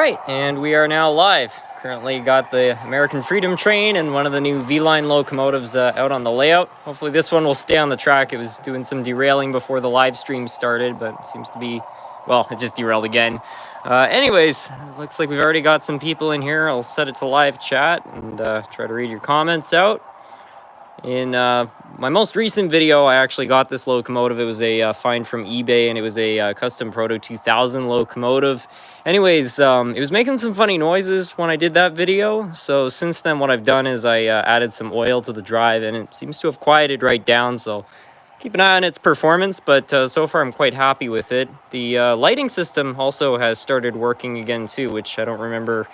Alright, and we are now live. Currently got the American Freedom train and one of the new V-line locomotives out on the layout. Hopefully this one will stay on the track. It was doing some derailing before the live stream started, but it seems to be, well, it just derailed again. Anyways, looks like we've already got some people in here. I'll set it to live chat and try to read your comments out. In my most recent video, I actually got this locomotive. It was a find from eBay, and it was a custom Proto 2000 locomotive. Anyways, it was making some funny noises when I did that video. So since then, what I've done is I added some oil to the drive, and it seems to have quieted right down. So keep an eye on its performance, but so far I'm quite happy with it. The lighting system also has started working again too, which I don't remember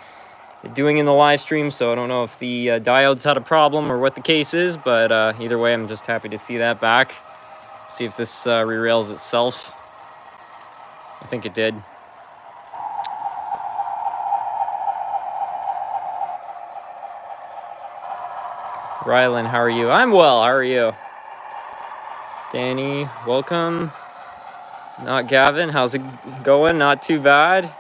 doing in the live stream, so I don't know if the diodes had a problem or what the case is, but either way, I'm just happy to see that back. See if this re-rails itself. I think it did. Rylan, how are you? I'm well, how are you? Danny, welcome. Not Gavin, how's it going? Not too bad.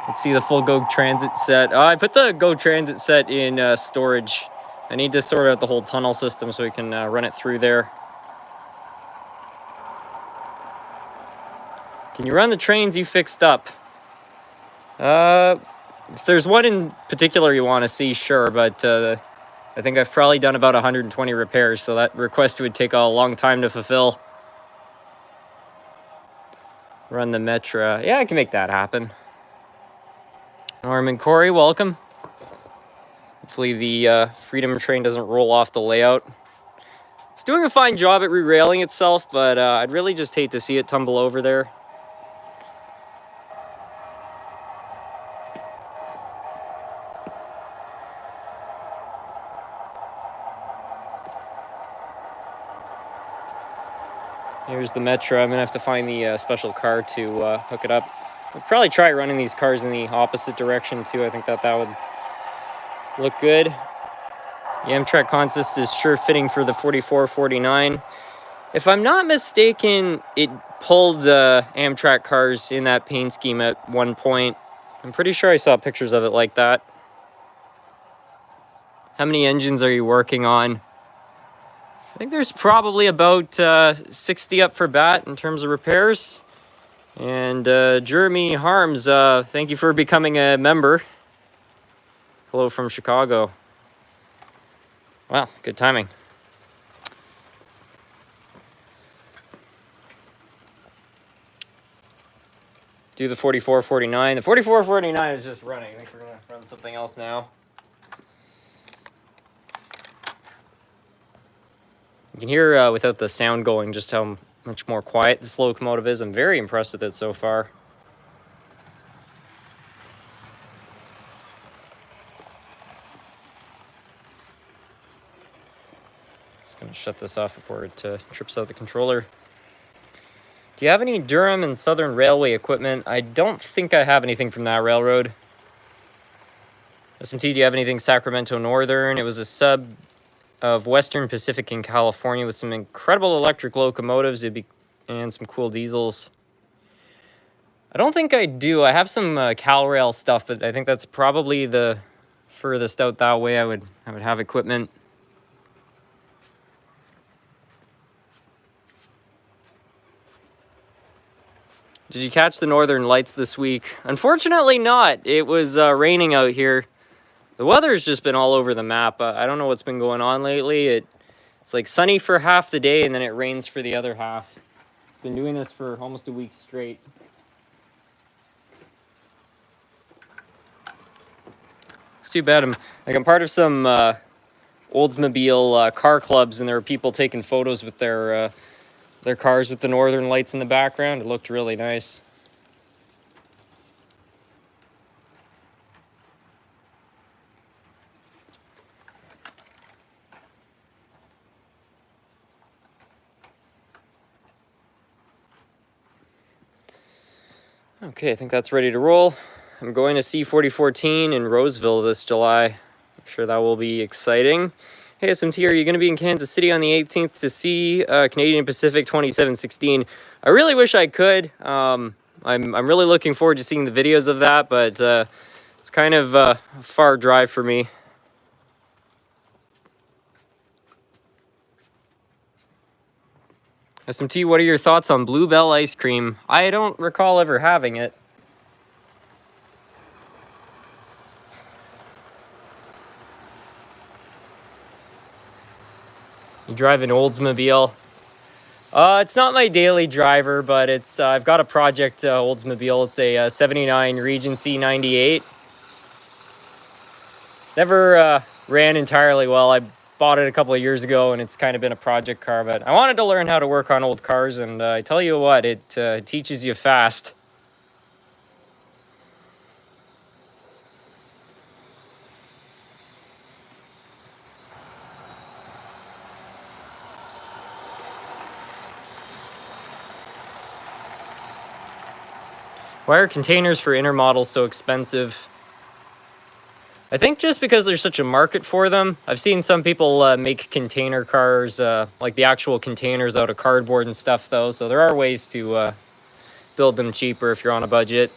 Let's see the full Go Transit set. I put the Go Transit set in storage. I need to sort out the whole tunnel system so we can run it through there. Can you run the trains you fixed up? If there's one in particular you want to see, sure, but I think I've probably done about 120 repairs, so that request would take a long time to fulfill. Run the Metra. Yeah, I can make that happen. Norman Corey, welcome. Hopefully the Freedom train doesn't roll off the layout. It's doing a fine job at re-railing itself, but I'd really just hate to see it tumble over there. Here's the Metra. I'm gonna have to find the special car to hook it up. I'll probably try running these cars in the opposite direction too. I think that would look good. The Amtrak consist is sure fitting for the 4449. If I'm not mistaken, it pulled Amtrak cars in that paint scheme at one point. I'm pretty sure I saw pictures of it like that. How many engines are you working on? I think there's probably about 60 up for bat in terms of repairs. And Jeremy Harms, thank you for becoming a member. Hello from Chicago. Wow, good timing. Do the 4449. The 4449 is just running. I think we're gonna run something else now. You can hear without the sound going just how much more quiet this locomotive is. I'm very impressed with it so far. Just gonna shut this off before it trips out the controller. Do you have any Durham and Southern Railway equipment? I don't think I have anything from that railroad. SMT, do you have anything Sacramento Northern? It was a sub of Western Pacific in California with some incredible electric locomotives and some cool diesels. I don't think I do. I have some CalRail stuff, but I think that's probably the furthest out that way I would have equipment. Did you catch the Northern Lights this week? Unfortunately not. It was raining out here. The weather's just been all over the map. I don't know what's been going on lately. It's like sunny for half the day and then it rains for the other half. It's been doing this for almost a week straight. It's too bad. I'm part of some Oldsmobile car clubs, and there were people taking photos with their cars with the Northern Lights in the background. It looked really nice. Okay, I think that's ready to roll. I'm going to see 4014 in Roseville this July. I'm sure that will be exciting. Hey, SMT, are you going to be in Kansas City on the 18th to see Canadian Pacific 2716? I really wish I could. I'm really looking forward to seeing the videos of that, but it's kind of a far drive for me. SMT, what are your thoughts on Bluebell ice cream? I don't recall ever having it. You drive an Oldsmobile? It's not my daily driver, but it's I've got a project Oldsmobile. It's a 79 Regency 98. Never ran entirely well. I bought it a couple of years ago, and it's kind of been a project car, but I wanted to learn how to work on old cars, and I tell you what, it teaches you fast. Why are containers for inner models so expensive? I think just because there's such a market for them. I've seen some people make container cars, like the actual containers out of cardboard and stuff though, so there are ways to build them cheaper if you're on a budget.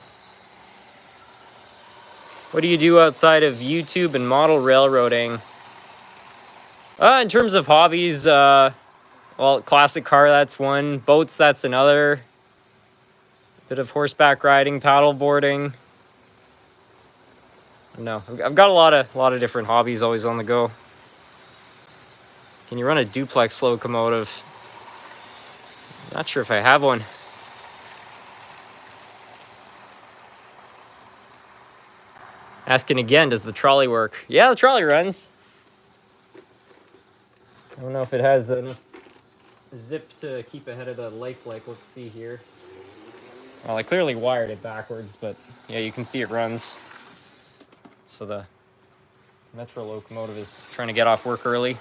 What do you do outside of YouTube and model railroading? In terms of hobbies, well, classic car, that's one. Boats, that's another. Bit of horseback riding, paddle boarding. No, I've got a lot of different hobbies always on the go. Can you run a duplex locomotive? Not sure if I have one. Asking again, does the trolley work? Yeah, the trolley runs. I don't know if it has enough zip to keep ahead of the life like. Let's see here. Well, I clearly wired it backwards, but yeah, you can see it runs. So the Metra locomotive is trying to get off work early.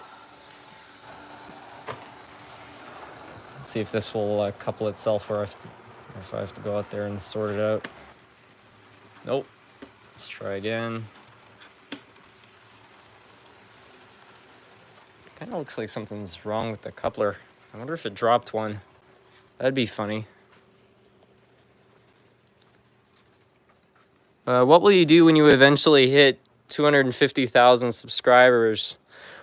Let's see if this will couple itself, or if I have to go out there and sort it out. Nope. Let's try again. Kind of looks like something's wrong with the coupler. I wonder if it dropped one. That'd be funny. What will you do when you eventually hit 250,000 subscribers?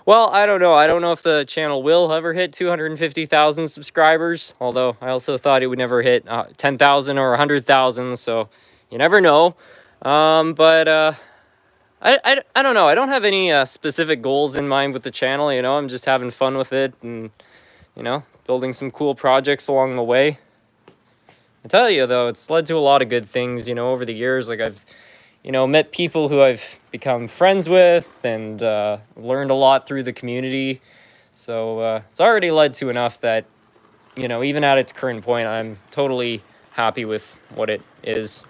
Well, I don't know. I don't know if the channel will ever hit 250,000 subscribers, although I also thought it would never hit 10,000 or 100,000, so you never know. But I don't know. I don't have any specific goals in mind with the channel, you know. I'm just having fun with it and, you know, building some cool projects along the way. I tell you, though, it's led to a lot of good things, you know, over the years. Like, I've, you know, met people who I've become friends with and learned a lot through the community. So it's already led to enough that, you know, even at its current point, I'm totally happy with what it is.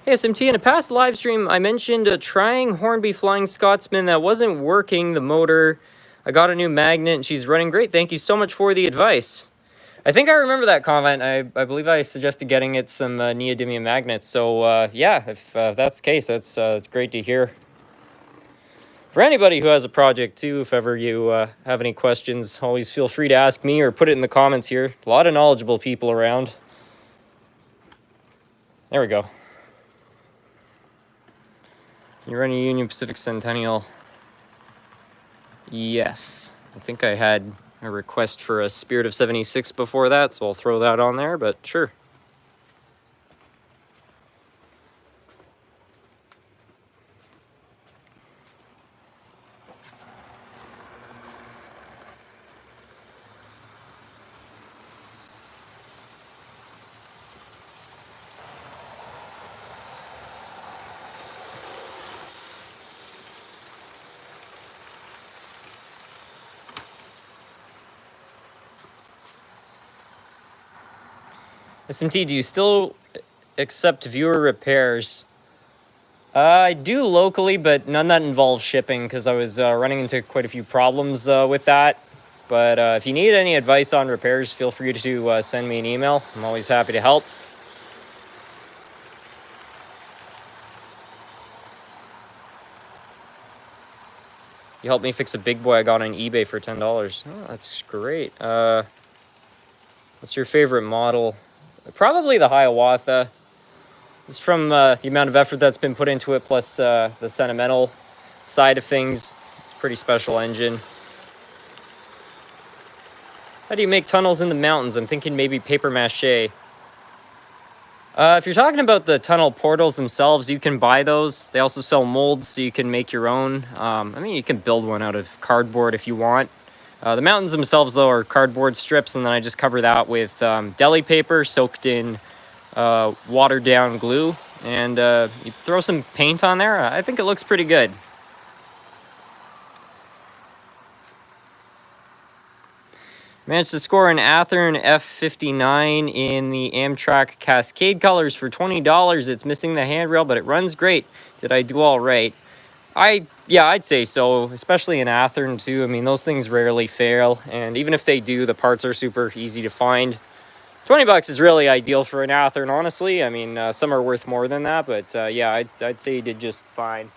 Hey, SMT, in a past live stream, I mentioned trying Hornby Flying Scotsman that wasn't working, the motor. I got a new magnet and she's running great. Thank you so much for the advice. I think I remember that comment. I believe I suggested getting it some neodymium magnets. So yeah, if that's the case, that's great to hear. For anybody who has a project too, if ever you have any questions, always feel free to ask me or put it in the comments here. A lot of knowledgeable people around. There we go. Can you run a Union Pacific Centennial? Yes. I think I had a request for a Spirit of 76 before that, so I'll throw that on there, but sure. SMT, do you still accept viewer repairs? I do locally, but none that involves shipping because I was running into quite a few problems with that. But if you need any advice on repairs, feel free to send me an email. I'm always happy to help. You helped me fix a big boy I got on eBay for $10. Oh, that's great. What's your favorite model? Probably the Hiawatha. It's from the amount of effort that's been put into it, plus the sentimental side of things. It's a pretty special engine. How do you make tunnels in the mountains? I'm thinking maybe paper mache. If you're talking about the tunnel portals themselves, you can buy those. They also sell molds, so you can make your own. I mean, you can build one out of cardboard if you want. The mountains themselves, though, are cardboard strips, and then I just cover that with deli paper soaked in watered down glue. And you throw some paint on there. I think it looks pretty good. Managed to score an Athearn F59 in the Amtrak Cascade colors for $20. It's missing the handrail, but it runs great. Did I do all right? Yeah, I'd say so, especially in Athearn too. I mean, those things rarely fail, and even if they do, the parts are super easy to find. $20 is really ideal for an Athearn, honestly. I mean, some are worth more than that, but yeah, I'd say you did just fine.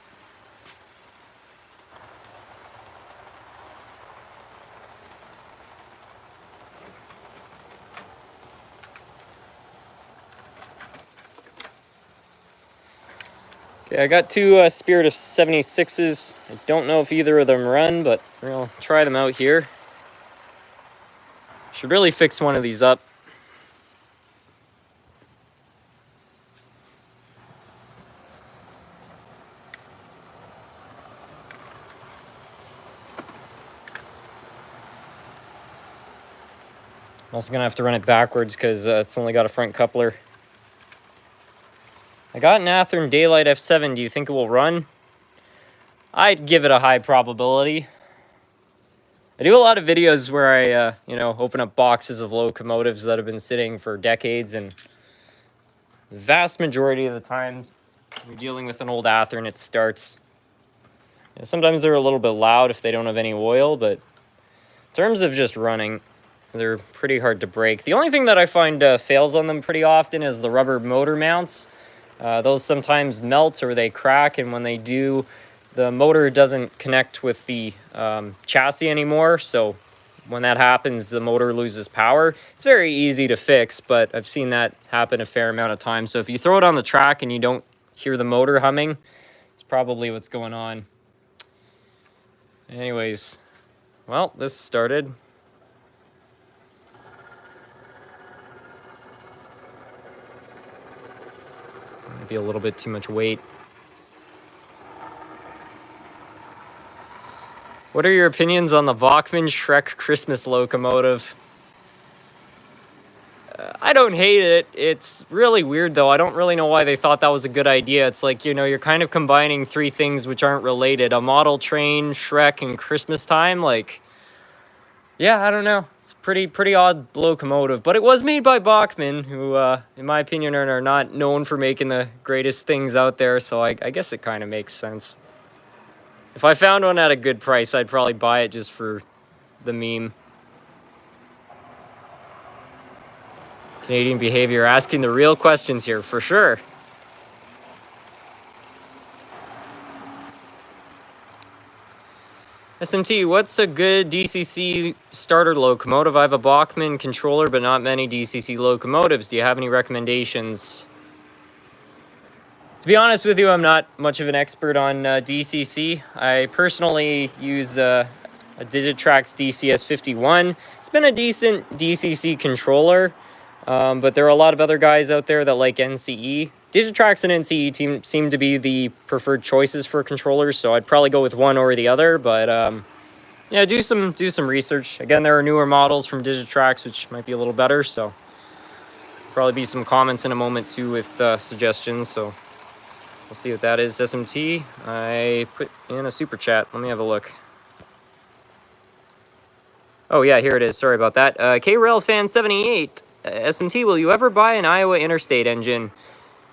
Okay, I got two Spirit of 76s. I don't know if either of them run, but we'll try them out here. Should really fix one of these up. I'm also gonna have to run it backwards because it's only got a front coupler. I got an Athearn Daylight F7. Do you think it will run? I'd give it a high probability. I do a lot of videos where I, you know, open up boxes of locomotives that have been sitting for decades, and the vast majority of the time, you're dealing with an old Athearn, it starts. Yeah, sometimes they're a little bit loud if they don't have any oil, but in terms of just running, they're pretty hard to break. The only thing that I find fails on them pretty often is the rubber motor mounts. Those sometimes melt or they crack, and when they do, the motor doesn't connect with the chassis anymore, so when that happens, the motor loses power. It's very easy to fix, but I've seen that happen a fair amount of times. So if you throw it on the track and you don't hear the motor humming, it's probably what's going on. Anyways, well, this started. Might be a little bit too much weight. What are your opinions on the Bachmann Shrek Christmas locomotive? I don't hate it. It's really weird, though. I don't really know why they thought that was a good idea. It's like, you know, you're kind of combining three things which aren't related. A model train, Shrek, and Christmas time. Like, yeah, I don't know. It's a pretty odd locomotive. But it was made by Bachmann, who, in my opinion, are not known for making the greatest things out there. So I guess it kind of makes sense. If I found one at a good price, I'd probably buy it just for the meme. Canadian behavior, asking the real questions here, for sure. SMT, what's a good DCC starter locomotive? I have a Bachmann controller, but not many DCC locomotives. Do you have any recommendations? To be honest with you, I'm not much of an expert on DCC. I personally use a Digitrax DCS51. It's been a decent DCC controller, but there are a lot of other guys out there that like NCE. Digitrax and NCE seem to be the preferred choices for controllers, so I'd probably go with one or the other, but yeah, do some research. Again, there are newer models from Digitrax, which might be a little better, so probably be some comments in a moment too with suggestions, so we'll see what that is. SMT, I put in a super chat. Let me have a look. Oh yeah, here it is. Sorry about that. K-Rail Fan 78. SMT, will you ever buy an Iowa Interstate engine?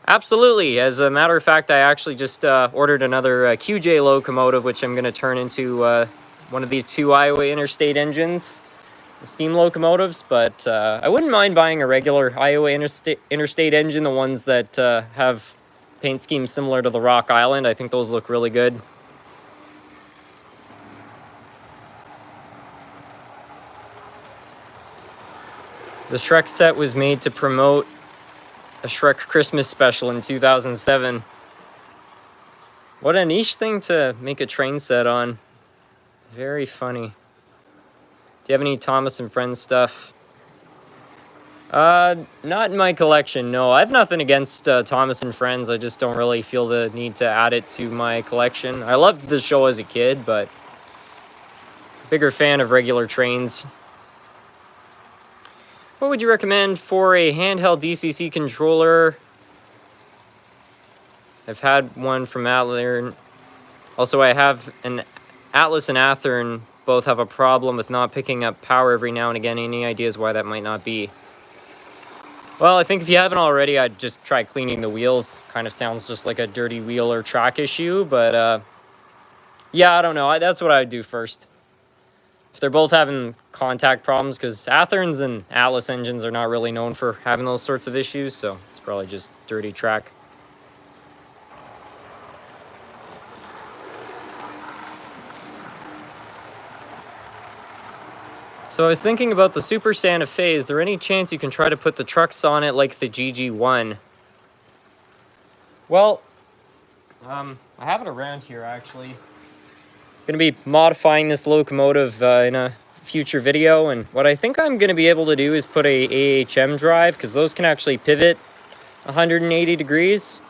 Absolutely. As a matter of fact, I actually just ordered another QJ locomotive, which I'm going to turn into one of the two Iowa Interstate engines, the steam locomotives. But I wouldn't mind buying a regular Iowa Interstate engine, the ones that have paint schemes similar to the Rock Island. I think those look really good. The Shrek set was made to promote a Shrek Christmas special in 2007. What a niche thing to make a train set on. Very funny. Do you have any Thomas and Friends stuff? Not in my collection, no. I have nothing against Thomas and Friends. I just don't really feel the need to add it to my collection. I loved the show as a kid, but bigger fan of regular trains. What would you recommend for a handheld DCC controller? I've had one from Atlas. Also, I have an Atlas and Athearn. Both have a problem with not picking up power every now and again. Any ideas why that might not be? Well, I think if you haven't already, I'd just try cleaning the wheels. Kind of sounds just like a dirty wheel or track issue, but yeah, I don't know. That's what I'd do first. If they're both having contact problems, because Athearns and Atlas engines are not really known for having those sorts of issues, so it's probably just dirty track. So I was thinking about the Super Santa Fe. Is there any chance you can try to put the trucks on it like the GG1? Well, I have it around here actually. I'm going to be modifying this locomotive in a future video, and what I think I'm going to be able to do is put a AHM drive, because those can actually pivot 180 degrees.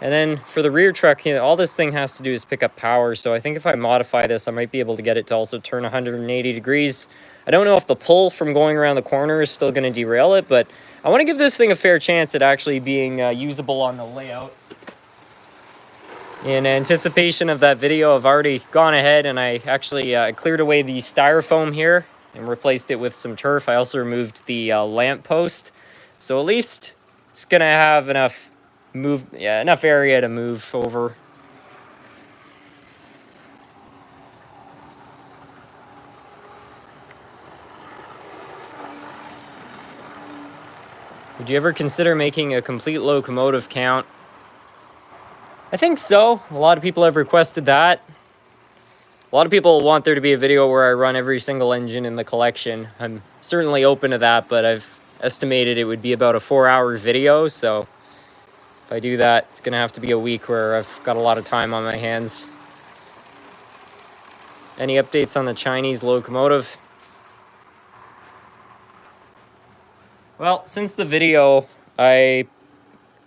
And then for the rear truck, you know, all this thing has to do is pick up power, so I think if I modify this, I might be able to get it to also turn 180 degrees. I don't know if the pull from going around the corner is still going to derail it, but I want to give this thing a fair chance at actually being usable on the layout. In anticipation of that video, I've already gone ahead and I actually cleared away the styrofoam here and replaced it with some turf. I also removed the lamp post, so at least it's going to have enough enough area to move over. Would you ever consider making a complete locomotive count? I think so. A lot of people have requested that. A lot of people want there to be a video where I run every single engine in the collection. I'm certainly open to that, but I've estimated it would be about a 4-hour video, so if I do that, it's going to have to be a week where I've got a lot of time on my hands. Any updates on the Chinese locomotive? Well, since the video, I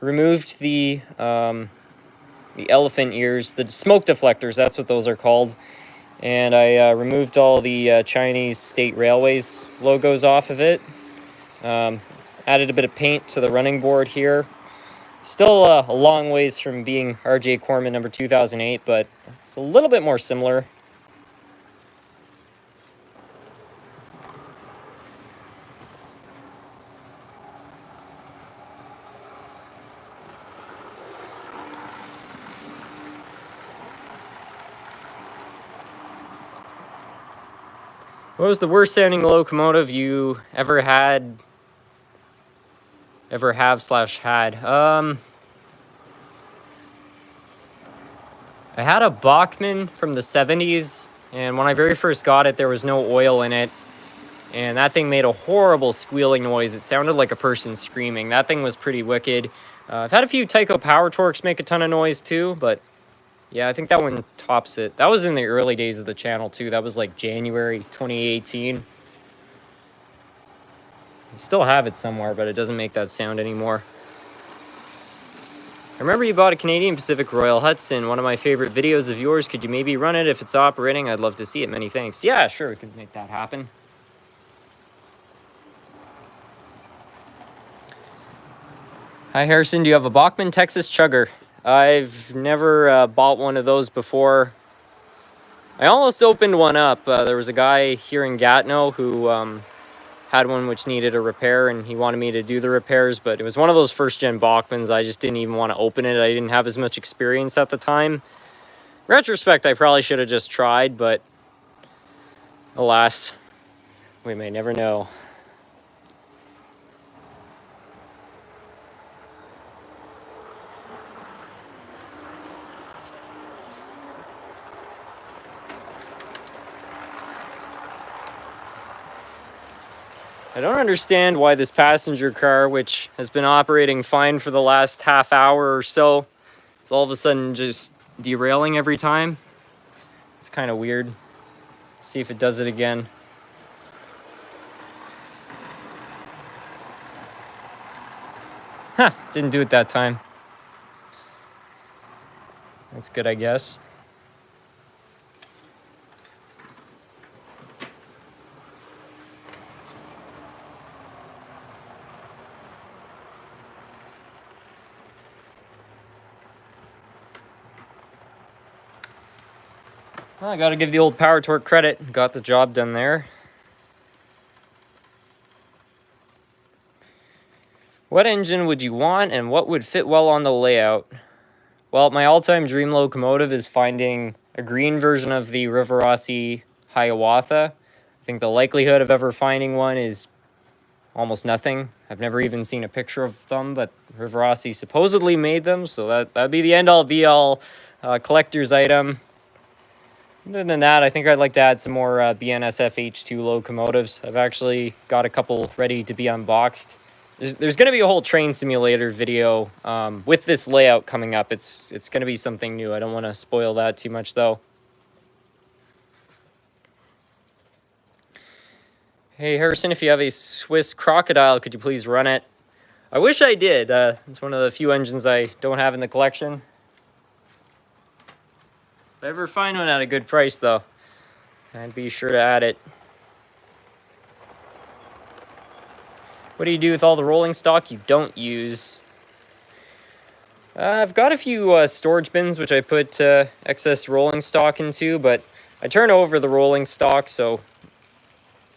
removed the elephant ears, the smoke deflectors, that's what those are called. And I removed all the Chinese State Railways logos off of it. Added a bit of paint to the running board here. Still a long ways from being RJ Corman number 2008, but it's a little bit more similar. What was the worst sounding locomotive you ever have / had? I had a Bachmann from the 70s, and when I very first got it, there was no oil in it, and that thing made a horrible squealing noise. It sounded like a person screaming. That thing was pretty wicked. I've had a few Tyco Power Torques make a ton of noise too, but yeah, I think that one tops it. That was in the early days of the channel too. That was like January 2018. I still have it somewhere, but it doesn't make that sound anymore. I remember you bought a Canadian Pacific Royal Hudson, one of my favorite videos of yours. Could you maybe run it if it's operating? I'd love to see it. Many thanks. Yeah, sure, we could make that happen. Hi Harrison, do you have a Bachmann Texas Chugger? I've never bought one of those before. I almost opened one up. There was a guy here in Gatineau who had one which needed a repair, and he wanted me to do the repairs, but it was one of those first-gen Bachmanns. I just didn't even want to open it. I didn't have as much experience at the time. In retrospect, I probably should have just tried, but alas, we may never know. I don't understand why this passenger car, which has been operating fine for the last half hour or so, is all of a sudden just derailing every time. It's kind of weird. Let's see if it does it again. Huh, didn't do it that time. That's good, I guess. Well, I gotta give the old Power Torque credit. Got the job done there. What engine would you want and what would fit well on the layout? Well, my all-time dream locomotive is finding a green version of the Riverossi Hiawatha. I think the likelihood of ever finding one is almost nothing. I've never even seen a picture of them, but Riverossi supposedly made them, so that'd be the end-all be-all collector's item. Other than that, I think I'd like to add some more BNSF H2 locomotives. I've actually got a couple ready to be unboxed. There's going to be a whole train simulator video with this layout coming up. It's going to be something new. I don't want to spoil that too much, though. Hey, Harrison, if you have a Swiss Crocodile, could you please run it? I wish I did. It's one of the few engines I don't have in the collection. If I ever find one at a good price, though, I'd be sure to add it. What do you do with all the rolling stock you don't use? I've got a few storage bins which I put excess rolling stock into, but I turn over the rolling stock, so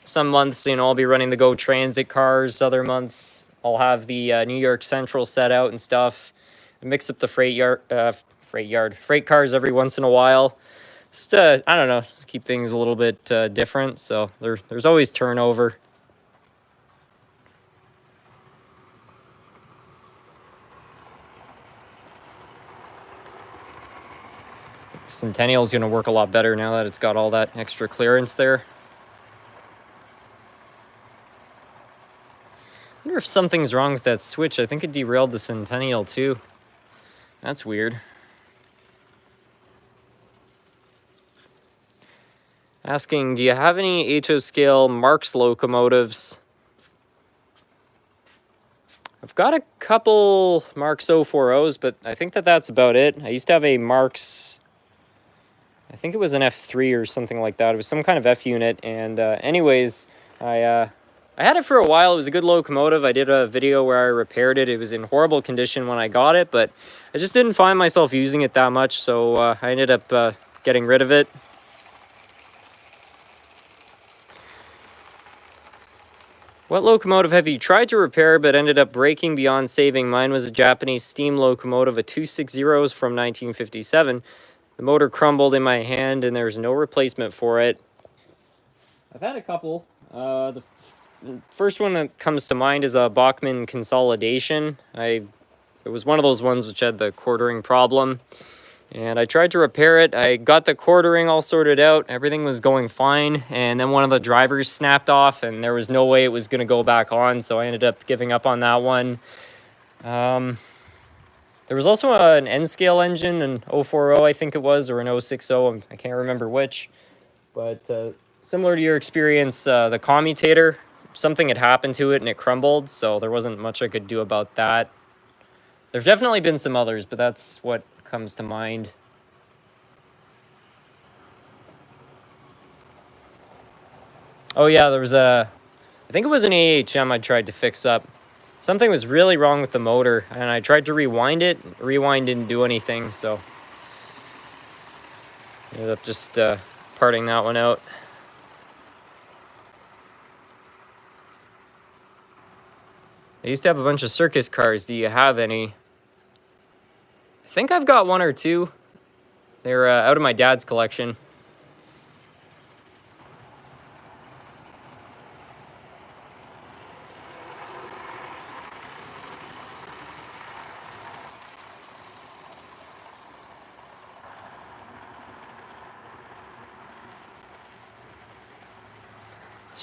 some months, I'll be running the Go Transit cars. Other months, I'll have the New York Central set out and stuff. I mix up the freight cars every once in a while. Just I don't know, just keep things a little bit different. So there's always turnover. The Centennial is going to work a lot better now that it's got all that extra clearance there. I wonder if something's wrong with that switch. I think it derailed the Centennial too. That's weird. Asking, do you have any HO scale Marx locomotives? I've got a couple Marx 040s, but I think that's about it. I used to have a Marx, I think it was an F3 or something like that. It was some kind of F unit. And anyways, I had it for a while. It was a good locomotive. I did a video where I repaired it. It was in horrible condition when I got it, but I just didn't find myself using it that much, so I ended up getting rid of it. What locomotive have you tried to repair but ended up breaking beyond saving? Mine was a Japanese steam locomotive, a 260 from 1957. The motor crumbled in my hand and there's no replacement for it. I've had a couple. The first one that comes to mind is a Bachmann consolidation. It was one of those ones which had the quartering problem. And I tried to repair it. I got the quartering all sorted out. Everything was going fine. And then one of the drivers snapped off and there was no way it was going to go back on. So I ended up giving up on that one. There was also an N-scale engine, an 040 I think it was, or an 060. I can't remember which. But similar to your experience, the commutator, something had happened to it and it crumbled. So there wasn't much I could do about that. There's definitely been some others, but that's what comes to mind. Oh yeah, there was I think it was an AHM I tried to fix up. Something was really wrong with the motor, and I tried to rewind it. Rewind didn't do anything, so I ended up just parting that one out. I used to have a bunch of circus cars. Do you have any? I think I've got one or two. They're out of my dad's collection.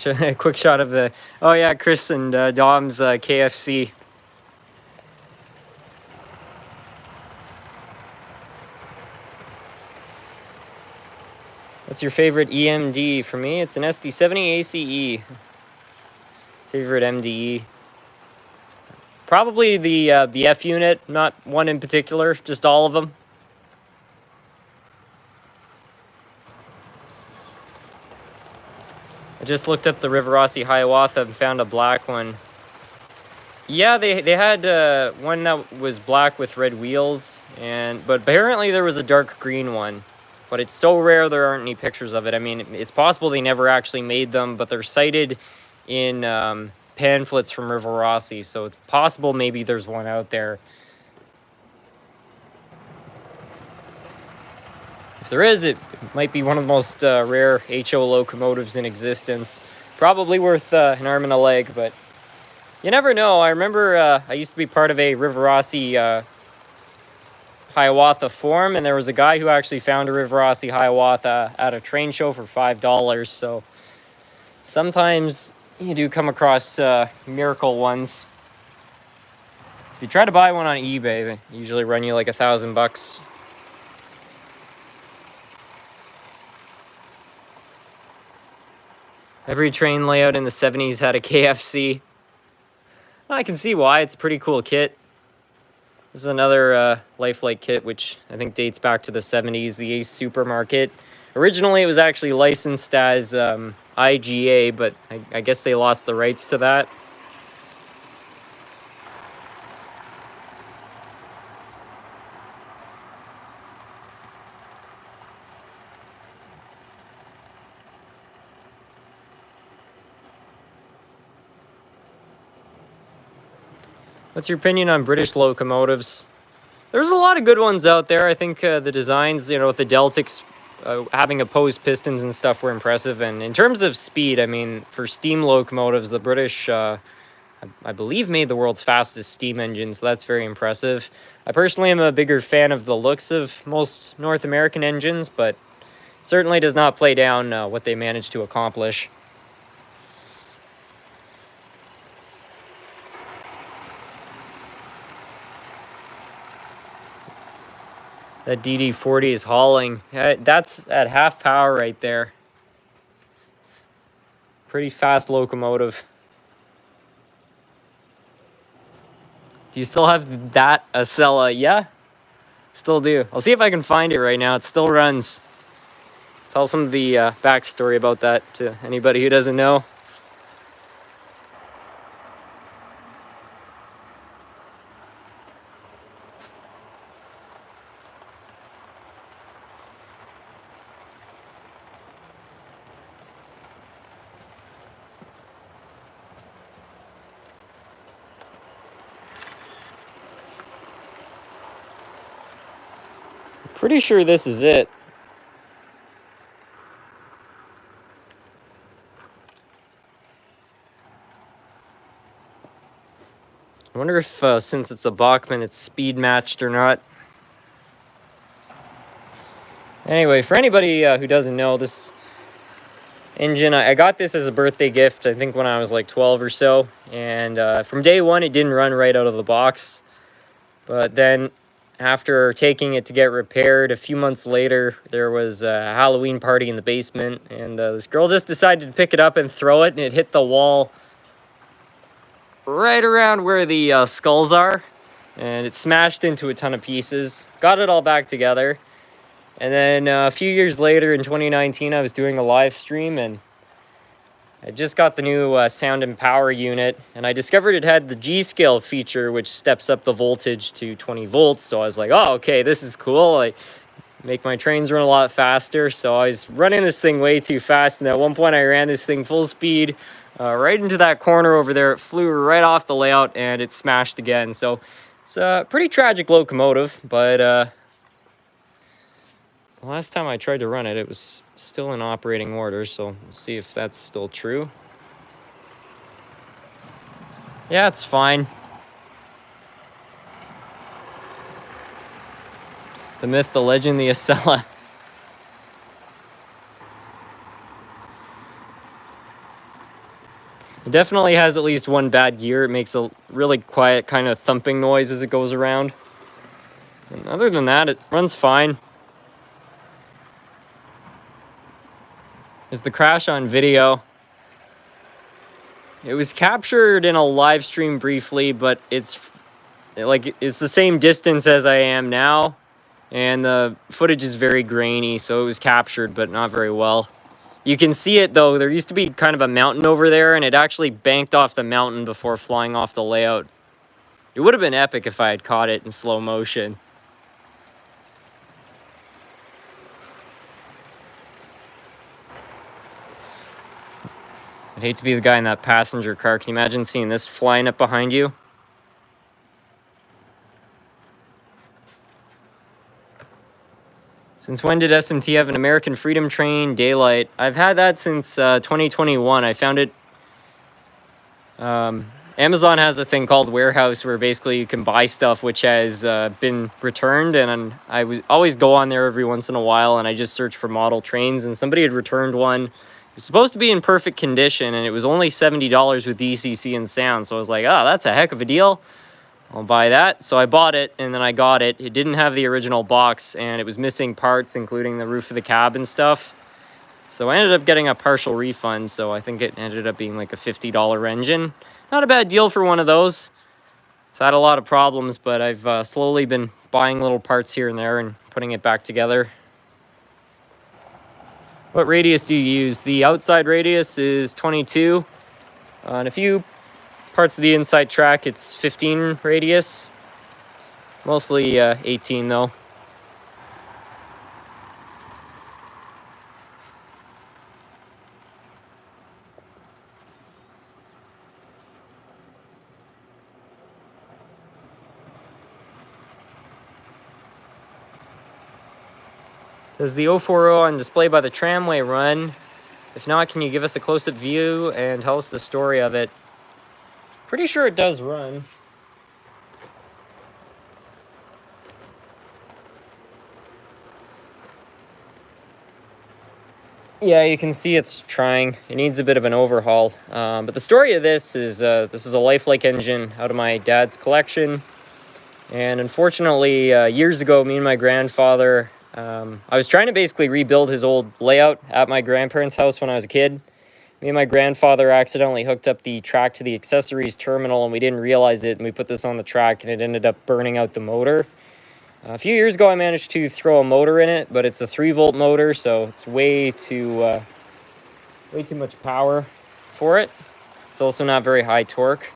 A quick shot of the, oh yeah, Chris and Dom's KFC. What's your favorite EMD? For me, it's an SD70 ACE. Favorite MDE. Probably the F unit, not one in particular, just all of them. I just looked up the Riverossi Hiawatha and found a black one. Yeah, they had one that was black with red wheels, but apparently there was a dark green one. But it's so rare there aren't any pictures of it. I mean, it's possible they never actually made them, but they're cited in pamphlets from Riverossi, so it's possible maybe there's one out there. If there is, it might be one of the most rare HO locomotives in existence. Probably worth an arm and a leg, but you never know. I remember I used to be part of a Riverossi Hiawatha forum, and there was a guy who actually found a Riverossi Hiawatha at a train show for $5. So sometimes you do come across miracle ones. If you try to buy one on eBay, they usually run you like $1,000. Every train layout in the 70s had a KFC. I can see why. It's a pretty cool kit. This is another lifelike kit, which I think dates back to the 70s, the Ace Supermarket. Originally, it was actually licensed as IGA, but I guess they lost the rights to that. What's your opinion on British locomotives? There's a lot of good ones out there. I think the designs, with the Deltics having opposed pistons and stuff were impressive. And in terms of speed, I mean, for steam locomotives, the British, I believe, made the world's fastest steam engine, so that's very impressive. I personally am a bigger fan of the looks of most North American engines, but certainly does not play down what they managed to accomplish. That DD40 is hauling. That's at half power right there. Pretty fast locomotive. Do you still have that Acela? Yeah, still do. I'll see if I can find it right now. It still runs. Tell some of the backstory about that to anybody who doesn't know. Pretty sure this is it. I wonder if since it's a Bachmann, it's speed matched or not. Anyway, for anybody who doesn't know, this engine, I got this as a birthday gift, I think when I was like 12 or so. And from day one, it didn't run right out of the box. But then after taking it to get repaired, a few months later, there was a Halloween party in the basement, and this girl just decided to pick it up and throw it, and it hit the wall right around where the skulls are, and it smashed into a ton of pieces. Got it all back together, and then a few years later, in 2019, I was doing a live stream, and I just got the new sound and power unit, and I discovered it had the G-scale feature, which steps up the voltage to 20 volts. So I was like, oh, okay, this is cool. I make my trains run a lot faster. So I was running this thing way too fast, and at one point I ran this thing full speed right into that corner over there. It flew right off the layout, and it smashed again. So it's a pretty tragic locomotive, but last time I tried to run it, it was still in operating order, so let's see if that's still true. Yeah, it's fine. The myth, the legend, the Acela. definitely has at least one bad gear. It makes a really quiet kind of thumping noise as it goes around. And other than that, it runs fine. Is the crash on video? It was captured in a live stream briefly, but it's the same distance as I am now, and the footage is very grainy, so it was captured, but not very well. You can see it though. There used to be kind of a mountain over there, and it actually banked off the mountain before flying off the layout. It would have been epic if I had caught it in slow motion. I'd hate to be the guy in that passenger car. Can you imagine seeing this flying up behind you? Since when did SMT have an American Freedom Train daylight? I've had that since 2021. I found it... Amazon has a thing called Warehouse where basically you can buy stuff which has been returned, and I always go on there every once in a while and I just search for model trains, and somebody had returned one. It was supposed to be in perfect condition, and it was only $70 with DCC and sound, so I was like, oh, that's a heck of a deal. I'll buy that. So I bought it, and then I got it. It didn't have the original box, and it was missing parts, including the roof of the cab and stuff. So I ended up getting a partial refund, so I think it ended up being like a $50 engine. Not a bad deal for one of those. It's had a lot of problems, but I've slowly been buying little parts here and there and putting it back together. What radius do you use? The outside radius is 22. On a few parts of the inside track, it's 15 radius. Mostly 18 though. Does the 040 on display by the tramway run? If not, can you give us a close-up view and tell us the story of it? Pretty sure it does run. Yeah, you can see it's trying. It needs a bit of an overhaul. But the story of this is a lifelike engine out of my dad's collection. And unfortunately, years ago, me and my grandfather... I was trying to basically rebuild his old layout at my grandparents' house when I was a kid. Me and my grandfather accidentally hooked up the track to the accessories terminal, and we didn't realize it, and we put this on the track, and it ended up burning out the motor. A few years ago, I managed to throw a motor in it, but it's a 3-volt motor, so it's way too much power for it. It's also not very high torque.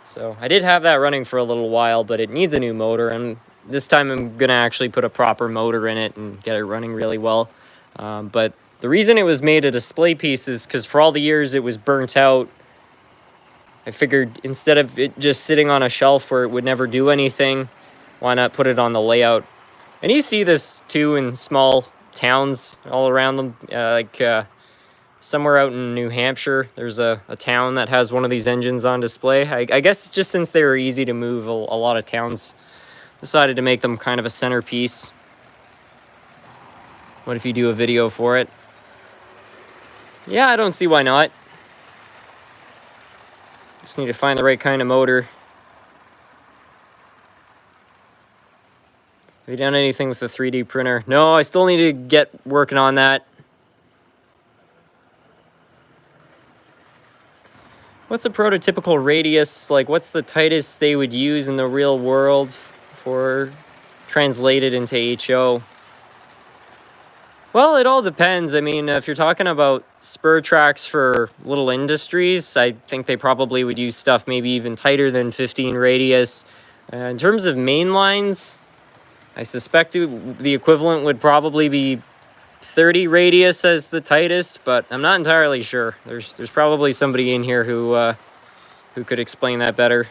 So I did have that running for a little while, but it needs a new motor, and this time I'm going to actually put a proper motor in it and get it running really well. But the reason it was made a display piece is because for all the years it was burnt out. I figured instead of it just sitting on a shelf where it would never do anything, why not put it on the layout? And you see this too in small towns all around them. Somewhere out in New Hampshire, there's a town that has one of these engines on display. I guess just since they were easy to move, a lot of towns decided to make them kind of a centerpiece. What if you do a video for it? Yeah, I don't see why not. Just need to find the right kind of motor. Have you done anything with the 3D printer? No, I still need to get working on that. What's a prototypical radius? Like, what's the tightest they would use in the real world for translated into HO? Well, it all depends. I mean, if you're talking about spur tracks for little industries, I think they probably would use stuff maybe even tighter than 15 radius. In terms of main lines, I suspect the equivalent would probably be 30 radius as the tightest, but I'm not entirely sure. There's probably somebody in here who could explain that better.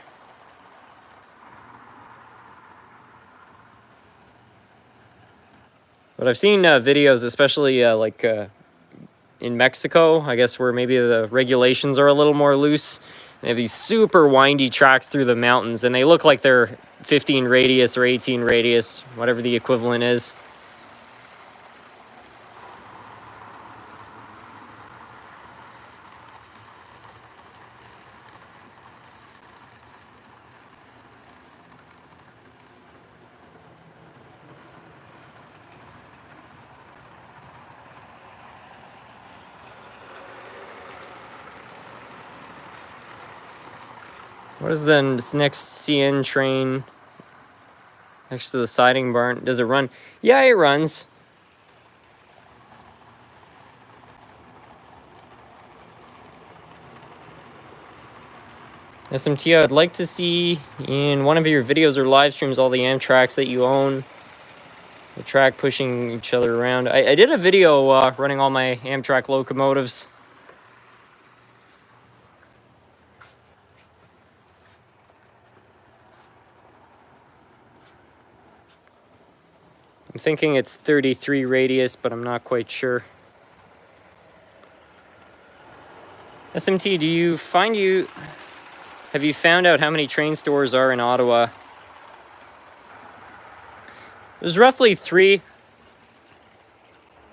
But I've seen videos, especially in Mexico, I guess, where maybe the regulations are a little more loose. They have these super windy tracks through the mountains, and they look like they're 15 radius or 18 radius, whatever the equivalent is. What is this next CN train next to the siding barn? Does it run? Yeah, it runs. SMT, I'd like to see in one of your videos or live streams all the Amtraks that you own. The track pushing each other around. I did a video running all my Amtrak locomotives. I'm thinking it's 33 radius, but I'm not quite sure. SMT, have you found out how many train stores are in Ottawa? There's roughly 3.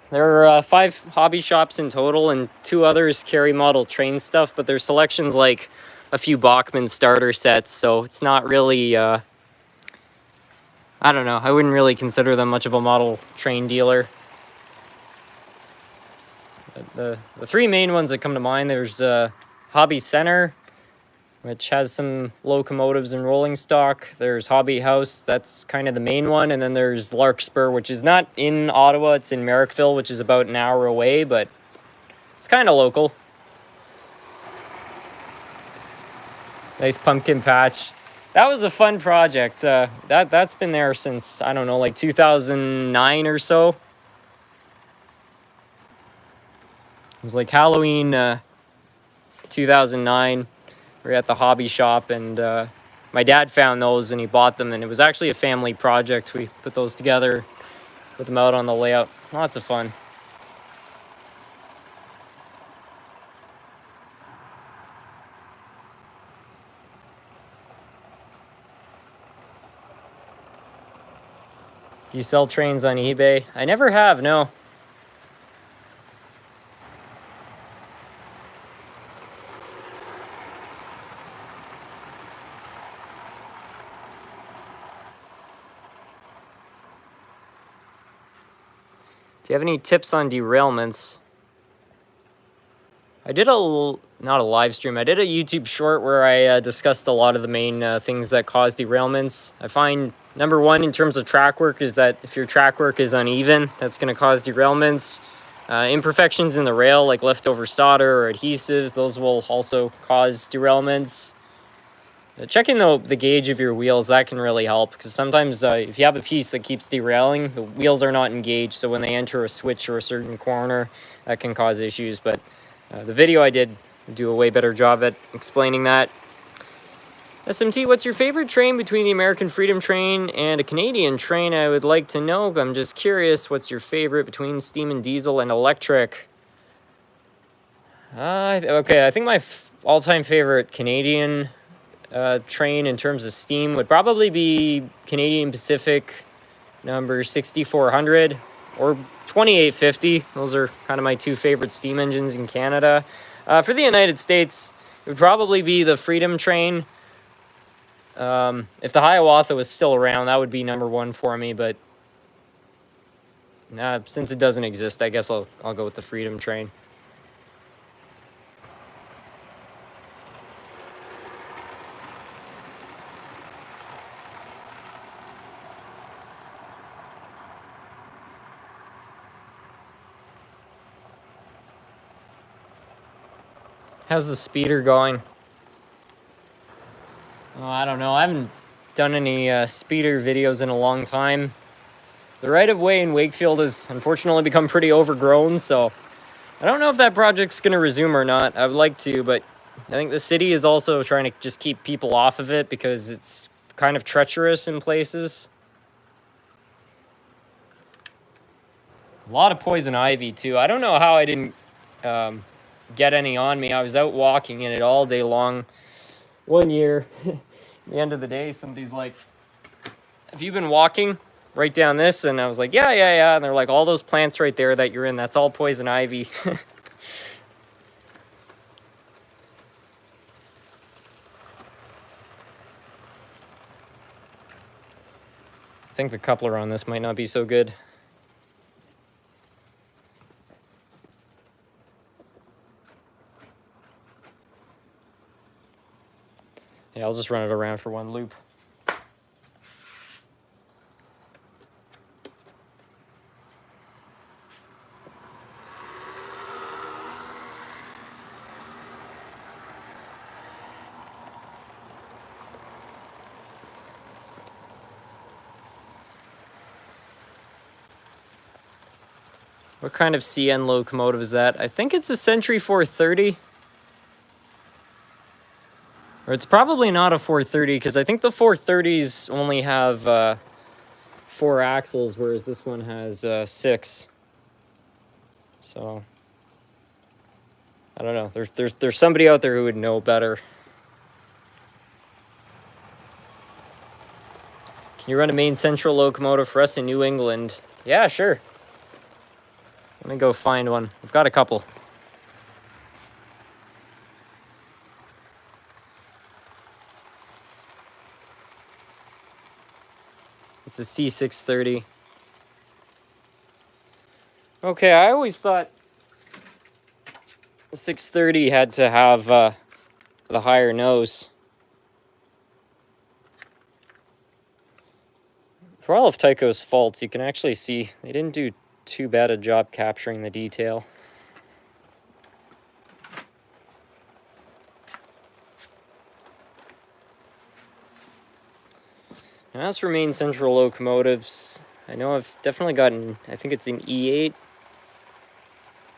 There are 5 hobby shops in total, and 2 others carry model train stuff, but their selection's like a few Bachmann starter sets, so it's not really, I don't know, I wouldn't really consider them much of a model train dealer. The 3 main ones that come to mind, there's Hobby Center, which has some locomotives and rolling stock. There's Hobby House, that's kind of the main one. And then there's Larkspur, which is not in Ottawa, it's in Merrickville, which is about an hour away, but it's kind of local. Nice pumpkin patch. That was a fun project. That's been there since, I don't know, like 2009 or so. It was like Halloween 2009. We were at the hobby shop, and my dad found those and he bought them, and it was actually a family project. We put those together, put them out on the layout. Lots of fun. Do you sell trains on eBay? I never have, no. Do you have any tips on derailments? I did not a live stream, I did a YouTube short where I discussed a lot of the main things that cause derailments. I find number 1 in terms of track work is that if your track work is uneven, that's going to cause derailments. Imperfections in the rail, like leftover solder or adhesives, those will also cause derailments. Checking the gauge of your wheels, that can really help, because sometimes if you have a piece that keeps derailing, the wheels are not engaged, so when they enter a switch or a certain corner, that can cause issues. But the video I did do a way better job at explaining that. SMT, what's your favorite train between the American Freedom Train and a Canadian train? I would like to know. I'm just curious, what's your favorite between steam and diesel and electric? Okay, I think my all-time favorite Canadian train in terms of steam would probably be Canadian Pacific number 6400 or 2850. Those are kind of my 2 favorite steam engines in Canada. For the United States, it would probably be the Freedom Train. If the Hiawatha was still around, that would be number 1 for me, but since it doesn't exist, I guess I'll go with the Freedom Train. How's the speeder going? Oh, I don't know. I haven't done any speeder videos in a long time. The right-of-way in Wakefield has unfortunately become pretty overgrown, so I don't know if that project's going to resume or not. I would like to, but I think the city is also trying to just keep people off of it because it's kind of treacherous in places. A lot of poison ivy, too. I don't know how I didn't get any on me. I was out walking in it all day long. One year, at the end of the day, somebody's like, have you been walking right down this? And I was like, yeah. And they're like, all those plants right there that you're in, that's all poison ivy. I think the coupler on this might not be so good. Yeah, I'll just run it around for one loop. What kind of CN locomotive is that? I think it's a Century 430. Or it's probably not a 430 because I think the 430s only have 4 axles, whereas this one has 6. So I don't know. There's somebody out there who would know better. Can you run a main central locomotive for us in New England? Yeah, sure. Let me go find one. I've got a couple. It's a C630. Okay, I always thought the 630 had to have the higher nose. For all of Tycho's faults, you can actually see they didn't do too bad a job capturing the detail. And as for main central locomotives, I know I've definitely gotten, I think it's in E8.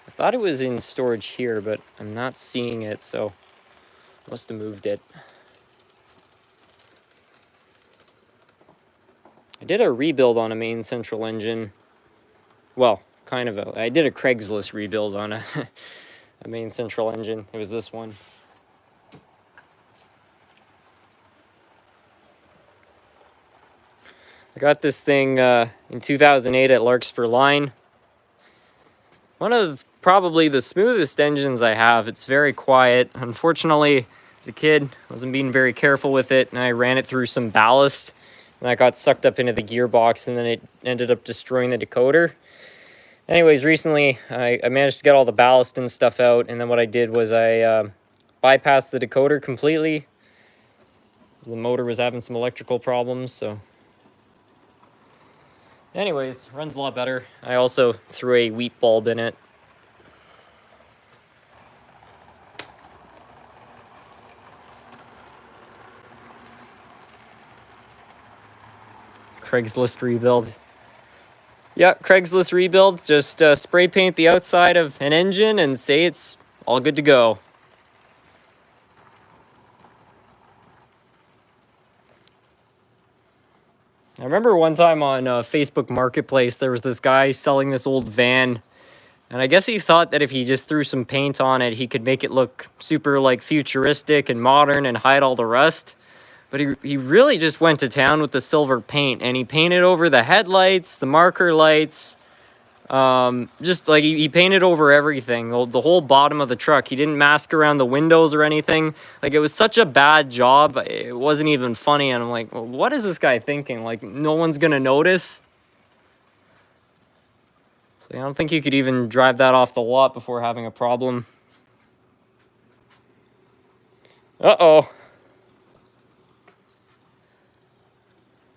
I thought it was in storage here, but I'm not seeing it, so I must have moved it. I did a rebuild on a main central engine. Well, kind of I did a Craigslist rebuild on a main central engine. It was this one. I got this thing in 2008 at Larkspur Line. One of probably the smoothest engines I have. It's very quiet. Unfortunately, as a kid, I wasn't being very careful with it, and I ran it through some ballast, and that got sucked up into the gearbox, and then it ended up destroying the decoder. Anyways, recently I managed to get all the ballast and stuff out, and then what I did was I bypassed the decoder completely. The motor was having some electrical problems, so... Anyways, runs a lot better. I also threw a wheat bulb in it. Craigslist rebuild. Yeah, Craigslist rebuild. Just spray paint the outside of an engine and say it's all good to go. I remember one time on Facebook Marketplace, there was this guy selling this old van, and I guess he thought that if he just threw some paint on it, he could make it look super like futuristic and modern and hide all the rust. But he really just went to town with the silver paint, and he painted over the headlights, the marker lights, just like he painted over everything, the whole bottom of the truck. He didn't mask around the windows or anything. Like, it was such a bad job, it wasn't even funny. And I'm like, well, what is this guy thinking? Like, no one's gonna notice? So I don't think you could even drive that off the lot before having a problem. Uh-oh.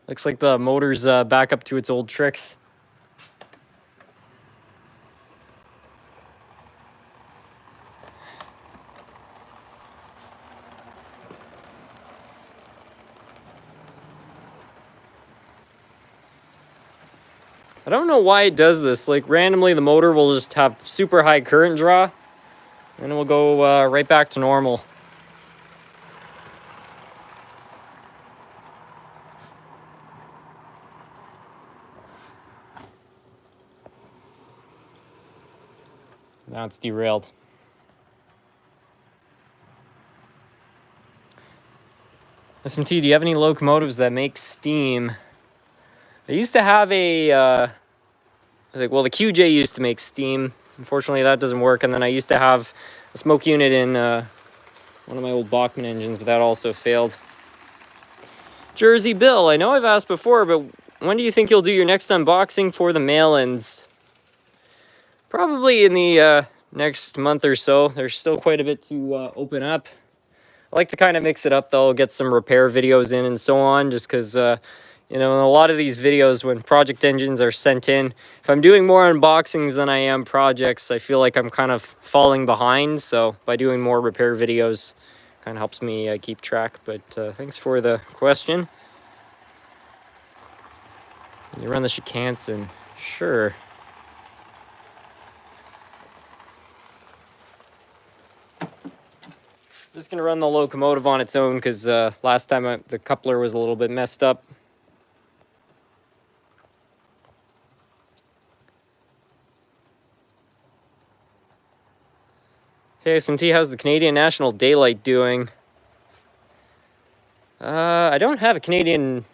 Looks like the motor's back up to its old tricks. I don't know why it does this. Like, randomly the motor will just have super high current draw, and it will go right back to normal. Now it's derailed. SMT, do you have any locomotives that make steam? I used to have well, the QJ used to make steam. Unfortunately, that doesn't work. And then I used to have a smoke unit in one of my old Bachmann engines, but that also failed. Jersey Bill, I know I've asked before, but when do you think you'll do your next unboxing for the mail-ins? Probably in the next month or so. There's still quite a bit to open up. I like to kind of mix it up though, get some repair videos in and so on, just because, you know, in a lot of these videos when project engines are sent in, if I'm doing more unboxings than I am projects, I feel like I'm kind of falling behind. So by doing more repair videos, kind of helps me keep track. But thanks for the question. You run the Shikansen, sure. Just gonna run the locomotive on its own because last time the coupler was a little bit messed up. Hey SMT, how's the Canadian National Daylight doing? I don't have a Canadian.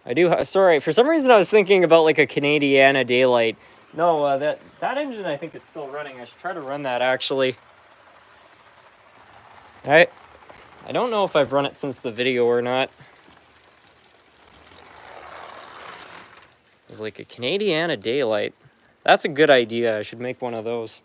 I do. Sorry, for some reason I was thinking about like a Canadiana Daylight. No, that engine I think is still running. I should try to run that actually. I don't know if I've run it since the video or not. It's like a Canadiana Daylight. That's a good idea. I should make one of those.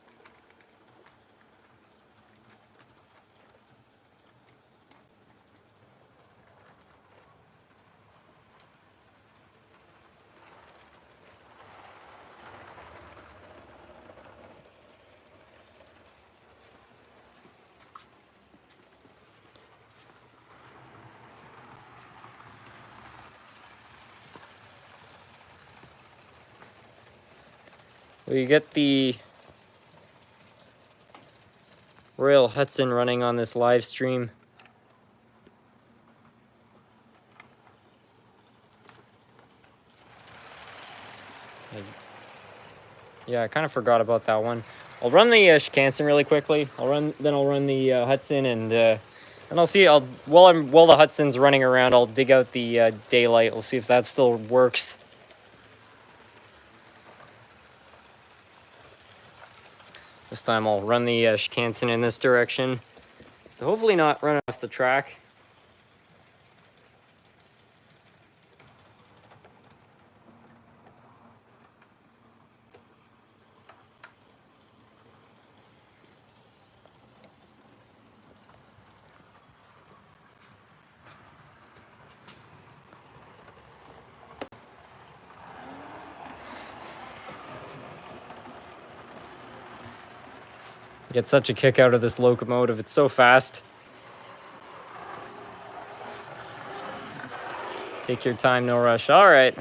We get the Royal Hudson running on this live stream. Yeah, I kind of forgot about that one. I'll run the Shikansen really quickly. I'll run the Hudson, and I'll see. While the Hudson's running around, I'll dig out the Daylight. We'll see if that still works. This time I'll run the Shikansen in this direction to hopefully not run off the track. Get such a kick out of this locomotive. It's so fast. Take your time, no rush. All right.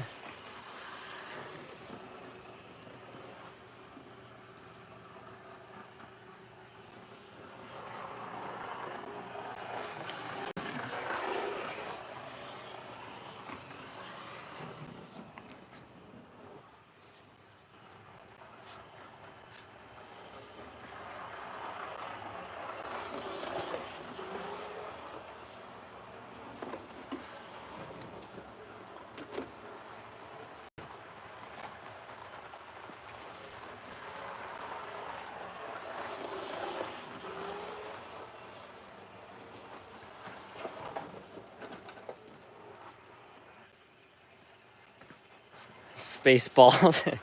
Spaceballs.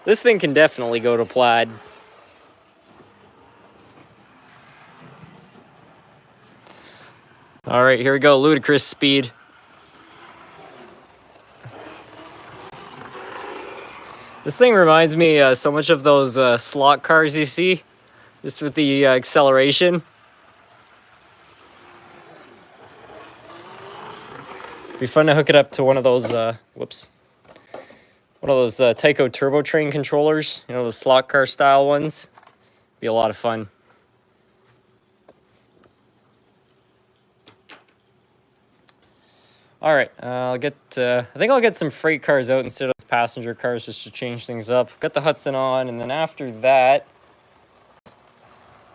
This thing can definitely go to plaid. All right, here we go. Ludicrous speed. This thing reminds me so much of those slot cars you see, just with the acceleration. Be fun to hook it up to one of those, one of those Tyco turbo train controllers, you know, the slot car style ones. Be a lot of fun. All right, I think I'll get some freight cars out instead of passenger cars just to change things up. Got the Hudson on, and then after that,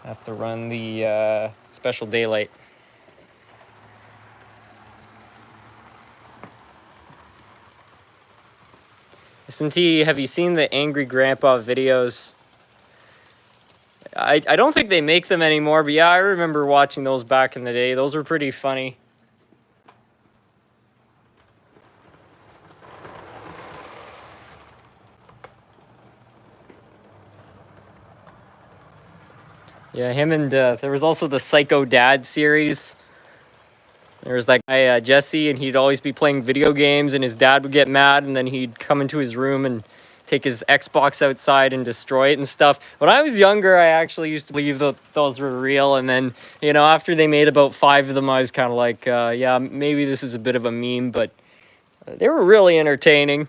I have to run the special Daylight. SMT, have you seen the Angry Grandpa videos? I don't think they make them anymore, but yeah, I remember watching those back in the day. Those were pretty funny. Yeah, him and there was also the Psycho Dad series. There was that guy, Jesse, and he'd always be playing video games, and his dad would get mad, and then he'd come into his room and take his Xbox outside and destroy it and stuff. When I was younger, I actually used to believe that those were real, and then, you know, after they made about 5 of them, I was kind of like, yeah, maybe this is a bit of a meme, but they were really entertaining.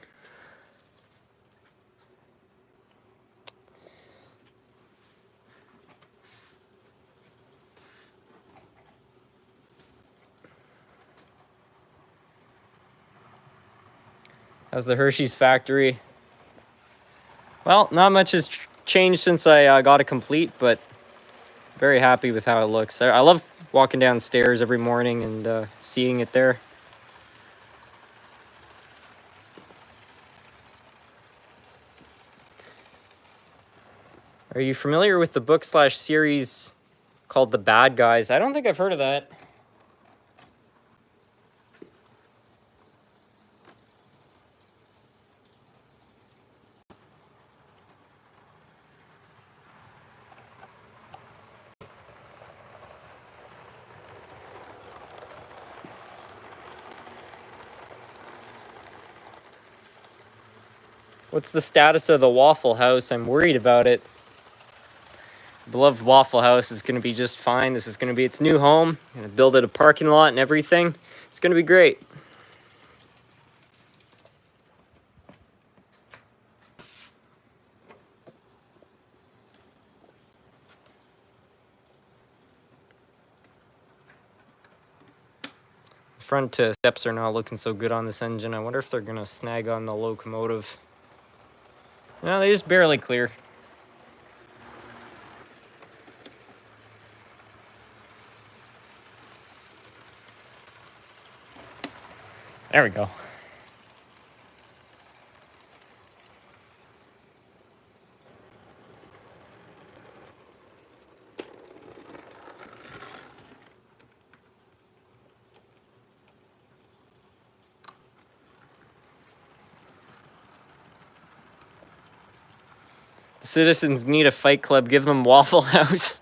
How's the Hershey's factory? Well, not much has changed since I got it complete, but very happy with how it looks. I love walking downstairs every morning and seeing it there. Are you familiar with the book/series called The Bad Guys? I don't think I've heard of that. What's the status of the Waffle House? I'm worried about it. Beloved Waffle House is going to be just fine. This is going to be its new home. I'm going to build it a parking lot and everything. It's going to be great. Front steps are not looking so good on this engine. I wonder if they're going to snag on the locomotive. No, they just barely clear. There we go. The citizens need a fight club. Give them Waffle House.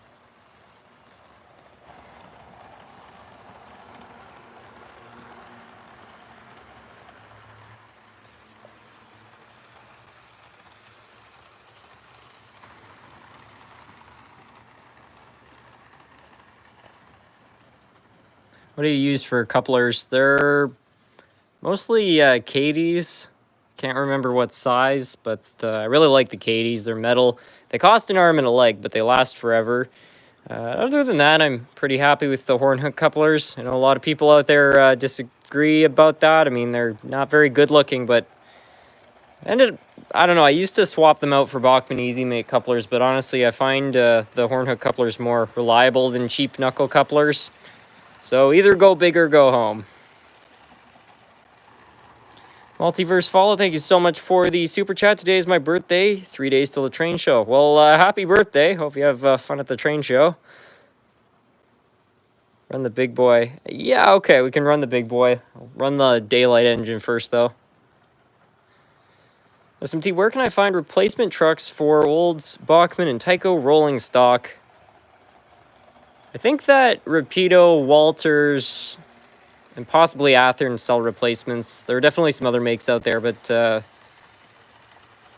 What do you use for couplers? They're mostly Cadies. Can't remember what size, but I really like the Cadies. They're metal. They cost an arm and a leg, but they last forever. Other than that, I'm pretty happy with the horn hook couplers. I know a lot of people out there disagree about that. I mean, they're not very good looking, but I don't know, I used to swap them out for Bachmann Easy Make couplers, but honestly, I find the horn hook couplers more reliable than cheap knuckle couplers. So either go big or go home. Multiverse Follow, thank you so much for the super chat. Today is my birthday. 3 days till the train show. Well, happy birthday. Hope you have fun at the train show. Run the big boy. Yeah, okay, we can run the big boy. I'll run the daylight engine first, though. SMT, where can I find replacement trucks for old Bachmann and Tyco rolling stock? I think that Rapido, Walthers, and possibly Athearn sell replacements. There are definitely some other makes out there, but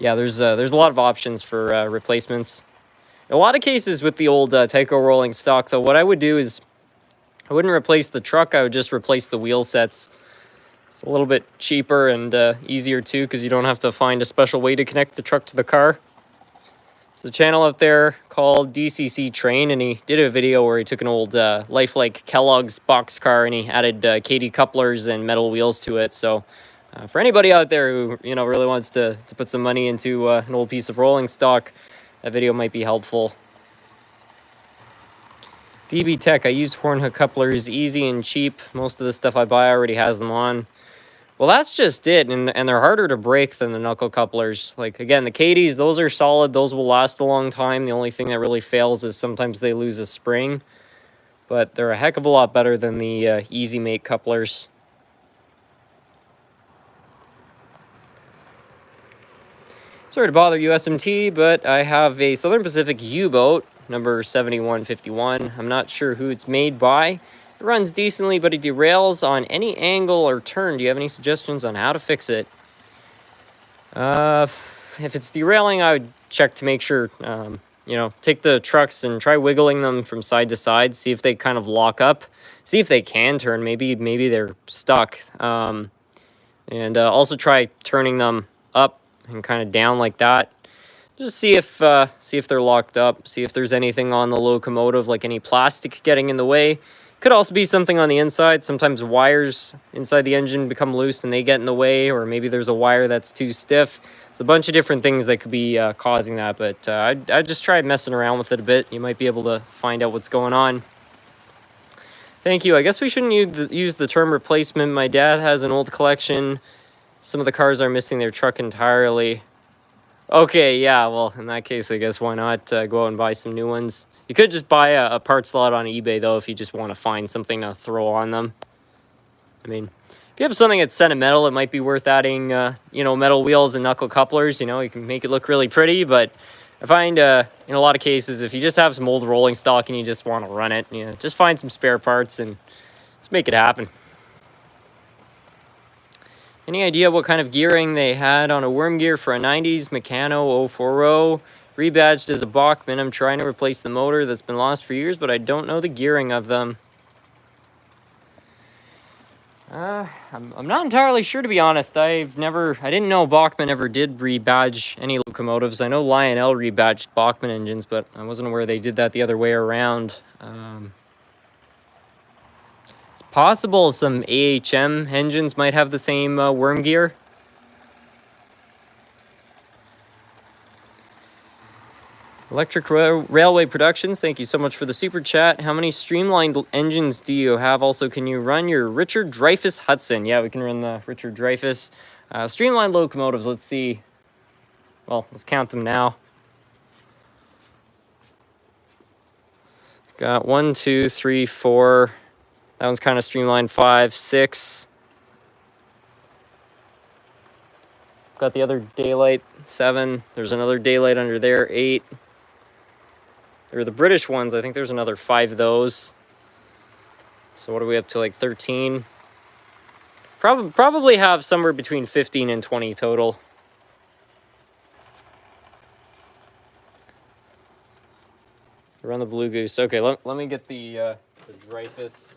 yeah, there's a lot of options for replacements. In a lot of cases with the old Tyco rolling stock, though, what I would do is I wouldn't replace the truck. I would just replace the wheel sets. It's a little bit cheaper and easier too, because you don't have to find a special way to connect the truck to the car. There's a channel out there called DCC Train, and he did a video where he took an old lifelike Kellogg's boxcar and he added KD couplers and metal wheels to it. So for anybody out there who really wants to put some money into an old piece of rolling stock, that video might be helpful. DB Tech, I use horn hook couplers, easy and cheap. Most of the stuff I buy already has them on. Well, that's just it, and they're harder to break than the knuckle couplers. Like, again, the Cadies, those are solid. Those will last a long time. The only thing that really fails is sometimes they lose a spring. But they're a heck of a lot better than the Easy Make couplers. Sorry to bother you, SMT, but I have a Southern Pacific U-boat. number 7151. I'm not sure who it's made by. It runs decently, but it derails on any angle or turn. Do you have any suggestions on how to fix it? If it's derailing, I would check to make sure, you know, take the trucks and try wiggling them from side to side, see if they kind of lock up, see if they can turn. Maybe they're stuck. And also try turning them up and kind of down like that. Just see if they're locked up, see if there's anything on the locomotive, like any plastic getting in the way. Could also be something on the inside. Sometimes wires inside the engine become loose and they get in the way, or maybe there's a wire that's too stiff. It's a bunch of different things that could be causing that, but I'd just try messing around with it a bit. You might be able to find out what's going on. Thank you. I guess we shouldn't use the term replacement. My dad has an old collection. Some of the cars are missing their truck entirely. Okay, yeah, well, in that case, I guess why not go out and buy some new ones. You could just buy a parts lot on eBay, though, if you just want to find something to throw on them. I mean, if you have something that's sentimental, it might be worth adding, you know, metal wheels and knuckle couplers. You know, you can make it look really pretty, but I find in a lot of cases, if you just have some old rolling stock and you just want to run it, you know, just find some spare parts and just make it happen. Any idea what kind of gearing they had on a worm gear for a 90s Meccano 040? Rebadged as a Bachmann. I'm trying to replace the motor that's been lost for years, but I don't know the gearing of them. I'm not entirely sure, to be honest. I didn't know Bachmann ever did rebadge any locomotives. I know Lionel rebadged Bachmann engines, but I wasn't aware they did that the other way around. It's possible some AHM engines might have the same worm gear. Electric Railway Productions, thank you so much for the super chat. How many streamlined engines do you have? Also, can you run your Richard Dreyfuss Hudson? Yeah, we can run the Richard Dreyfuss. Streamlined locomotives, let's see. Well, let's count them now. Got 1, 2, 3, 4. That one's kind of streamlined. 5, 6. Got the other daylight. 7. There's another daylight under there. 8. There are the British ones. I think there's another 5 of those. So what are we up to, like 13? Probably have somewhere between 15 and 20 total. Run the Blue Goose. Okay, let me get the Dreyfuss.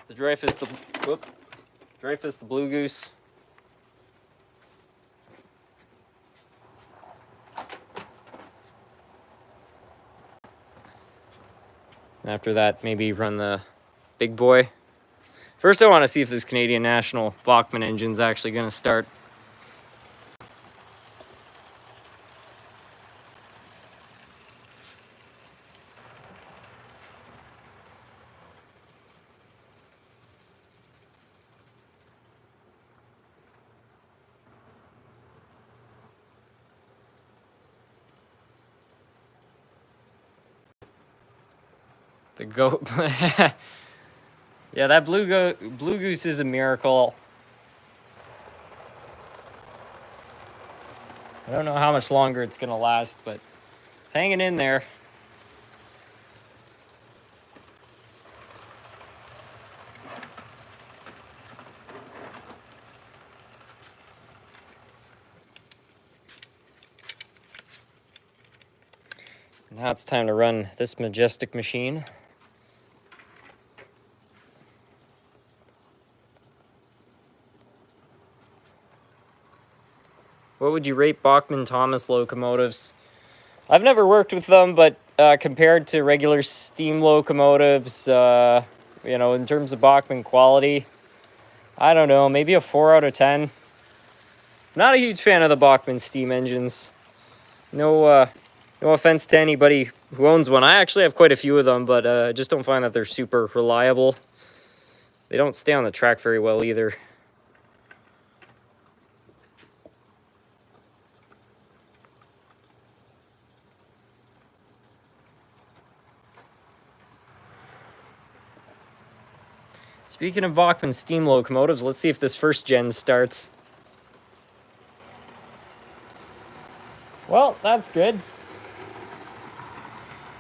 The Dreyfuss, Dreyfuss, the Blue Goose. After that, maybe run the big boy. First, I want to see if this Canadian National Bachmann engine's actually going to start. The goat. Yeah, that blue goose is a miracle. I don't know how much longer it's going to last, but it's hanging in there. Now it's time to run this majestic machine. What would you rate Bachmann Thomas locomotives? I've never worked with them, but compared to regular steam locomotives, you know, in terms of Bachmann quality, I don't know, maybe a 4 out of 10. Not a huge fan of the Bachmann steam engines. No offense to anybody who owns one. I actually have quite a few of them, but I just don't find that they're super reliable. They don't stay on the track very well either. Speaking of Bachmann steam locomotives, let's see if this first gen starts. Well, that's good.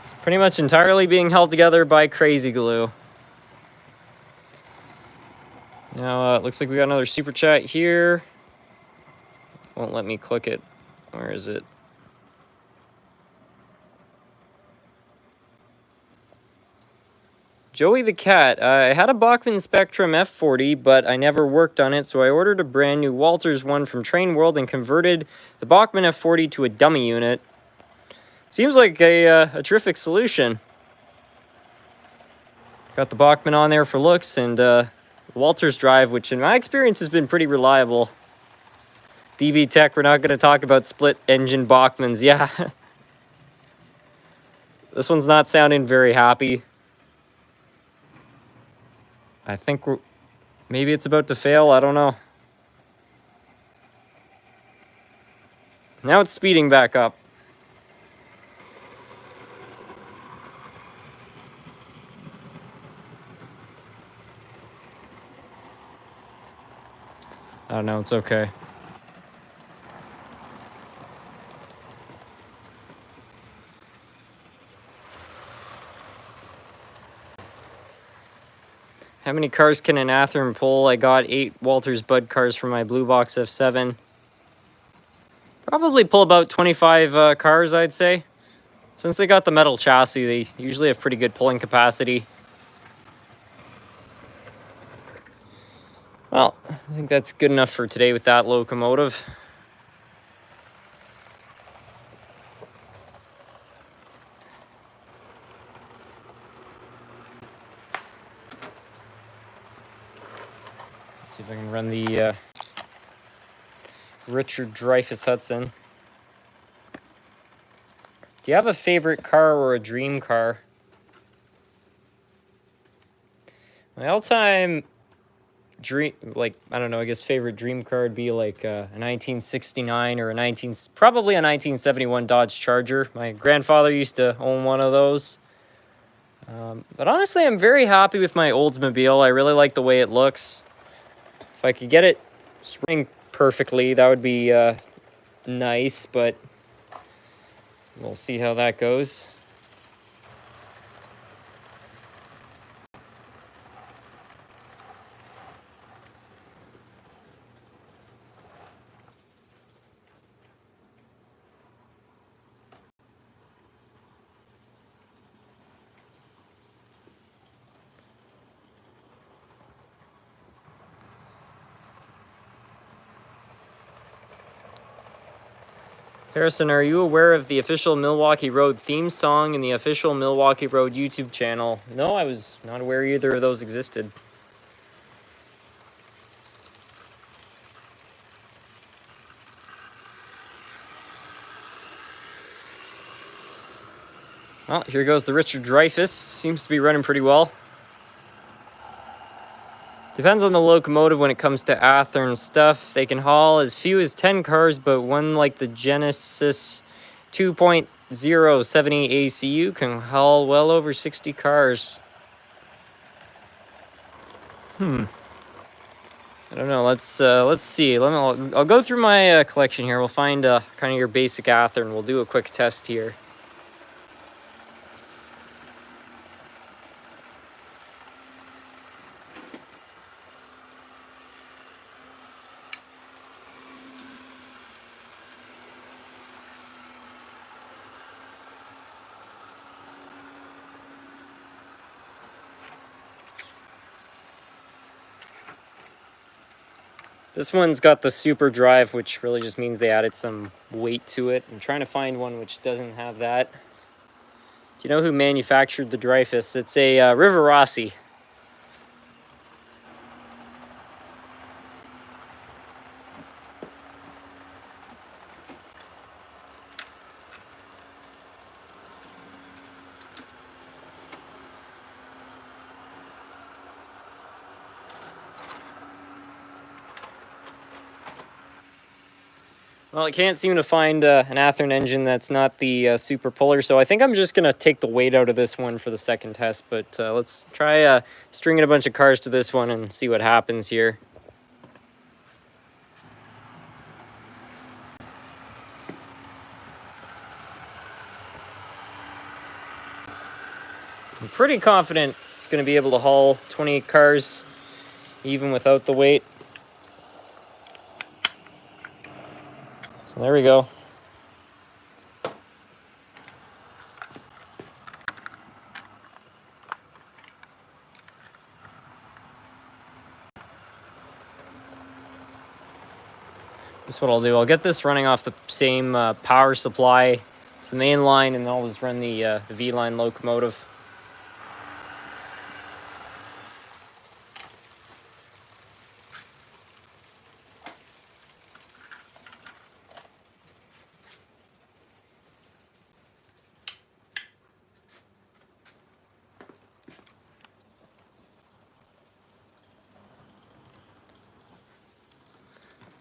It's pretty much entirely being held together by crazy glue. Now, it looks like we got another super chat here. Won't let me click it. Where is it? Joey the Cat. I had a Bachmann Spectrum F40, but I never worked on it, so I ordered a brand new Walthers one from Train World and converted the Bachmann F40 to a dummy unit. Seems like a terrific solution. Got the Bachmann on there for looks, and Walthers drive, which in my experience has been pretty reliable. DB Tech, we're not going to talk about split engine Bachmanns. Yeah. This one's not sounding very happy. I think maybe it's about to fail. I don't know. Now it's speeding back up. I don't know. It's okay. How many cars can an Athearn pull? I got 8 Walthers Bud cars for my Blue Box F7. Probably pull about 25 cars, I'd say. Since they got the metal chassis, they usually have pretty good pulling capacity. Well, I think that's good enough for today with that locomotive. Let's see if I can run the Richard Dreyfuss Hudson. Do you have a favorite car or a dream car? My all-time dream, like, I don't know, I guess favorite dream car would be like a 1969 or probably a 1971 Dodge Charger. My grandfather used to own one of those. But honestly, I'm very happy with my Oldsmobile. I really like the way it looks. If I could get it spring perfectly, that would be nice, but we'll see how that goes. Harrison, are you aware of the official Milwaukee Road theme song and the official Milwaukee Road YouTube channel? No, I was not aware either of those existed. Well, here goes the Richard Dreyfuss. Seems to be running pretty well. Depends on the locomotive when it comes to Athearn stuff. They can haul as few as 10 cars, but one like the Genesis 2.0 70 ACU can haul well over 60 cars. I don't know. Let's see. I'll go through my collection here. We'll find kind of your basic Athearn. We'll do a quick test here. This one's got the super drive, which really just means they added some weight to it. I'm trying to find one which doesn't have that. Do you know who manufactured the Dreyfuss? It's a River Rossi. Well, I can't seem to find an Athearn engine that's not the super puller, so I think I'm just going to take the weight out of this one for the second test, but let's try stringing a bunch of cars to this one and see what happens here. I'm pretty confident it's going to be able to haul 28 cars even without the weight. So there we go. That's what I'll do. I'll get this running off the same power supply as the main line, and I'll just run the V-line locomotive.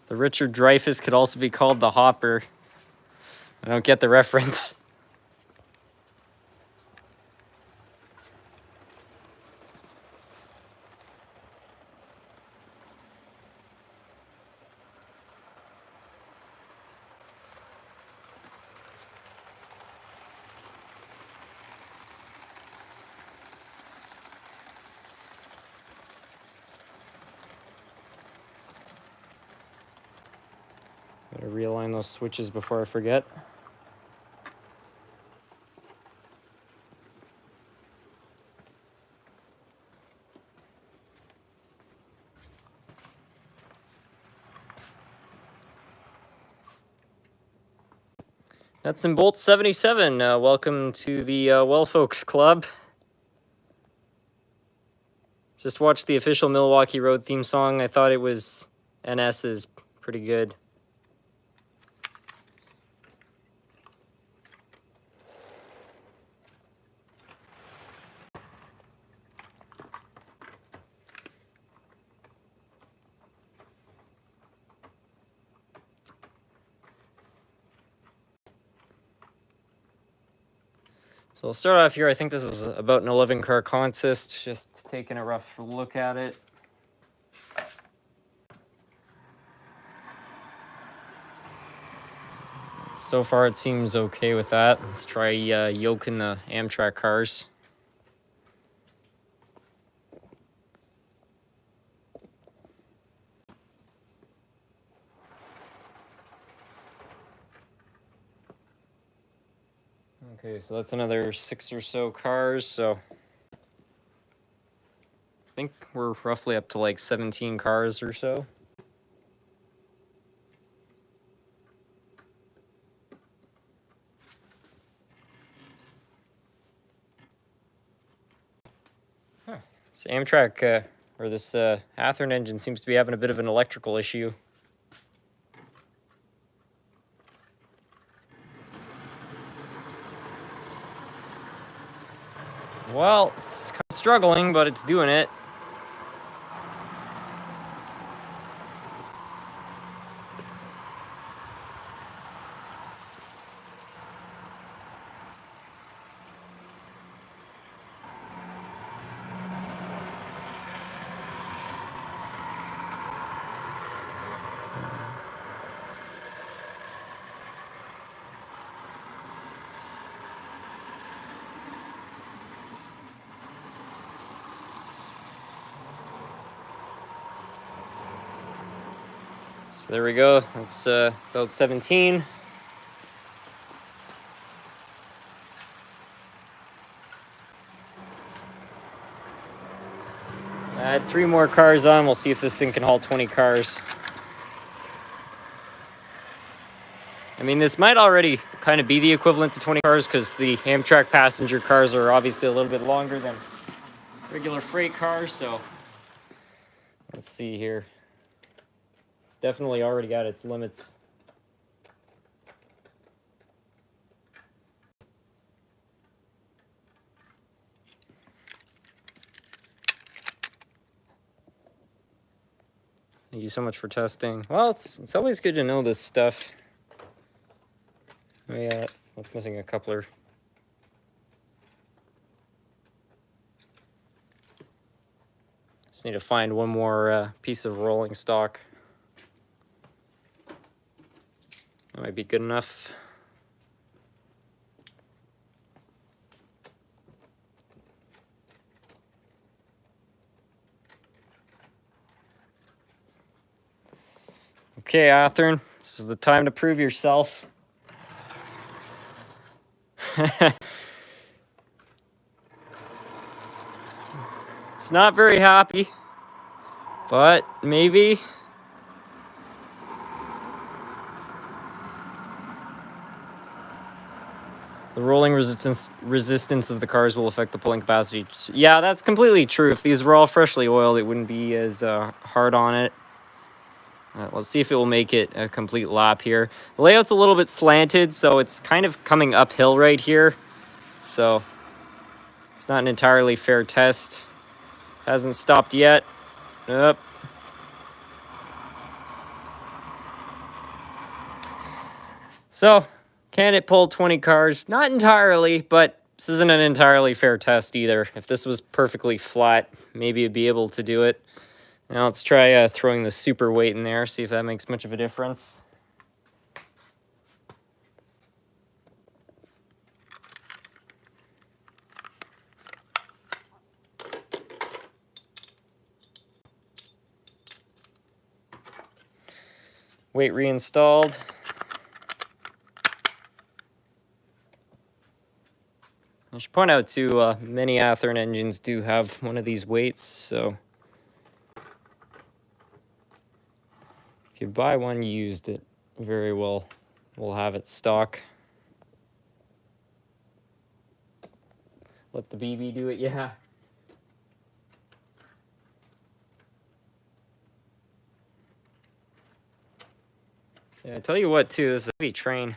The Richard Dreyfuss could also be called the Hopper. I don't get the reference. Gotta realign those switches before I forget. Nuts and Bolts 77. Welcome to the Well Folks Club. Just watched the official Milwaukee Road theme song. I thought it was NS's pretty good. So I'll start off here. I think this is about an 11 car consist, just taking a rough look at it. So far it seems okay with that. Let's try yoking the Amtrak cars. Okay, so that's another 6 or so cars, so I think we're roughly up to like 17 cars or so. Huh. This Amtrak, or this Athearn engine seems to be having a bit of an electrical issue. Well, it's kind of struggling, but it's doing it. So there we go. That's about 17. Add 3 more cars on. We'll see if this thing can haul 20 cars. I mean, this might already kind of be the equivalent to 20 cars because the Amtrak passenger cars are obviously a little bit longer than regular freight cars. So let's see here. It's definitely already got its limits. Thank you so much for testing. Well, it's always good to know this stuff. Oh yeah, that's missing a coupler. Just need to find one more piece of rolling stock. That might be good enough. Okay, Athern, this is the time to prove yourself. It's not very happy, but maybe. The rolling resistance of the cars will affect the pulling capacity. Yeah, that's completely true. If these were all freshly oiled, it wouldn't be as hard on it. Let's see if it will make it a complete lap here. The layout's a little bit slanted, so it's kind of coming uphill right here. So it's not an entirely fair test. Hasn't stopped yet. Yep. So, can it pull 20 cars? Not entirely, but this isn't an entirely fair test either. If this was perfectly flat, maybe it'd be able to do it. Now let's try throwing the super weight in there, see if that makes much of a difference. Weight reinstalled. I should point out too, many Athern engines do have one of these weights, so if you buy one used, it very well will have it stock. Let the BB do it, yeah. Yeah, I tell you what too, this is a heavy train.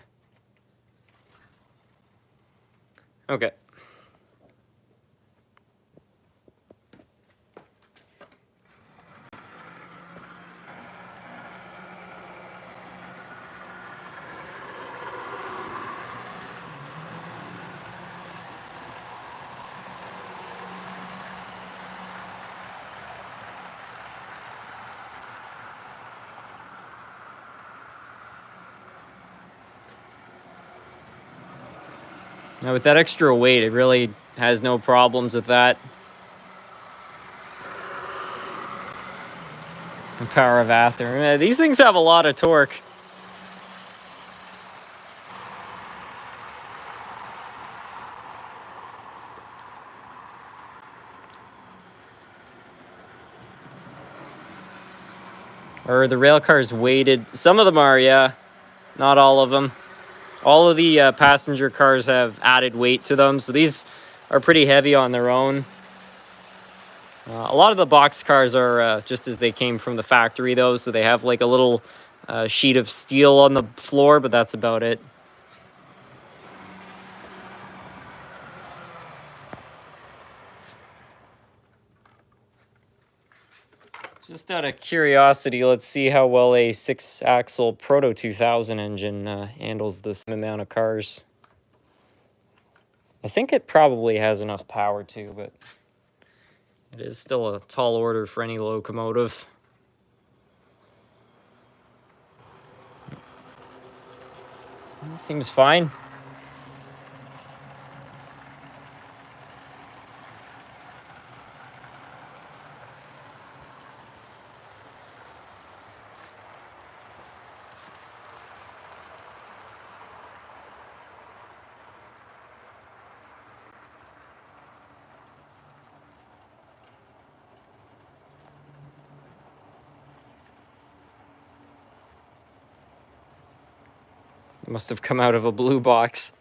Okay. Now with that extra weight, it really has no problems with that. The power of Athern. These things have a lot of torque. Or the rail cars weighted. Some of them are, yeah. Not all of them. All of the passenger cars have added weight to them, so these are pretty heavy on their own. A lot of the box cars are just as they came from the factory, though, so they have like a little sheet of steel on the floor, but that's about it. Just out of curiosity, let's see how well a 6-axle Proto 2000 engine handles this amount of cars. I think it probably has enough power too, but it is still a tall order for any locomotive. Seems fine. It must have come out of a blue box.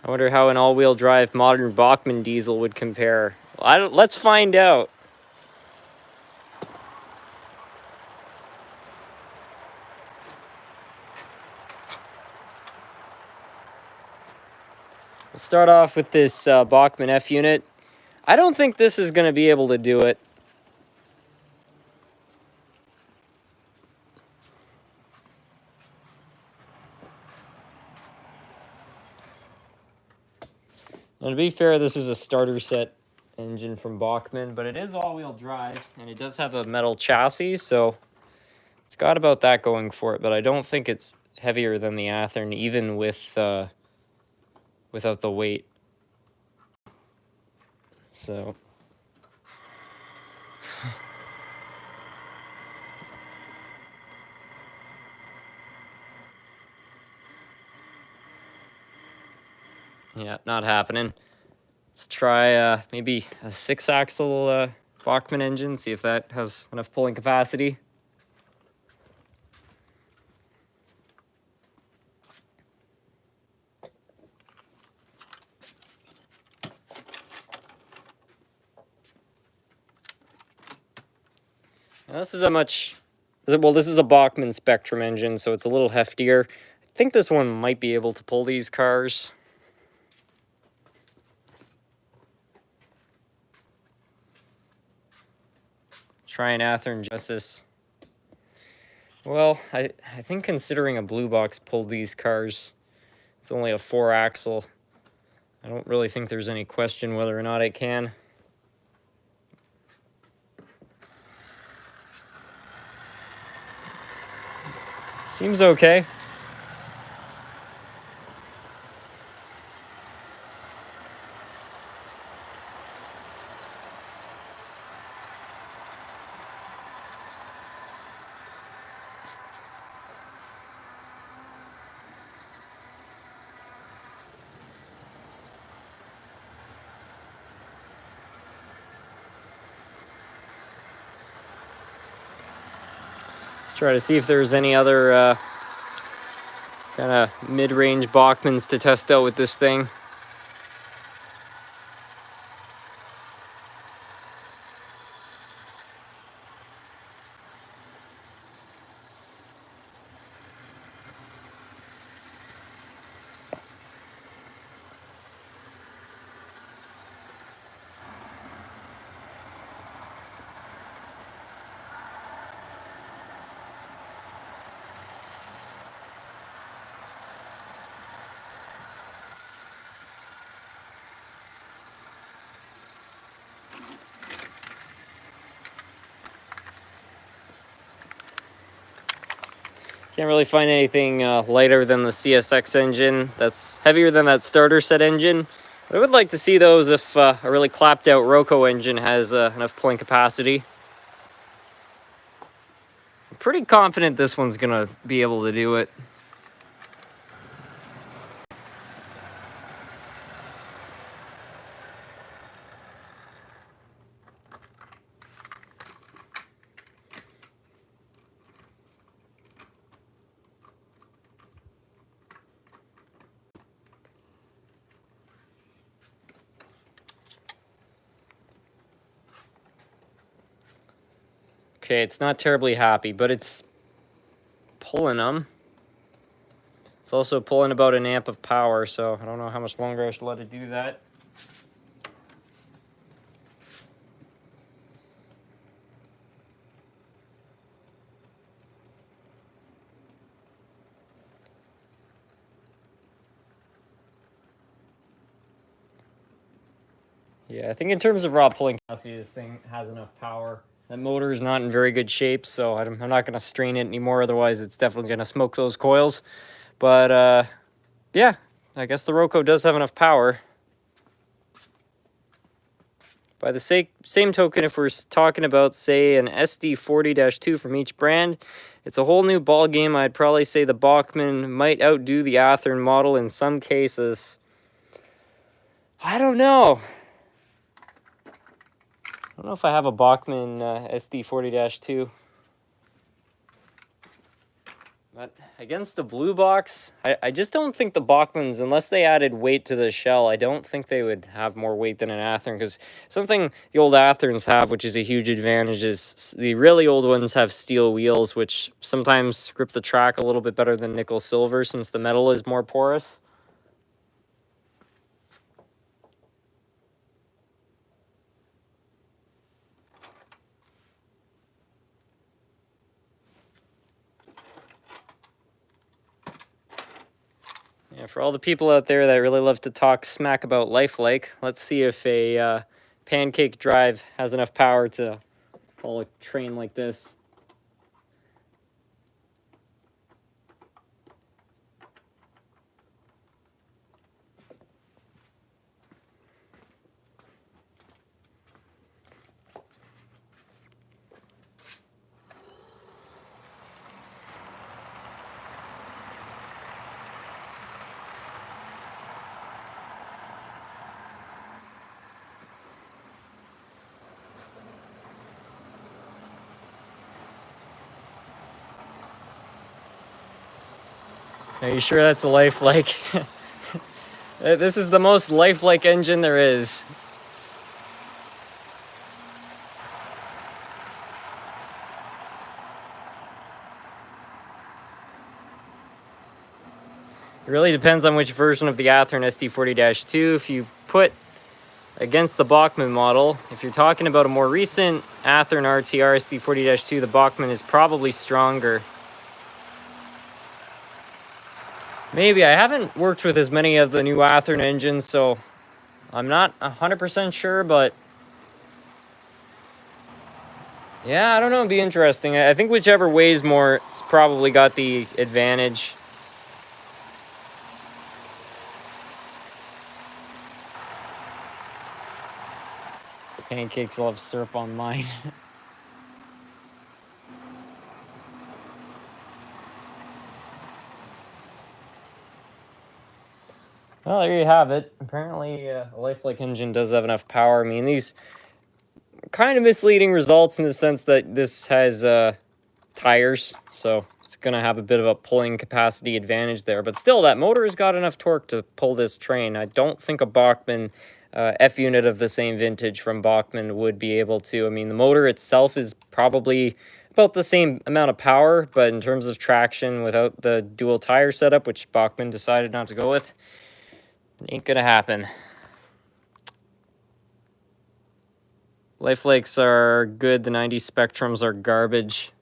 I wonder how an all-wheel drive modern Bachmann diesel would compare. Well, let's find out. start off with this Bachmann F unit. I don't think this is going to be able to do it. Now, to be fair, this is a starter set engine from Bachmann, but it is all-wheel drive, and it does have a metal chassis, so it's got about that going for it, but I don't think it's heavier than the Athearn, even with without the weight. So yeah, not happening. Let's try maybe a 6-axle Bachmann engine, see if that has enough pulling capacity. Now, this is a this is a Bachmann Spectrum engine, so it's a little heftier. I think this one might be able to pull these cars. Try an Athearn Justice. Well, I think considering a blue box pulled these cars, it's only a 4-axle. I don't really think there's any question whether or not it can. Seems okay. Let's try to see if there's any other kind of mid-range Bachmanns to test out with this thing. Can't really find anything lighter than the CSX engine that's heavier than that starter set engine. But I would like to see those if a really clapped out Roco engine has enough pulling capacity. I'm pretty confident this one's gonna be able to do it. Okay, it's not terribly happy, but it's pulling them. It's also pulling about an amp of power, so I don't know how much longer I should let it do that. Yeah, I think in terms of raw pulling capacity, this thing has enough power. That motor is not in very good shape, so I'm not going to strain it anymore. Otherwise, it's definitely going to smoke those coils. But, yeah, I guess the Roco does have enough power. By the same token, if we're talking about, say, an SD40-2 from each brand, it's a whole new ball game. I'd probably say the Bachmann might outdo the Athearn model in some cases. I don't know. I don't know if I have a Bachmann SD40-2. But against the blue box, I just don't think the Bachmanns, unless they added weight to the shell, I don't think they would have more weight than an Athearn, because something the old Athearns have, which is a huge advantage, is the really old ones have steel wheels, which sometimes grip the track a little bit better than nickel silver, since the metal is more porous. For all the people out there that really love to talk smack about lifelike, let's see if a Pancake drive has enough power to haul a train like this. Are you sure that's a lifelike? This is the most lifelike engine there is. It really depends on which version of the Athearn SD40-2. If you put against the Bachmann model, if you're talking about a more recent Athearn RTR SD40-2, the Bachmann is probably stronger. Maybe. I haven't worked with as many of the new Athearn engines, so I'm not 100% sure, but yeah, I don't know, it'd be interesting. I think whichever weighs more has probably got the advantage. Pancakes love syrup on mine. Well, there you have it. Apparently, a lifelike engine does have enough power. I mean, these kind of misleading results in the sense that this has tires, so it's going to have a bit of a pulling capacity advantage there. But still, that motor has got enough torque to pull this train. I don't think a Bachmann F-unit of the same vintage from Bachmann would be able to. I mean, the motor itself is probably about the same amount of power, but in terms of traction without the dual tire setup, which Bachmann decided not to go with, ain't gonna happen. Lifelikes are good. The 90 Spectrums are garbage.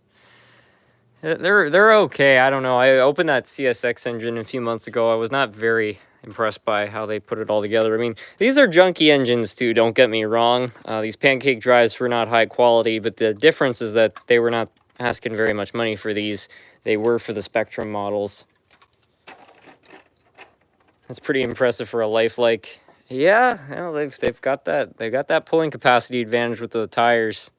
They're okay. I don't know. I opened that CSX engine a few months ago. I was not very impressed by how they put it all together. I mean, these are junky engines too, don't get me wrong. These Pancake drives were not high quality, but the difference is that they were not asking very much money for these. They were for the Spectrum models. That's pretty impressive for a lifelike. Yeah, you know, they've got that pulling capacity advantage with the tires.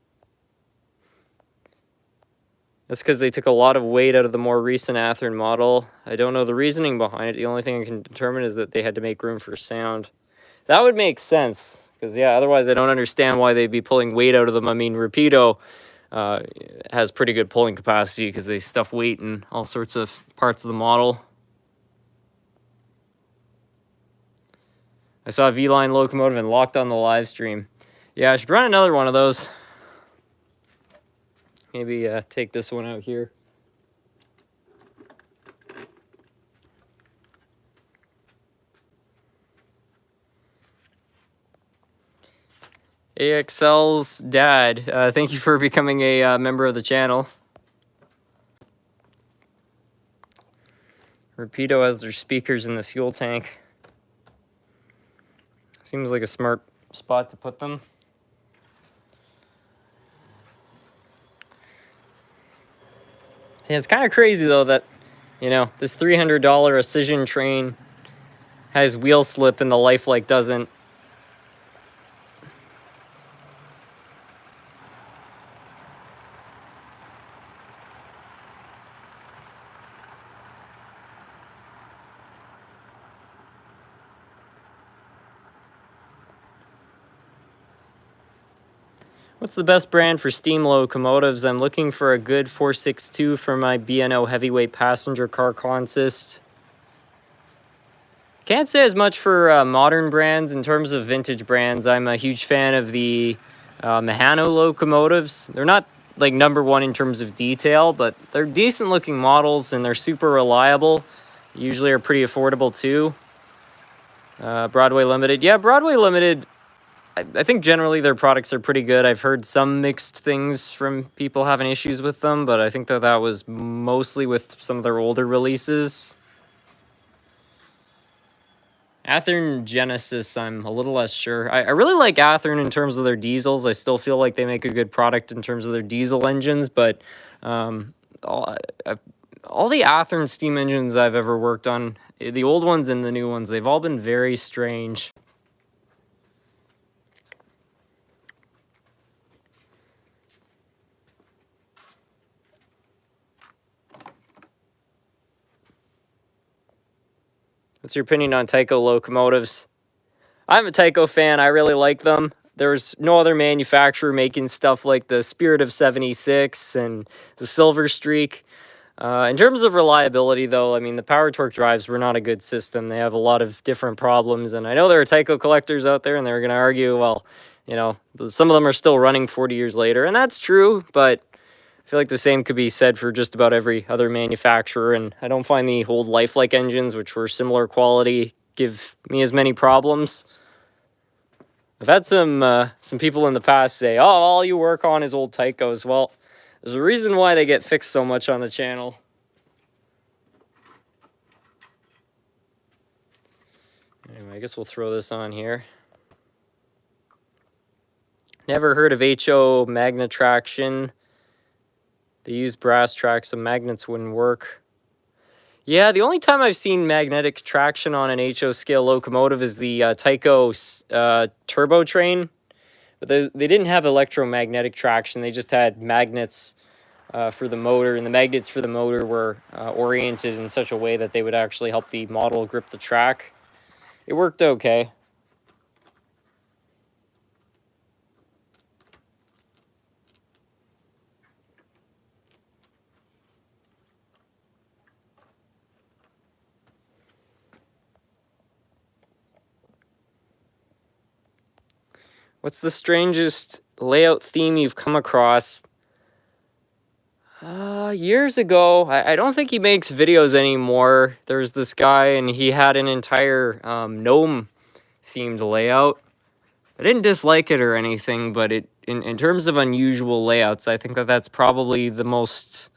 That's because they took a lot of weight out of the more recent Athearn model. I don't know the reasoning behind it. The only thing I can determine is that they had to make room for sound. That would make sense, because yeah, otherwise I don't understand why they'd be pulling weight out of them. I mean, Rapido has pretty good pulling capacity because they stuff weight in all sorts of parts of the model. I saw a V-line locomotive and locked on the live stream. Yeah, I should run another one of those. Maybe take this one out here. AXL's dad, thank you for becoming a member of the channel. Rapido has their speakers in the fuel tank. Seems like a smart spot to put them. Yeah, it's kind of crazy though that, you know, this $300 Acela train has wheel slip and the lifelike doesn't. What's the best brand for steam locomotives? I'm looking for a good 462 for my B&O heavyweight passenger car consist. Can't say as much for modern brands. In terms of vintage brands, I'm a huge fan of the Mahano locomotives. They're not like #1 in terms of detail, but they're decent looking models and they're super reliable. Usually are pretty affordable too. Broadway Limited. Yeah, Broadway Limited, I think generally their products are pretty good. I've heard some mixed things from people having issues with them, but I think that was mostly with some of their older releases. Athearn Genesis, I'm a little less sure. I really like Athearn in terms of their diesels. I still feel like they make a good product in terms of their diesel engines, but all the Athearn steam engines I've ever worked on, the old ones and the new ones, they've all been very strange. What's your opinion on Tyco locomotives? I'm a Tyco fan. I really like them. There's no other manufacturer making stuff like the Spirit of 76 and the Silver Streak. In terms of reliability, though, I mean, the power torque drives were not a good system. They have a lot of different problems. And I know there are Tyco collectors out there, and they're going to argue, well, you know, some of them are still running 40 years later. And that's true, but I feel like the same could be said for just about every other manufacturer. And I don't find the old lifelike engines, which were similar quality, give me as many problems. I've had some people in the past say, oh, all you work on is old Tycos. Well, there's a reason why they get fixed so much on the channel. Anyway, I guess we'll throw this on here. Never heard of HO magnet traction. They use brass tracks, so magnets wouldn't work. Yeah, the only time I've seen magnetic traction on an HO scale locomotive is the Tyco turbo train. But they didn't have electromagnetic traction. They just had magnets for the motor, and the magnets for the motor were oriented in such a way that they would actually help the model grip the track. It worked okay. What's the strangest layout theme you've come across? Years ago, I don't think he makes videos anymore. There's this guy, and he had an entire gnome-themed layout. I didn't dislike it or anything, but in terms of unusual layouts, I think that's probably the most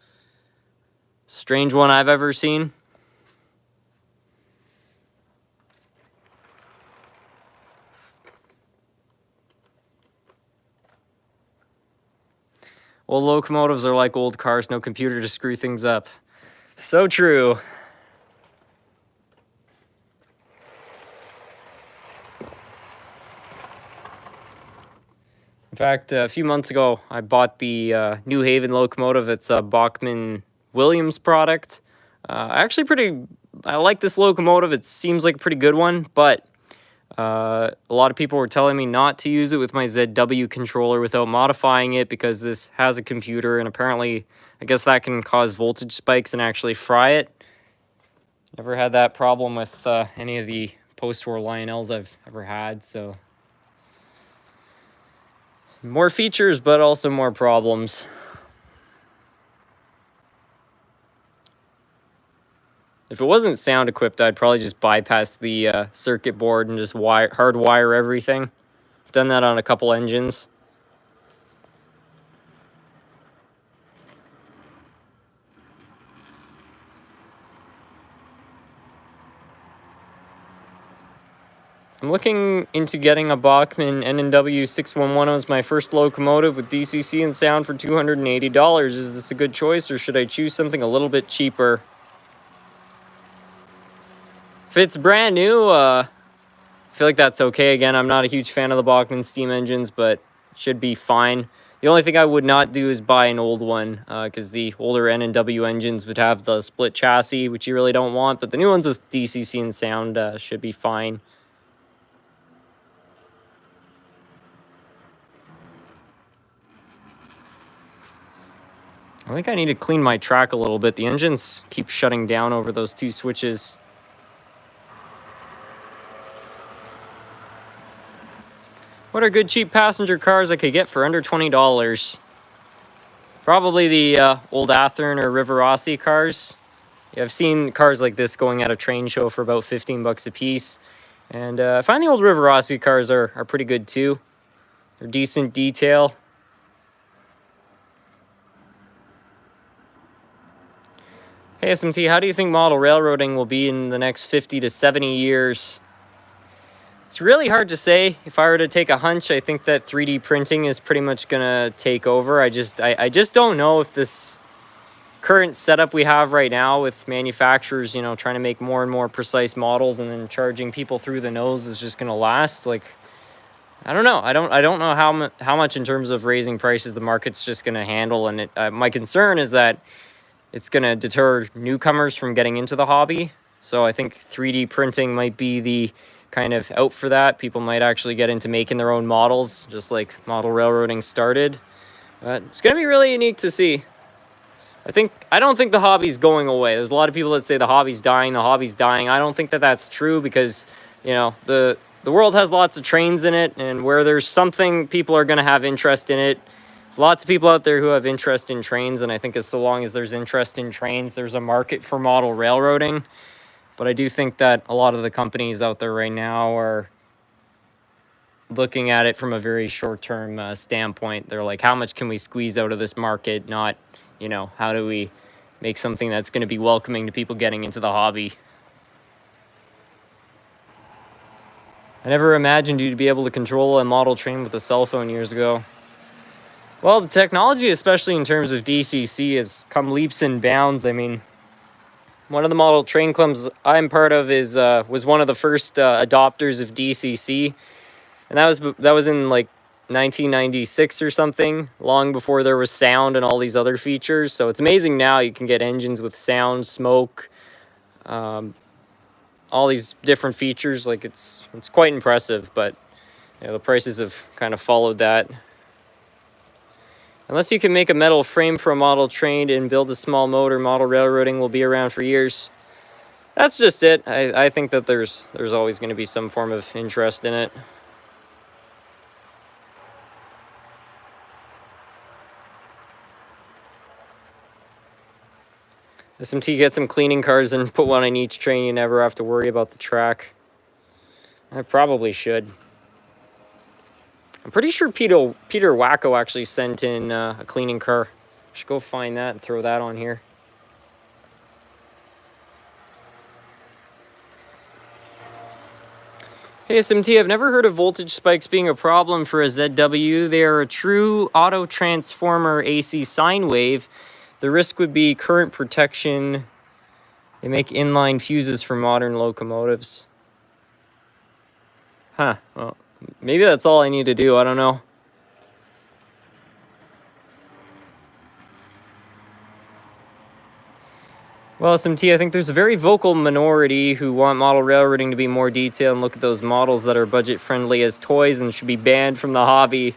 strange one I've ever seen. Well, locomotives are like old cars, no computer to screw things up. So true. In fact, a few months ago, I bought the New Haven locomotive. It's a Bachmann Williams product. I like this locomotive. It seems like a pretty good one, but a lot of people were telling me not to use it with my ZW controller without modifying it because this has a computer, and apparently, I guess that can cause voltage spikes and actually fry it. Never had that problem with any of the post-war Lionels I've ever had, so... More features, but also more problems. If it wasn't sound equipped, I'd probably just bypass the circuit board and just hardwire everything. Done that on a couple engines. I'm looking into getting a Bachmann NNW 611 as my first locomotive with DCC and sound for $280. Is this a good choice, or should I choose something a little bit cheaper? If it's brand new, I feel like that's okay. Again, I'm not a huge fan of the Bachmann steam engines, but it should be fine. The only thing I would not do is buy an old one, because the older NNW engines would have the split chassis, which you really don't want, but the new ones with DCC and sound should be fine. I think I need to clean my track a little bit. The engines keep shutting down over those two switches. What are good cheap passenger cars I could get for under $20? Probably the old Athearn or Riverossi cars. Yeah, I've seen cars like this going at a train show for about 15 bucks a piece. And I find the old Riverossi cars are pretty good too. They're decent detail. Hey SMT, how do you think model railroading will be in the next 50 to 70 years? It's really hard to say. If I were to take a hunch, I think that 3D printing is pretty much gonna take over. I just don't know if this current setup we have right now with manufacturers, you know, trying to make more and more precise models and then charging people through the nose is just gonna last. Like, I don't know. I don't know how much in terms of raising prices the market's just gonna handle. And my concern is that it's gonna deter newcomers from getting into the hobby. So I think 3D printing might be the kind of out for that. People might actually get into making their own models, just like model railroading started. But it's gonna be really unique to see. I don't think the hobby's going away. There's a lot of people that say the hobby's dying, I don't think that that's true, because, you know, the world has lots of trains in it, and where there's something, people are going to have interest in it. There's lots of people out there who have interest in trains, and I think as so long as there's interest in trains, there's a market for model railroading. But I do think that a lot of the companies out there right now are looking at it from a very short-term standpoint. They're like, how much can we squeeze out of this market, not, you know, how do we make something that's going to be welcoming to people getting into the hobby? I never imagined you to be able to control a model train with a cell phone years ago. Well, the technology, especially in terms of DCC, has come leaps and bounds. I mean, one of the model train clubs I'm part of was one of the first adopters of DCC, and that was in like 1996 or something, long before there was sound and all these other features. So it's amazing now you can get engines with sound, smoke, all these different features. Like, it's quite impressive, but you know, the prices have kind of followed that. Unless you can make a metal frame for a model train and build a small motor, model railroading will be around for years. That's just it. I think that there's always going to be some form of interest in it. SMT, get some cleaning cars and put one on each train. You never have to worry about the track. I probably should. I'm pretty sure Peter Wacko actually sent in a cleaning car. I should go find that and throw that on here. Hey SMT, I've never heard of voltage spikes being a problem for a ZW. They are a true auto transformer AC sine wave. The risk would be current protection. They make inline fuses for modern locomotives. Huh. Well, maybe that's all I need to do. I don't know. Well, SMT, I think there's a very vocal minority who want model railroading to be more detailed and look at those models that are budget-friendly as toys and should be banned from the hobby.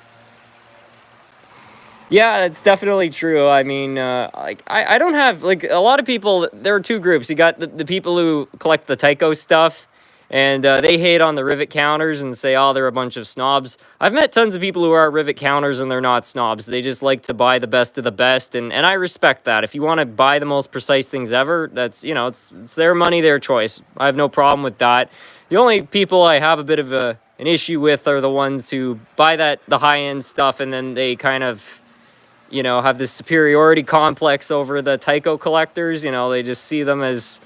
Yeah, it's definitely true. I mean, like, I don't have, like, a lot of people, there are two groups. You got the people who collect the Tyco stuff, and they hate on the Rivet counters and say, oh, they're a bunch of snobs. I've met tons of people who are Rivet counters and they're not snobs. They just like to buy the best of the best, and I respect that. If you want to buy the most precise things ever, that's, you know, it's their money, their choice. I have no problem with that. The only people I have a bit of an issue with are the ones who buy the high-end stuff and then they kind of, you know, have this superiority complex over the Tyco collectors. You know, they just see them as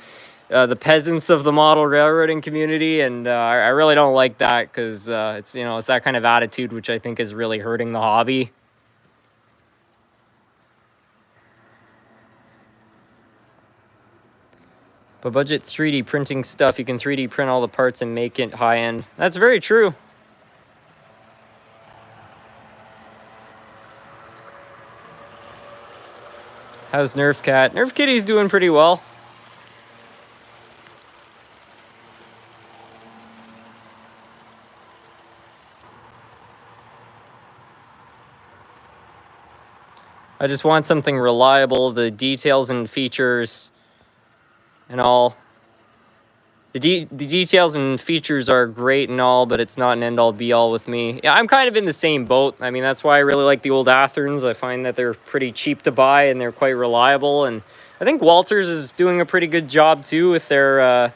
the peasants of the model railroading community, and I really don't like that, because it's, you know, it's that kind of attitude which I think is really hurting the hobby. But budget 3D printing stuff, you can 3D print all the parts and make it high-end. That's very true. How's Nerf Cat? Nerf Kitty's doing pretty well. I just want something reliable. The details and features and all. The details and features are great and all, but it's not an end-all be-all with me. Yeah, I'm kind of in the same boat. I mean, that's why I really like the old Atherns. I find that they're pretty cheap to buy and they're quite reliable. And I think Walthers is doing a pretty good job too with their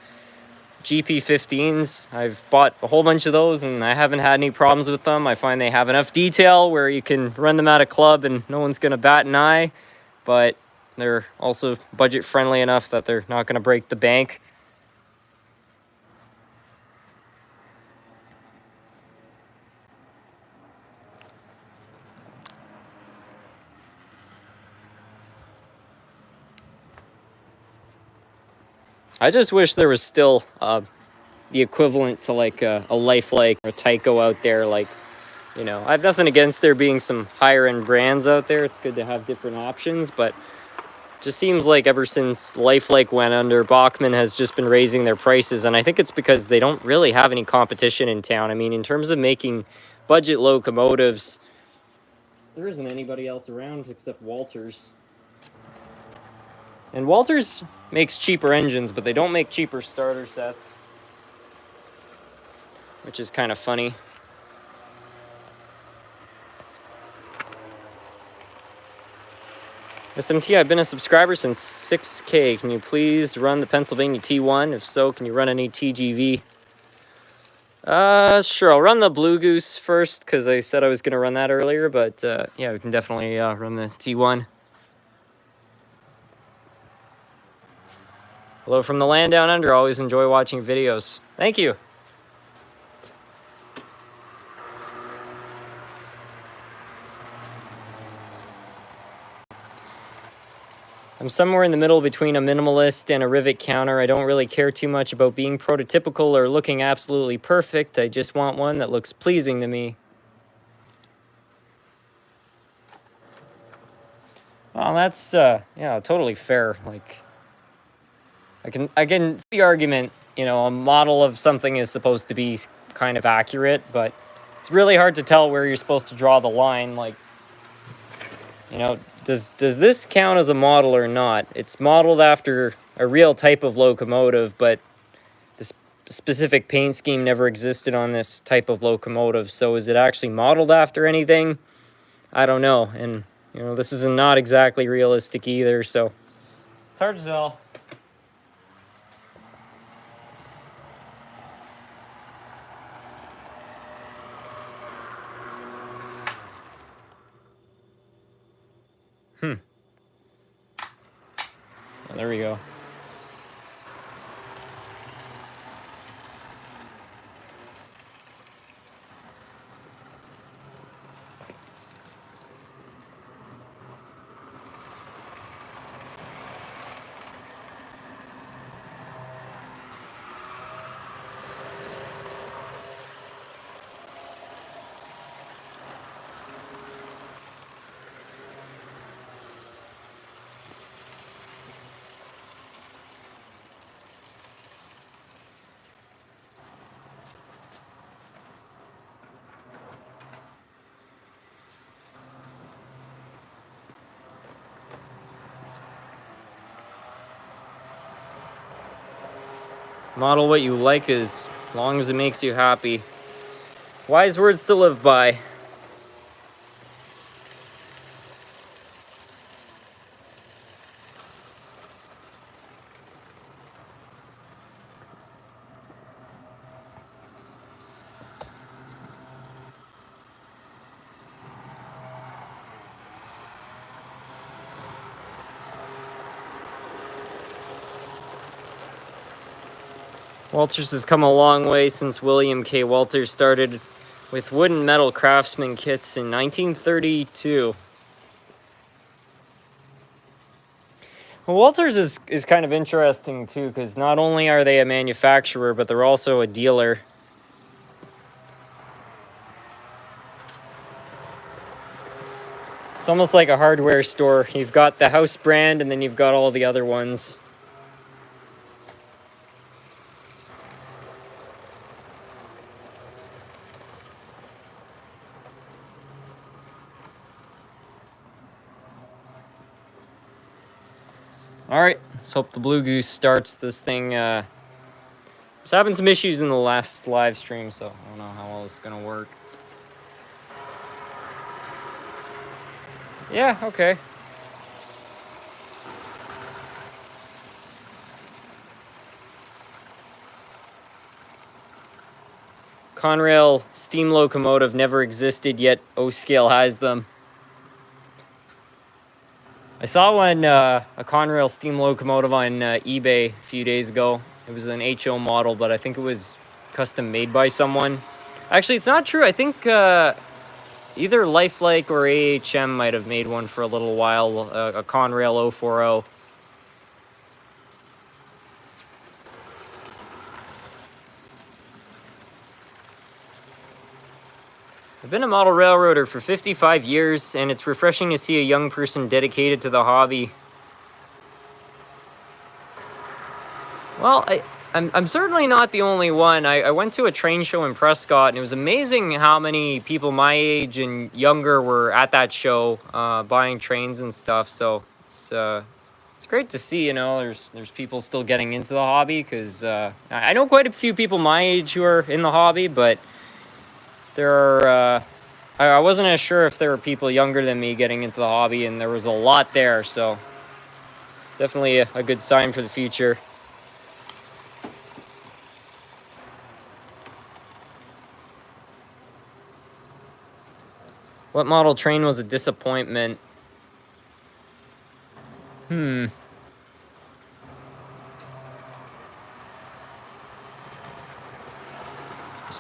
GP15s. I've bought a whole bunch of those and I haven't had any problems with them. I find they have enough detail where you can run them at a club and no one's going to bat an eye. But they're also budget-friendly enough that they're not going to break the bank. I just wish there was still the equivalent to like a Lifelike or a Tyco out there. Like, you know, I have nothing against there being some higher end brands out there. It's good to have different options, but it just seems like ever since Lifelike went under, Bachmann has just been raising their prices. And I think it's because they don't really have any competition in town. I mean, in terms of making budget locomotives, there isn't anybody else around except Walthers. And Walthers makes cheaper engines, but they don't make cheaper starter sets, which is kind of funny. SMT, I've been a subscriber since 6K. Can you please run the Pennsylvania T1? If so, can you run any TGV? Sure. I'll run the Blue Goose first because I said I was going to run that earlier, but yeah, we can definitely run the T1. Hello from the land down under. Always enjoy watching videos. Thank you. I'm somewhere in the middle between a minimalist and a Rivet counter. I don't really care too much about being prototypical or looking absolutely perfect. I just want one that looks pleasing to me. Well, that's yeah, totally fair. Like, I can see the argument, you know, a model of something is supposed to be kind of accurate, but it's really hard to tell where you're supposed to draw the line. Like, you know, does this count as a model or not? It's modeled after a real type of locomotive, but this specific paint scheme never existed on this type of locomotive. So is it actually modeled after anything? I don't know. And, you know, this is not exactly realistic either, so it's hard to tell. Oh, there we go. Model what you like as long as it makes you happy. Wise words to live by. Walthers has come a long way since William K. Walthers started with wood and metal craftsman kits in 1932. Well, Walthers is kind of interesting too, because not only are they a manufacturer, but they're also a dealer. It's almost like a hardware store. You've got the house brand, and then you've got all the other ones. All right, let's hope the Blue Goose starts this thing. Was having some issues in the last live stream, so I don't know how well it's gonna work. Yeah, okay. Conrail steam locomotive never existed, yet O-Scale has them. I saw one, a Conrail steam locomotive on eBay a few days ago. It was an HO model, but I think it was custom made by someone. Actually, it's not true. I think either Lifelike or AHM might have made one for a little while, a Conrail 040. been a model railroader for 55 years, and it's refreshing to see a young person dedicated to the hobby. Well, I'm certainly not the only one. I went to a train show in Prescott, and it was amazing how many people my age and younger were at that show, buying trains and stuff. So it's great to see, you know, there's people still getting into the hobby, because I know quite a few people my age who are in the hobby, but there are, I wasn't as sure if there were people younger than me getting into the hobby, and there was a lot there, so definitely a good sign for the future. What model train was a disappointment? There's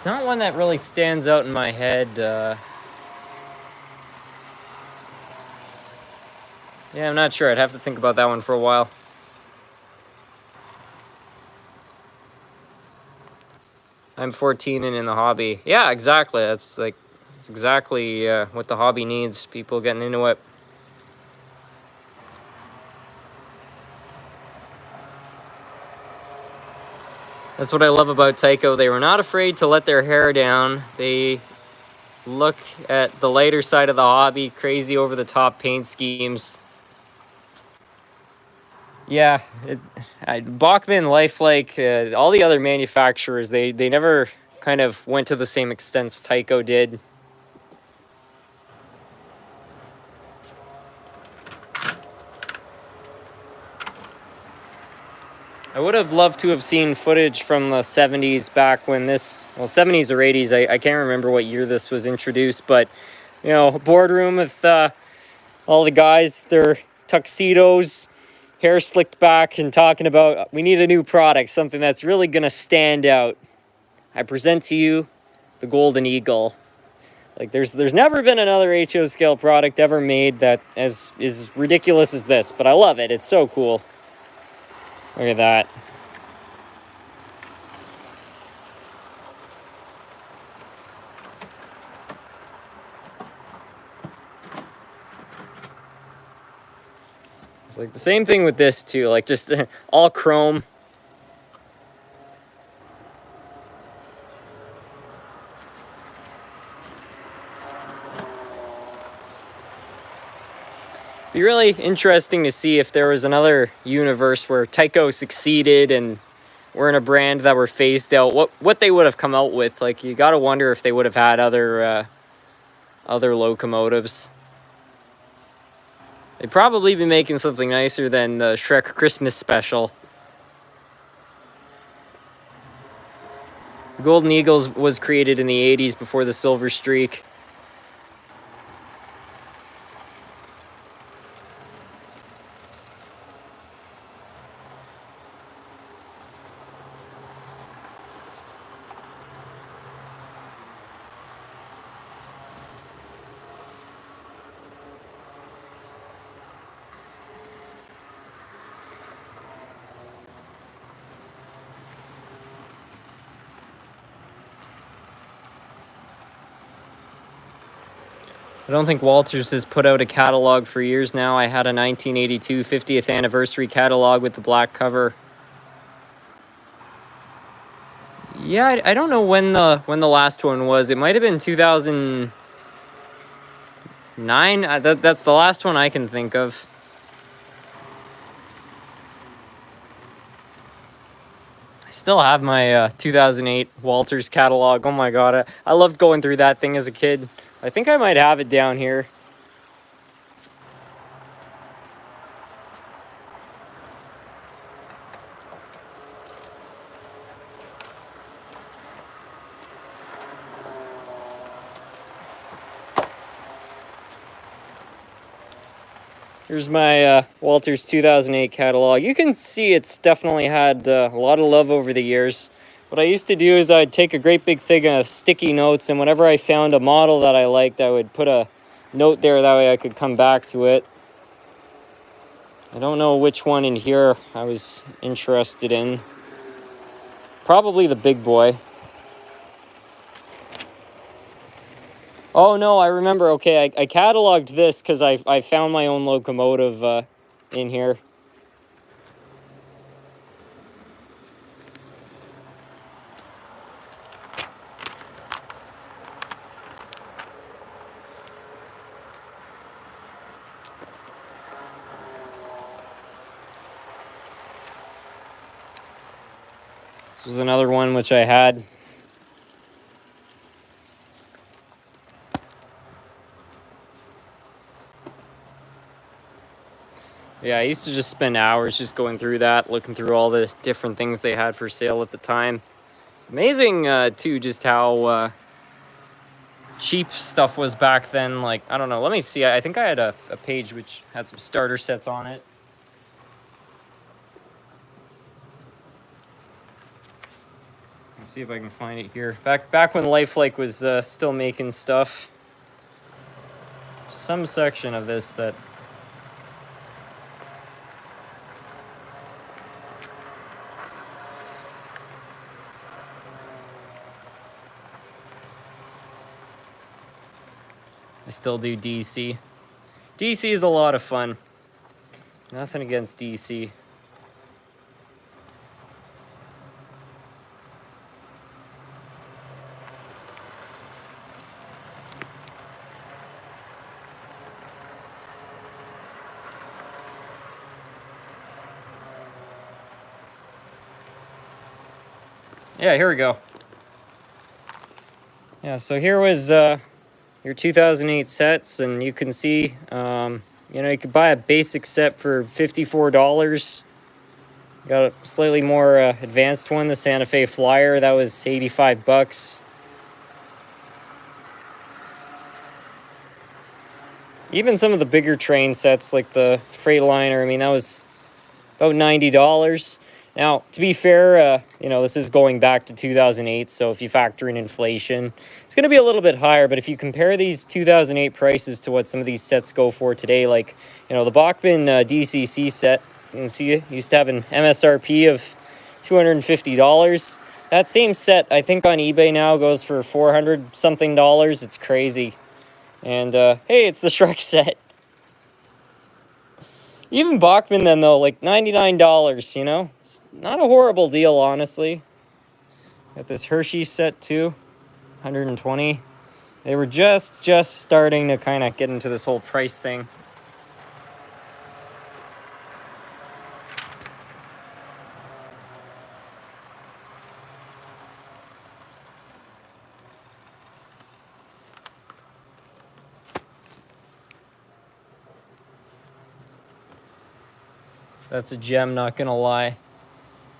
not one that really stands out in my head. Yeah, I'm not sure. I'd have to think about that one for a while. I'm 14 and in the hobby. Yeah, exactly. That's exactly what the hobby needs. People getting into it. That's what I love about Tyco. They were not afraid to let their hair down. They look at the lighter side of the hobby, crazy over-the-top paint schemes. Yeah, Bachmann, Lifelike, all the other manufacturers, they never kind of went to the same extent Tyco did. I would have loved to have seen footage from the 70s back when this, well, 70s or 80s, I can't remember what year this was introduced, but, you know, a boardroom with all the guys, their tuxedos, hair slicked back, and talking about, we need a new product, something that's really going to stand out. I present to you the Golden Eagle. Like, there's never been another HO scale product ever made that is ridiculous as this, but I love it. It's so cool. Look at that. It's like the same thing with this too, like just all chrome. Be really interesting to see if there was another universe where Tyco succeeded and we're in a brand that were phased out. What they would have come out with. Like, you gotta wonder if they would have had other locomotives. They'd probably be making something nicer than the Shrek Christmas special. The Golden Eagles was created in the 80s before the Silver Streak. I don't think Walthers has put out a catalog for years now. I had a 1982 50th anniversary catalog with the black cover. Yeah, I don't know when the last one was. It might have been 2009. That's the last one I can think of. I still have my 2008 Walthers catalog. Oh my god, I loved going through that thing as a kid. I think I might have it down here. Here's my Walthers 2008 catalog. You can see it's definitely had a lot of love over the years. What I used to do is I'd take a great big thing of sticky notes, and whenever I found a model that I liked, I would put a note there, that way I could come back to it. I don't know which one in here I was interested in. Probably the big boy. Oh, no, I remember. Okay, I cataloged this because I found my own locomotive in here. This was another one which I had. Yeah, I used to just spend hours just going through that, looking through all the different things they had for sale at the time. It's amazing, too, just how cheap stuff was back then. Like, I don't know, let me see. I think I had a page which had some starter sets on it. Let's see if I can find it here. Back when Lifelike was still making stuff. Some section of this that... I still do DC. DC is a lot of fun. Nothing against DC. Yeah, here we go. Yeah, so here was your 2008 sets, and you can see, you know, you could buy a basic set for $54. Got a slightly more advanced one, the Santa Fe Flyer, that was $85. Even some of the bigger train sets, like the Freightliner, I mean, that was about $90. Now, to be fair, you know, this is going back to 2008, so if you factor in inflation, it's going to be a little bit higher. But if you compare these 2008 prices to what some of these sets go for today, like, you know, the Bachmann DCC set, you can see it used to have an MSRP of $250. That same set, I think on eBay now goes for $400-something. It's crazy. And, hey, it's the Shrek set. Even Bachmann then, though, like $99, you know? It's not a horrible deal, honestly. Got this Hershey set, too. $120. They were just starting to kind of get into this whole price thing. That's a gem, not gonna lie.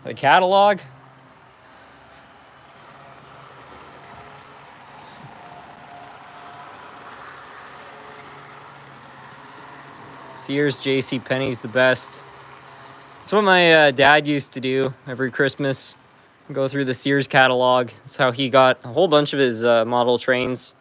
The catalog. Sears JCPenney's the best. That's what my dad used to do every Christmas. Go through the Sears catalog. That's how he got a whole bunch of his model trains.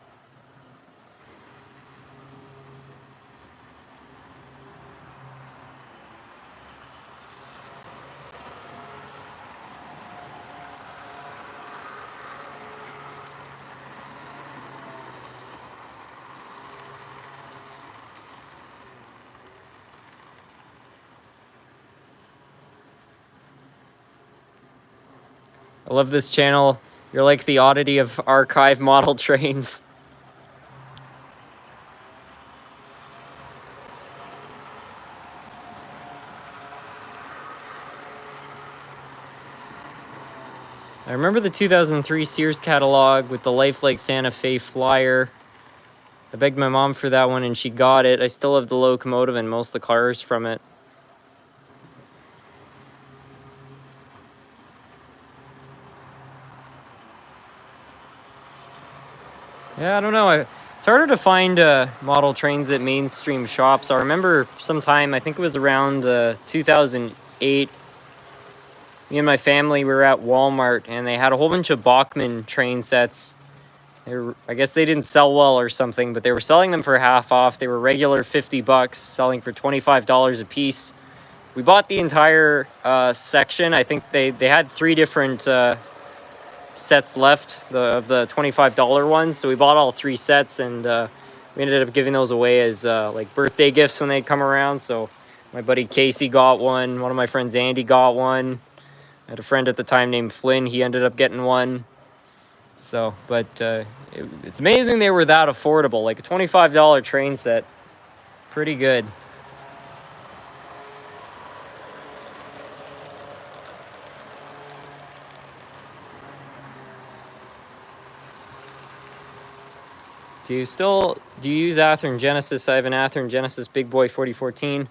I love this channel. You're like the oddity of archive model trains. I remember the 2003 Sears catalog with the Lifelike Santa Fe Flyer. I begged my mom for that one and she got it. I still have the Locomotive and most of the cars from it. Yeah, I don't know. It's harder to find model trains at mainstream shops. I remember sometime, I think it was around 2008, me and my family were at Walmart and they had a whole bunch of Bachmann train sets. I guess they didn't sell well or something, but they were selling them for half off. They were regular $50, selling for $25 a piece. We bought the entire section. I think they had three different sets left of the $25 ones, so we bought all 3 sets, and we ended up giving those away as like birthday gifts when they come around. So my buddy Casey got one of my friends Andy got one. I had a friend at the time named Flynn, he ended up getting one. So, but it's amazing they were that affordable. Like a $25 train set, pretty good. Do you use Athearn Genesis? I have an Athearn Genesis Big Boy 4014.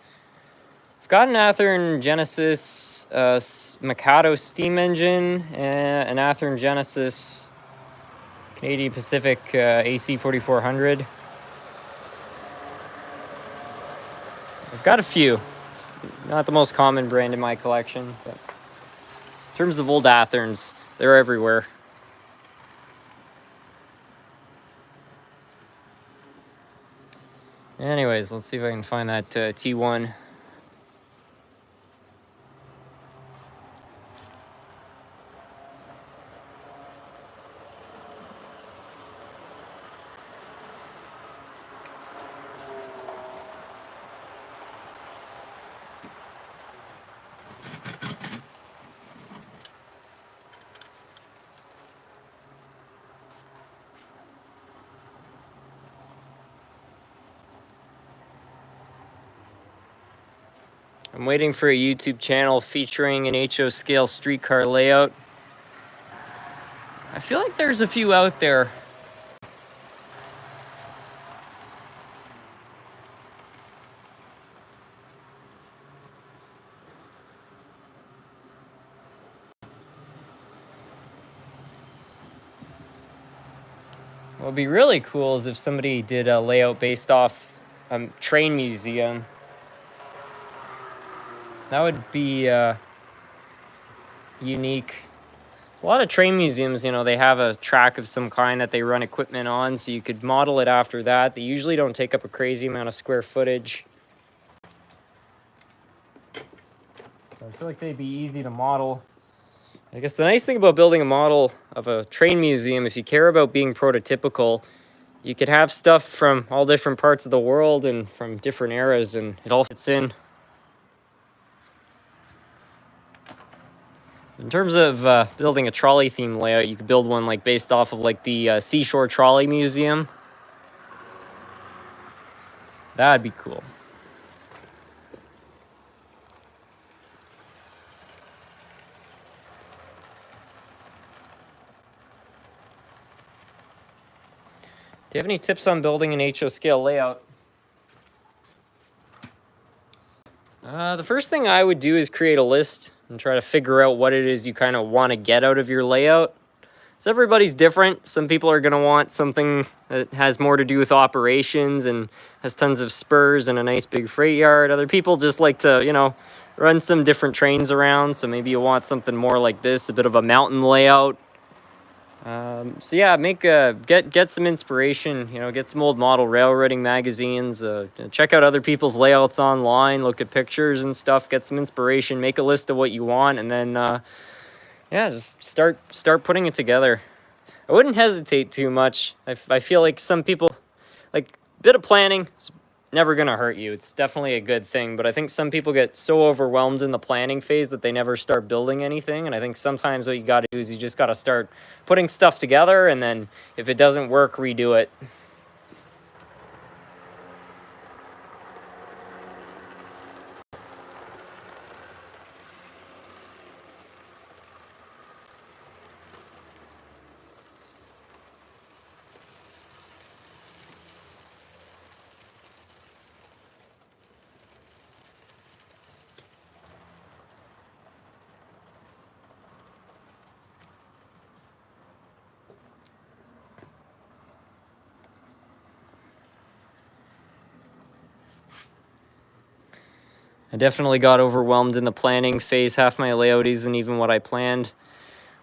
I've got an Athearn Genesis Mikado steam engine, and an Athearn Genesis Canadian Pacific AC 4400. I've got a few. It's not the most common brand in my collection, but in terms of old Athearns, they're everywhere. Anyways, let's see if I can find that T1. I'm waiting for a YouTube channel featuring an HO scale streetcar layout. I feel like there's a few out there. What would be really cool is if somebody did a layout based off a train museum. That would be unique. There's a lot of train museums, you know, they have a track of some kind that they run equipment on, so you could model it after that. They usually don't take up a crazy amount of square footage. So I feel like they'd be easy to model. I guess the nice thing about building a model of a train museum, if you care about being prototypical, you could have stuff from all different parts of the world and from different eras, and it all fits in. In terms of building a trolley theme layout, you could build one like based off of like the Seashore Trolley Museum. That'd be cool. Do you have any tips on building an HO scale layout? The first thing I would do is create a list and try to figure out what it is you kind of want to get out of your layout. So everybody's different. Some people are going to want something that has more to do with operations and has tons of spurs and a nice big freight yard. Other people just like to, you know, run some different trains around. So maybe you want something more like this, a bit of a mountain layout. So yeah, get some inspiration, you know, get some old model railroading magazines, check out other people's layouts online, look at pictures and stuff, get some inspiration, make a list of what you want, and then, yeah, just start putting it together. I wouldn't hesitate too much. I feel like some people, like, a bit of planning is never going to hurt you. It's definitely a good thing, but I think some people get so overwhelmed in the planning phase that they never start building anything, and I think sometimes what you got to do is you just got to start putting stuff together, and then if it doesn't work, redo it. I definitely got overwhelmed in the planning phase. Half my layout isn't even what I planned.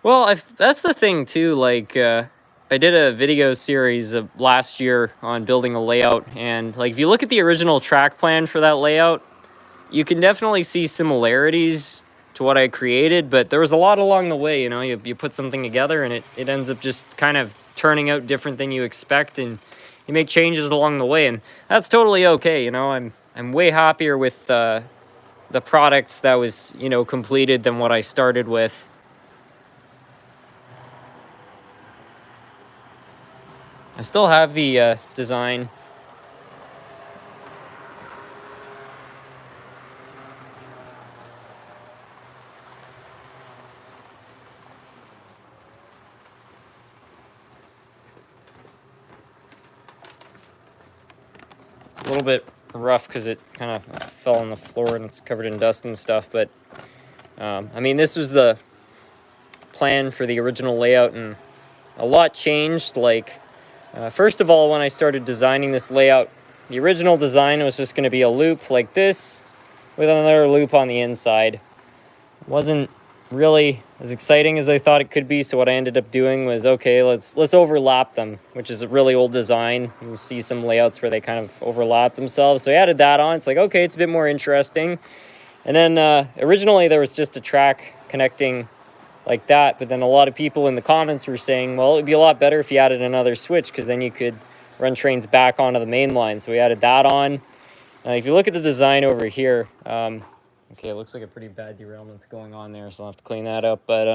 Well, that's the thing too, like, I did a video series last year on building a layout, and like if you look at the original track plan for that layout, you can definitely see similarities in to what I created, but there was a lot along the way, you know. You put something together and it ends up just kind of turning out different than you expect, and you make changes along the way, and that's totally okay, you know. I'm way happier with the product that was, you know, completed than what I started with. I still have the design. It's a little bit rough because it kind of fell on the floor and it's covered in dust and stuff, but I mean, this was the plan for the original layout, and a lot changed. Like, first of all, when I started designing this layout, the original design was just going to be a loop like this with another loop on the inside. It wasn't really as exciting as I thought it could be, so what I ended up doing was, okay, let's overlap them, which is a really old design. You see some layouts where they kind of overlap themselves, so I added that on. It's like, okay, it's a bit more interesting. And then originally there was just a track connecting like that, but then a lot of people in the comments were saying, well, it would be a lot better if you added another switch, because then you could run trains back onto the main line. So we added that on. If you look at the design over here, okay, it looks like a pretty bad derailment's going on there, so I'll have to clean that up. But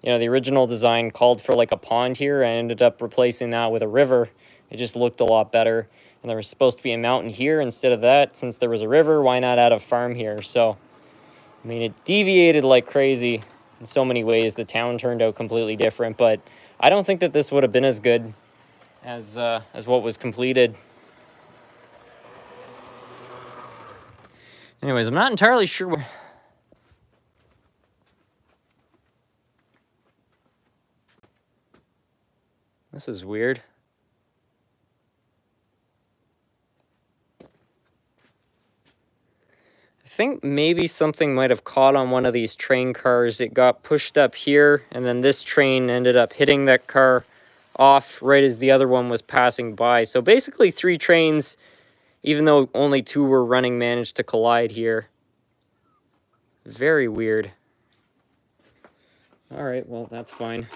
you know, the original design called for like a pond here. I ended up replacing that with a river. It just looked a lot better. And there was supposed to be a mountain here instead of that. Since there was a river, why not add a farm here? So, I mean, it deviated like crazy in so many ways. The town turned out completely different, but I don't think that this would have been as good as what was completed. Anyways, I'm not entirely sure where... This is weird. I think maybe something might have caught on one of these train cars. It got pushed up here, and then this train ended up hitting that car off right as the other one was passing by. So basically 3 trains, even though only 2 were running, managed to collide here. Very weird. All right, well, that's fine.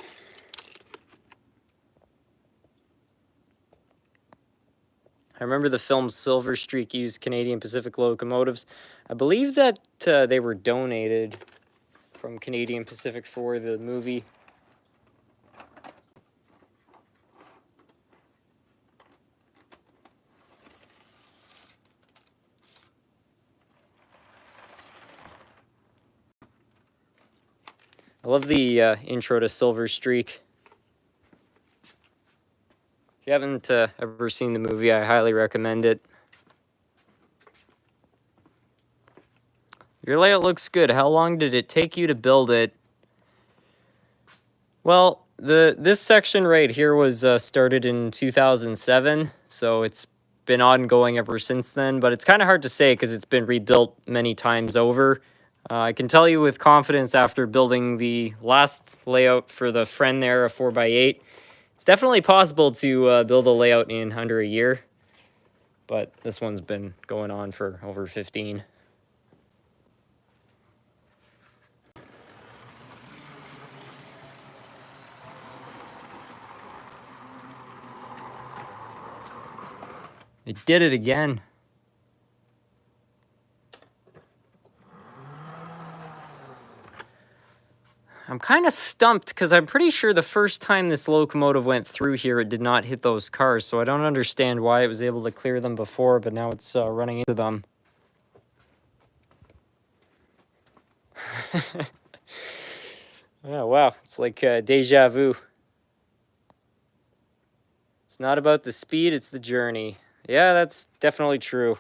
I remember the film Silver Streak used Canadian Pacific locomotives. I believe that they were donated from Canadian Pacific for the movie. I love the intro to Silver Streak. If you haven't ever seen the movie, I highly recommend it. Your layout looks good. How long did it take you to build it? Well, this section right here was started in 2007, so it's been ongoing ever since then, but it's kind of hard to say because it's been rebuilt many times over. I can tell you with confidence after building the last layout for the Friend there, a 4x8, it's definitely possible to build a layout in under a year, but this one's been going on for over 15. It did it again. I'm kind of stumped because I'm pretty sure the first time this locomotive went through here, it did not hit those cars. So I don't understand why it was able to clear them before, but now it's running into them. Oh, wow. It's like deja vu. It's not about the speed, it's the journey. Yeah, that's definitely true.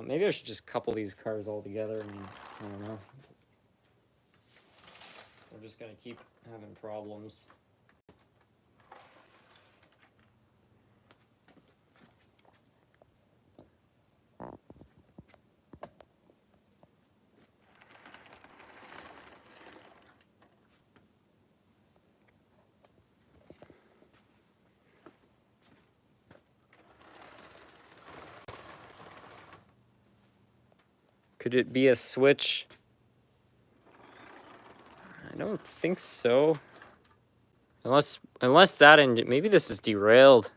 Maybe I should just couple these cars all together. I mean, I don't know. We're just going to keep having problems. Could it be a switch? I don't think so. Unless that engine, maybe this is derailed.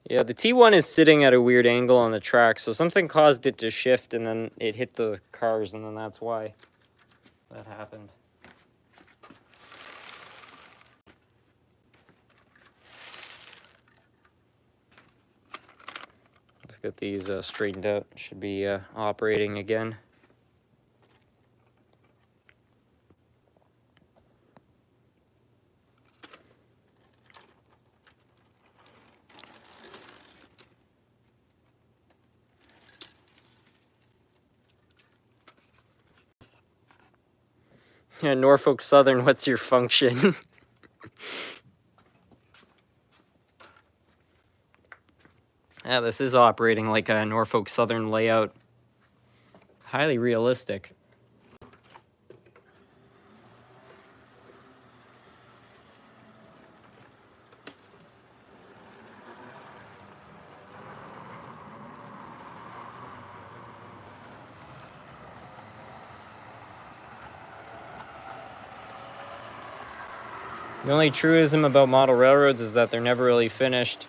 Yeah, the T1 is sitting at a weird angle on the track, so something caused it to shift and then it hit the cars, and then that's why that happened. Let's get these straightened out. Should be operating again. Yeah, Norfolk Southern, what's your function? Yeah, this is operating like a Norfolk Southern layout. Highly realistic. The only truism about model railroads is that they're never really finished.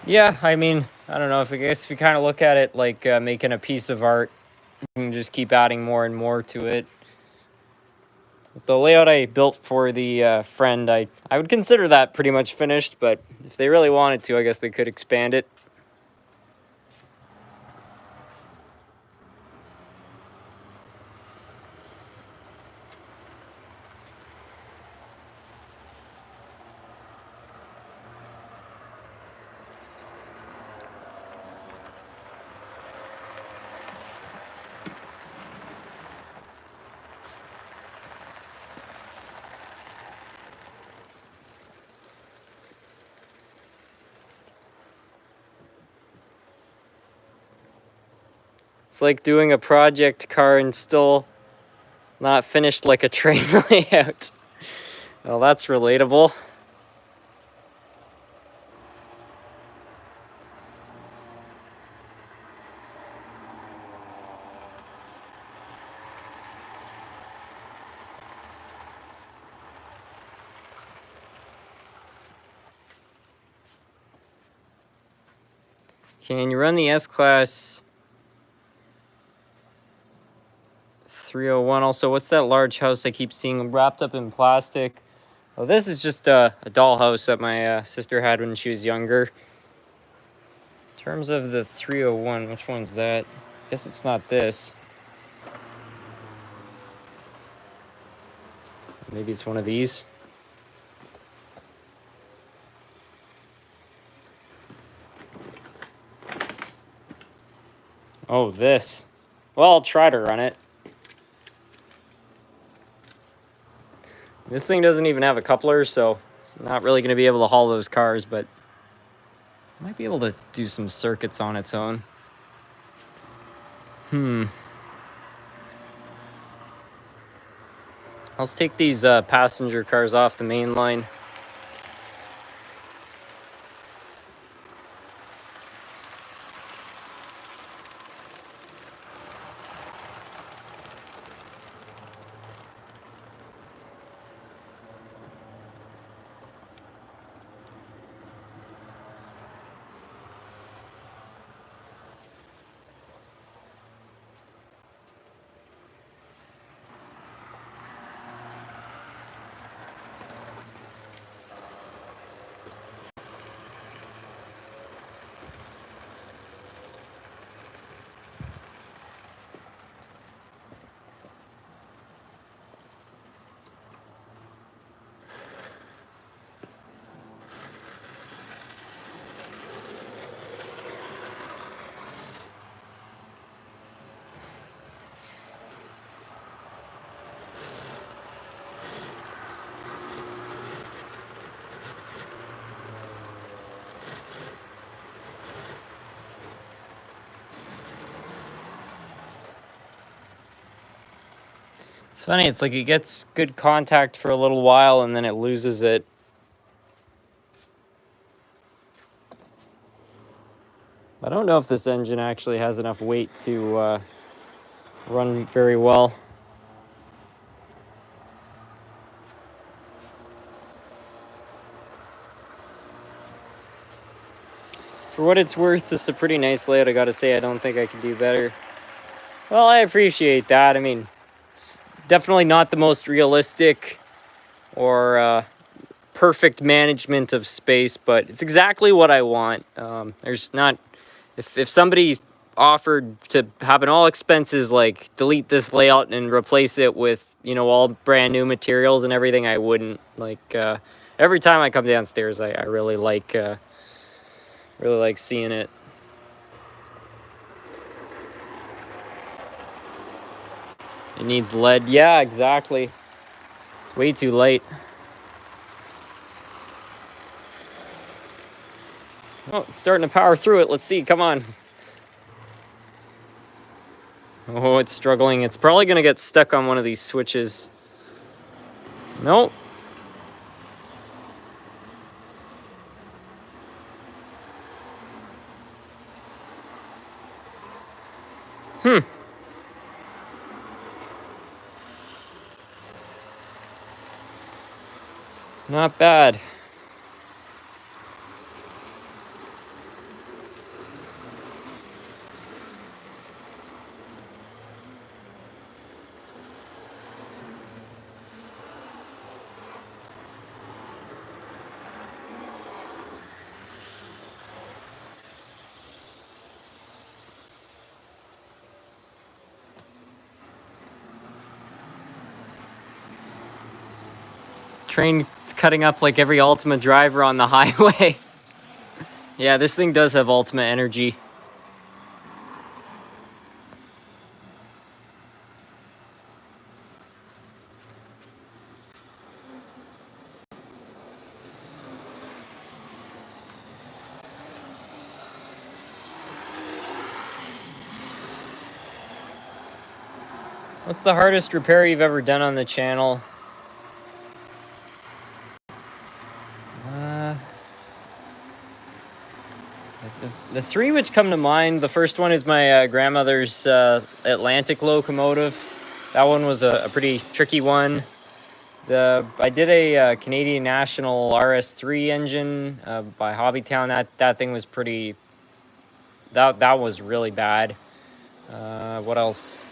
Yeah, I mean, I don't know, I guess if you kind of look at it like making a piece of art, you can just keep adding more and more to it. The layout I built for the friend, I would consider that pretty much finished, but if they really wanted to, I guess they could expand it. It's like doing a project car and still not finished like a train layout. Well, that's relatable. Can you run the S-Class 301? Also, what's that large house I keep seeing wrapped up in plastic? Oh, this is just a dollhouse that my sister had when she was younger. In terms of the 301, which one's that? I guess it's not this. Maybe it's one of these. Oh, this. Well, I'll try to run it. This thing doesn't even have a coupler, so it's not really going to be able to haul those cars, but I might be able to do some circuits on its own. Let's take these passenger cars off the main line. It's funny, it's like it gets good contact for a little while and then it loses it. I don't know if this engine actually has enough weight to run very well. For what it's worth, this is a pretty nice layout. I gotta say, I don't think I could do better. Well, I appreciate that. I mean, it's definitely not the most realistic or perfect management of space, but it's exactly what I want. There's not, if somebody offered to have an all expenses, like delete this layout and replace it with, you know, all brand new materials and everything, I wouldn't. Like, every time I come downstairs, I really like seeing it. It needs lead. Yeah, exactly. It's way too late. Oh, it's starting to power through it. Let's see. Come on. Oh, it's struggling. It's probably going to get stuck on one of these switches. Nope. Not bad. Train's cutting up like every Ultima driver on the highway. Yeah, this thing does have Ultima energy. What's the hardest repair you've ever done on the channel? The three which come to mind, the first one is my grandmother's Atlantic locomotive. That one was a pretty tricky one. I did a Canadian National RS3 engine by Hobbytown. That thing was pretty. That was really bad. What else?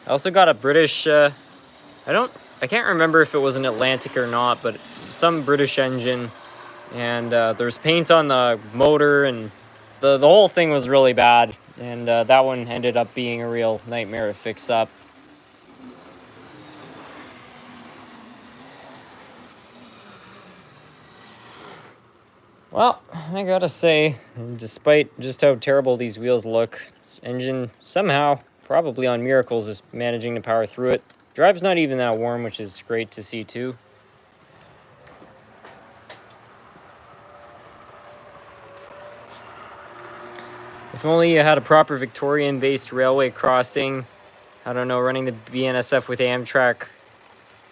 I also got a British. I can't remember if it was an Atlantic or not, but some British engine, and there's paint on the motor, and the whole thing was really bad. And that one ended up being a real nightmare to fix up. Well, I gotta say, despite just how terrible these wheels look, this engine somehow, probably on miracles, is managing to power through it. Drive's not even that warm, which is great to see too. If only you had a proper Victorian-based railway crossing. I don't know, running the BNSF with Amtrak.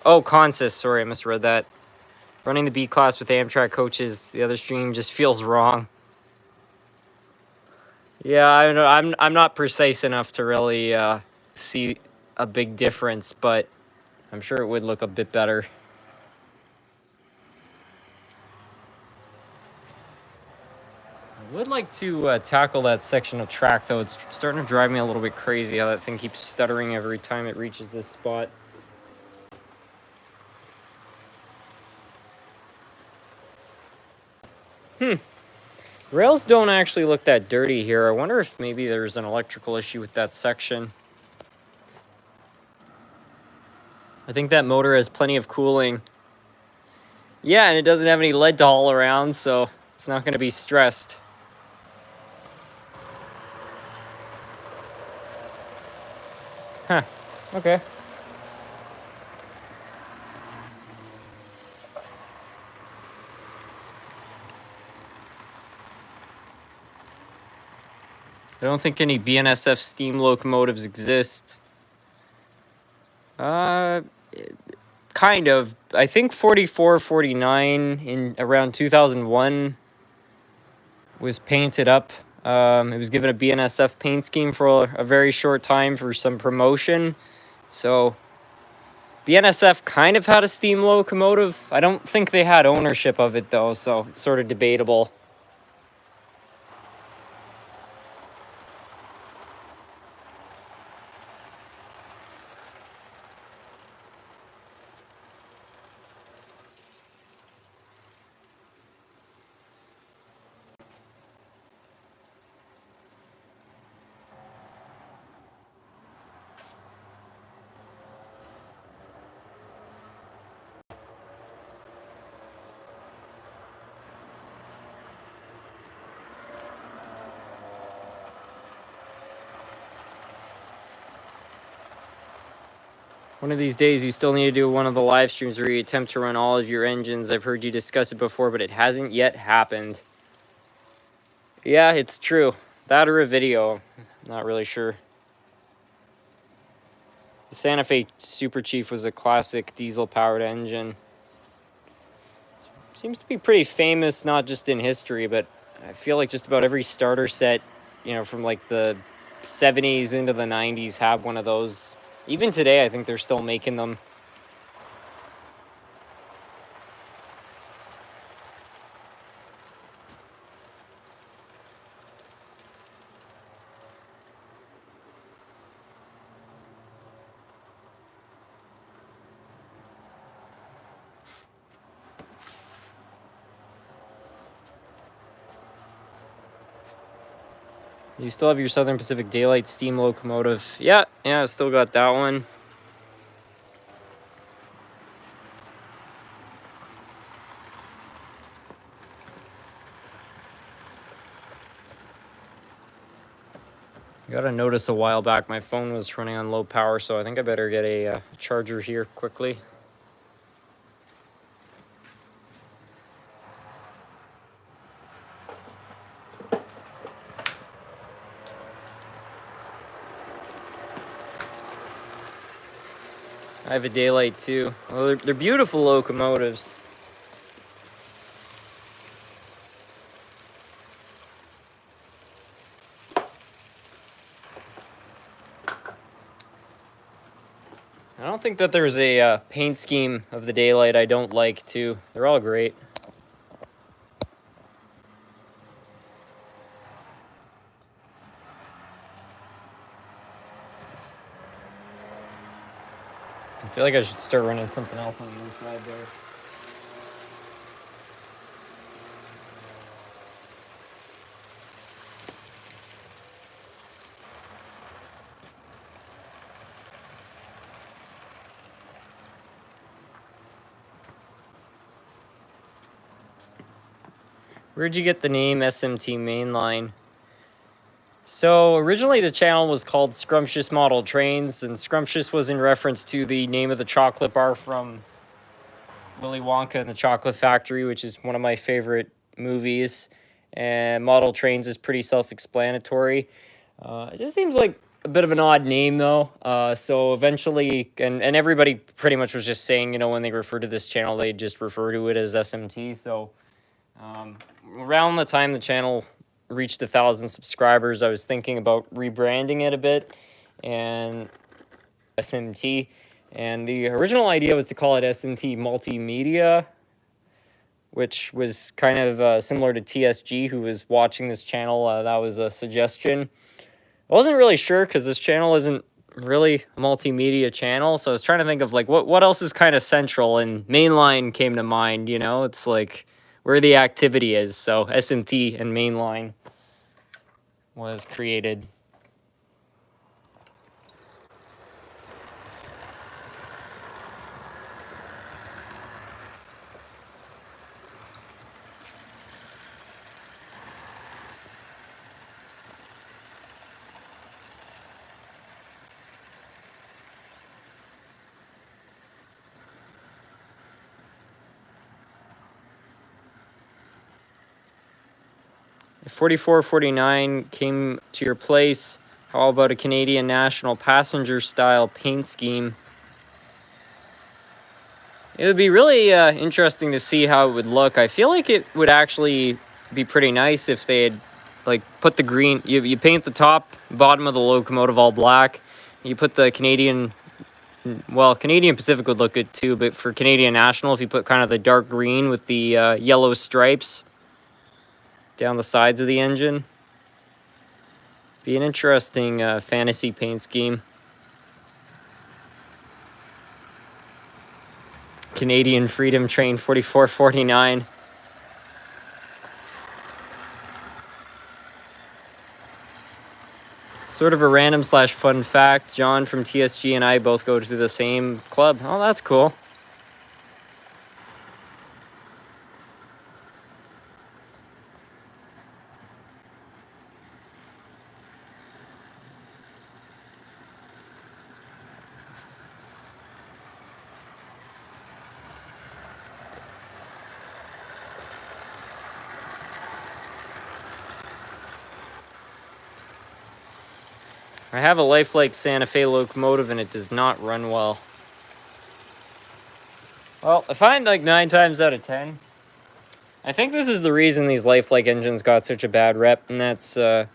Oh, Consus, sorry, I misread that. Running the B-Class with Amtrak coaches, the other stream just feels wrong. Yeah, I know, I'm not precise enough to really see a big difference, but I'm sure it would look a bit better. I would like to tackle that section of track, though. It's starting to drive me a little bit crazy how that thing keeps stuttering every time it reaches this spot. Rails don't actually look that dirty here. I wonder if maybe there's an electrical issue with that section. I think that motor has plenty of cooling. Yeah, and it doesn't have any lead to haul around, so it's not going to be stressed. Huh. Okay. I don't think any BNSF steam locomotives exist. Kind of. I think 44, 49 in around 2001 was painted up. It was given a BNSF paint scheme for a very short time for some promotion. So BNSF kind of had a steam locomotive. I don't think they had ownership of it though, so it's sort of debatable. One of these days, you still need to do one of the live streams where you attempt to run all of your engines. I've heard you discuss it before, but it hasn't yet happened. Yeah, it's true. That or a video. I'm not really sure. The Santa Fe Super Chief was a classic diesel-powered engine. Seems to be pretty famous, not just in history, but I feel like just about every starter set, you know, from like the 70s into the 90s have one of those. Even today, I think they're still making them. You still have your Southern Pacific Daylight steam locomotive. Yeah, I've still got that one. I got a notice a while back my phone was running on low power, so I think I better get a charger here quickly. I have a Daylight too. Well, they're beautiful locomotives. I don't think that there's a paint scheme of the Daylight I don't like too. They're all great. I feel like I should start running something else on the inside there. Where'd you get the name SMT Mainline? So originally the channel was called Scrumptious Model Trains, and Scrumptious was in reference to the name of the chocolate bar from Willy Wonka and the Chocolate Factory, which is one of my favorite movies. And Model Trains is pretty self-explanatory. It just seems like a bit of an odd name though. So eventually, and everybody pretty much was just saying, you know, when they refer to this channel, they just refer to it as SMT. So around the time the channel reached 1,000 subscribers, I was thinking about rebranding it a bit and SMT. And the original idea was to call it SMT Multimedia, which was kind of similar to TSG, who was watching this channel. That was a suggestion. I wasn't really sure because this channel isn't really a multimedia channel, so I was trying to think of like what else is kind of central, and Mainline came to mind. You know, it's like where the activity is. So SMT and Mainline was created. If 4449 came to your place, how about a Canadian National passenger style paint scheme? It would be really interesting to see how it would look. I feel like it would actually be pretty nice if they had like put the green, you paint the top, bottom of the locomotive all black. You put the Canadian, well, Canadian Pacific would look good too, but for Canadian National, if you put kind of the dark green with the yellow stripes down the sides of the engine, be an interesting fantasy paint scheme. Canadian Freedom Train 4449. Sort of a random / fun fact, John from TSG and I both go to the same club. Oh, that's cool. I have a lifelike Santa Fe locomotive and it does not run well. Well, I find like 9 times out of 10, I think this is the reason these lifelike engines got such a bad rep, and that's, you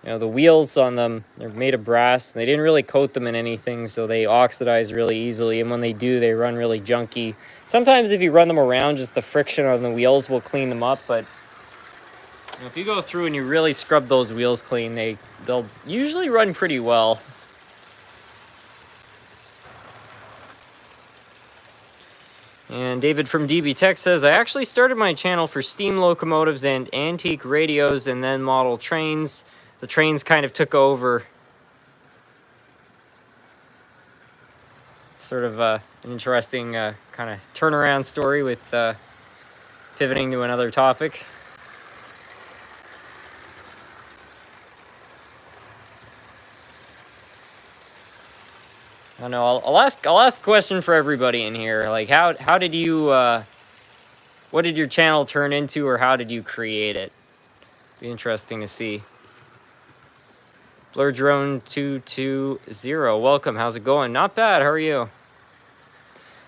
know, the wheels on them, they're made of brass, and they didn't really coat them in anything, so they oxidize really easily, and when they do, they run really junky. Sometimes if you run them around, just the friction on the wheels will clean them up, but you know, if you go through and you really scrub those wheels clean, they'll usually run pretty well. And David from DB Tech says, I actually started my channel for steam locomotives and antique radios and then model trains. The trains kind of took over. Sort of an interesting kind of turnaround story with pivoting to another topic. I don't know. I'll ask a question for everybody in here. Like, how did you what did your channel turn into, or how did you create it? Be interesting to see. Blur Drone 220, welcome. How's it going? Not bad. How are you?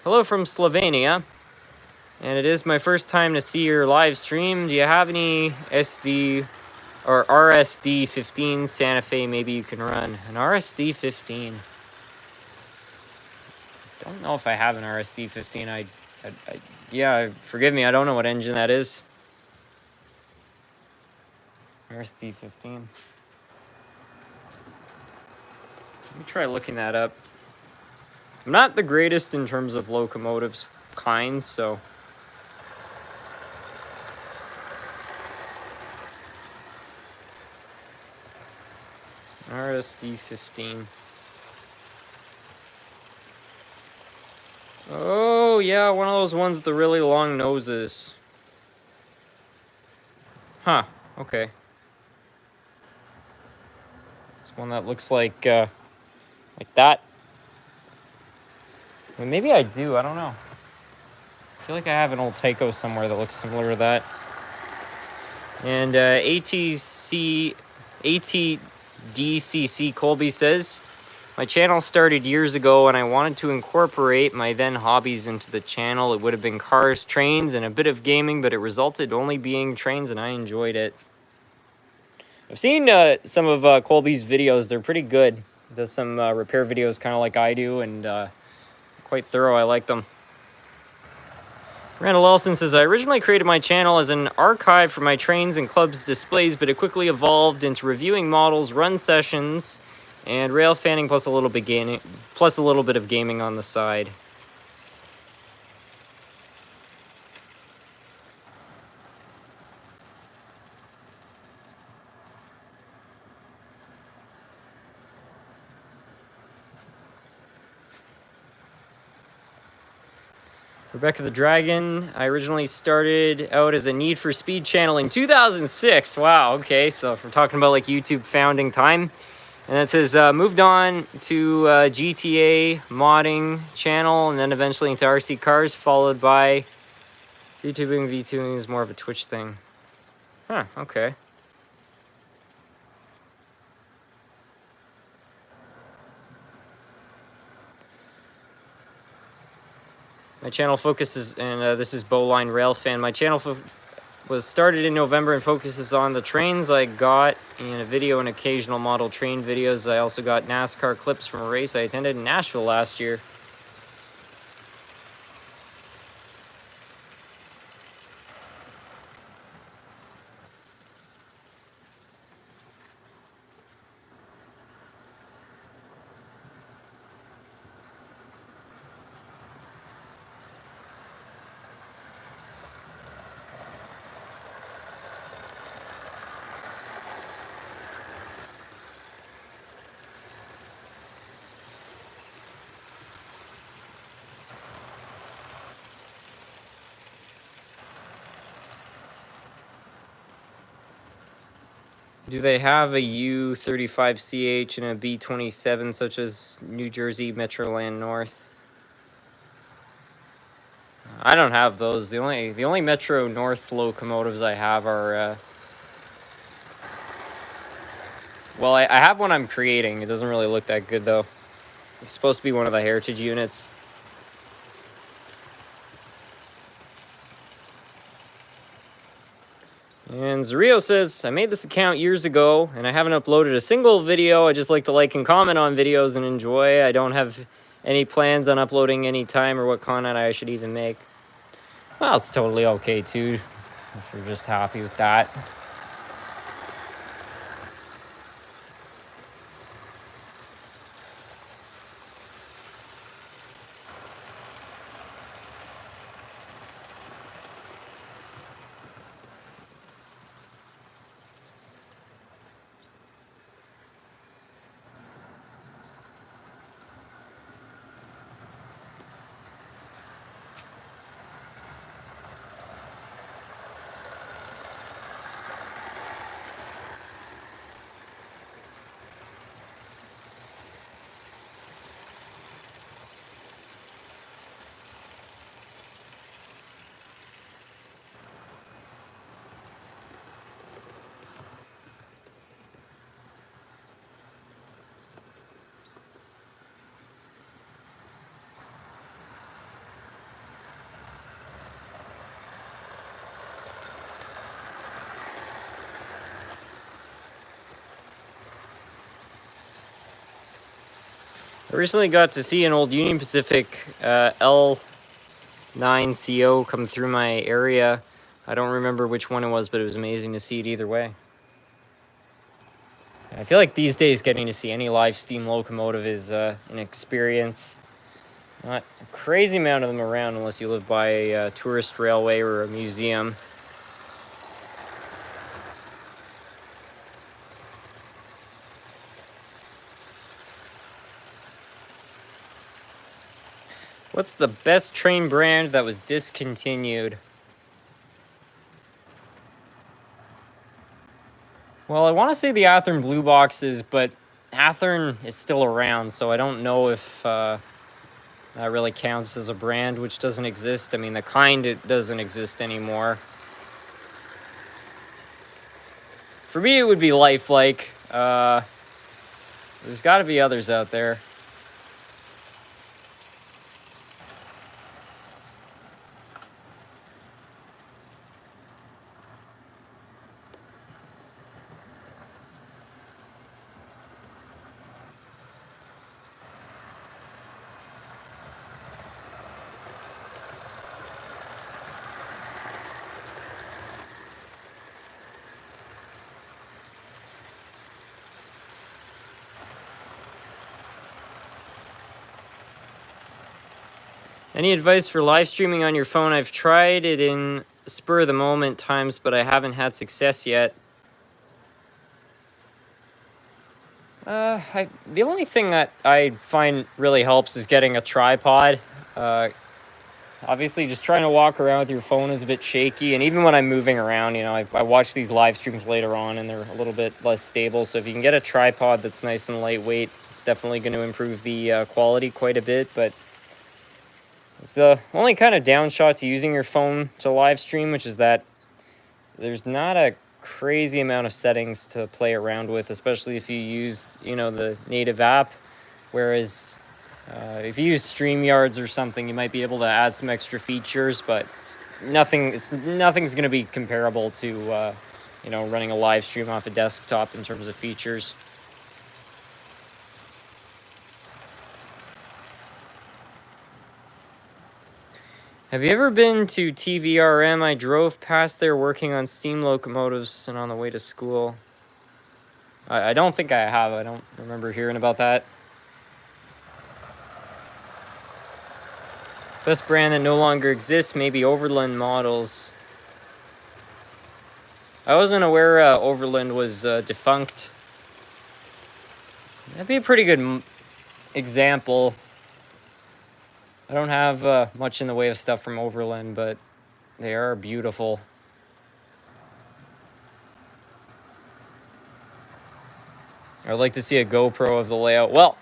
Hello from Slovenia, and it is my first time to see your live stream. Do you have any SD or RSD 15 Santa Fe? Maybe you can run an RSD 15. Don't know if I have an RSD 15. Yeah, forgive me, I don't know what engine that is. RSD 15. Let me try looking that up. I'm not the greatest in terms of locomotives kinds, so RSD 15. Oh, yeah, one of those ones with the really long noses. Huh, okay. It's one that looks like that. I mean, maybe I do, I don't know. I feel like I have an old Tyco somewhere that looks similar to that. And ATDCC Colby says, my channel started years ago and I wanted to incorporate my then hobbies into the channel. It would have been cars, trains, and a bit of gaming, but it resulted only being trains and I enjoyed it. I've seen some of Colby's videos. They're pretty good. He does some repair videos kind of like I do, and quite thorough. I like them. Randall Elson says, I originally created my channel as an archive for my trains and clubs displays, but it quickly evolved into reviewing models, run sessions, and rail fanning, plus a little bit of gaming on the side. Rebecca the Dragon, I originally started out as a Need for Speed channel in 2006. Wow, okay, so if we're talking about like YouTube founding time. And it says, moved on to GTA modding channel, and then eventually into RC cars, followed by YouTubing. VTubing is more of a Twitch thing. Huh, okay. My channel focuses, and this is Bowline Rail Fan, my channel was started in November and focuses on the trains I got in a video and occasional model train videos. I also got NASCAR clips from a race I attended in Nashville last year. Do they have a U35CH and a B27 such as New Jersey Metroland North? I don't have those. The only Metro North locomotives I have are well, I have one I'm creating. It doesn't really look that good though. It's supposed to be one of the heritage units. And Zario says, I made this account years ago and I haven't uploaded a single video. I just like to like and comment on videos and enjoy. I don't have any plans on uploading any time or what content I should even make. Well, it's totally okay too, if you're just happy with that. I recently got to see an old Union Pacific L9CO come through my area. I don't remember which one it was, but it was amazing to see it either way. I feel like these days getting to see any live steam locomotive is an experience. Not a crazy amount of them around unless you live by a tourist railway or a museum. What's the best train brand that was discontinued? Well, I want to say the Athearn Blue Boxes, but Athearn is still around, so I don't know if that really counts as a brand, which doesn't exist. I mean, the kind, it doesn't exist anymore. For me, it would be Lifelike. There's got to be others out there. Any advice for live streaming on your phone? I've tried it in spur of the moment times, but I haven't had success yet. The only thing that I find really helps is getting a tripod. Obviously, just trying to walk around with your phone is a bit shaky, and even when I'm moving around, you know, I watch these live streams later on, and they're a little bit less stable. So if you can get a tripod that's nice and lightweight, it's definitely going to improve the quality quite a bit. But it's the only kind of downshot to using your phone to live stream, which is that there's not a crazy amount of settings to play around with, especially if you use, you know, the native app. Whereas If you use StreamYards or something, you might be able to add some extra features, but nothing's going to be comparable to you know, running a live stream off a desktop in terms of features. Have you ever been to TVRM? I drove past there working on steam locomotives and on the way to school. I don't think I have. I don't remember hearing about that. Best brand that no longer exists, maybe Overland models. I wasn't aware Overland was defunct. That'd be a pretty good example. I don't have much in the way of stuff from Overland, but they are beautiful. I'd like to see a GoPro of the layout. Well,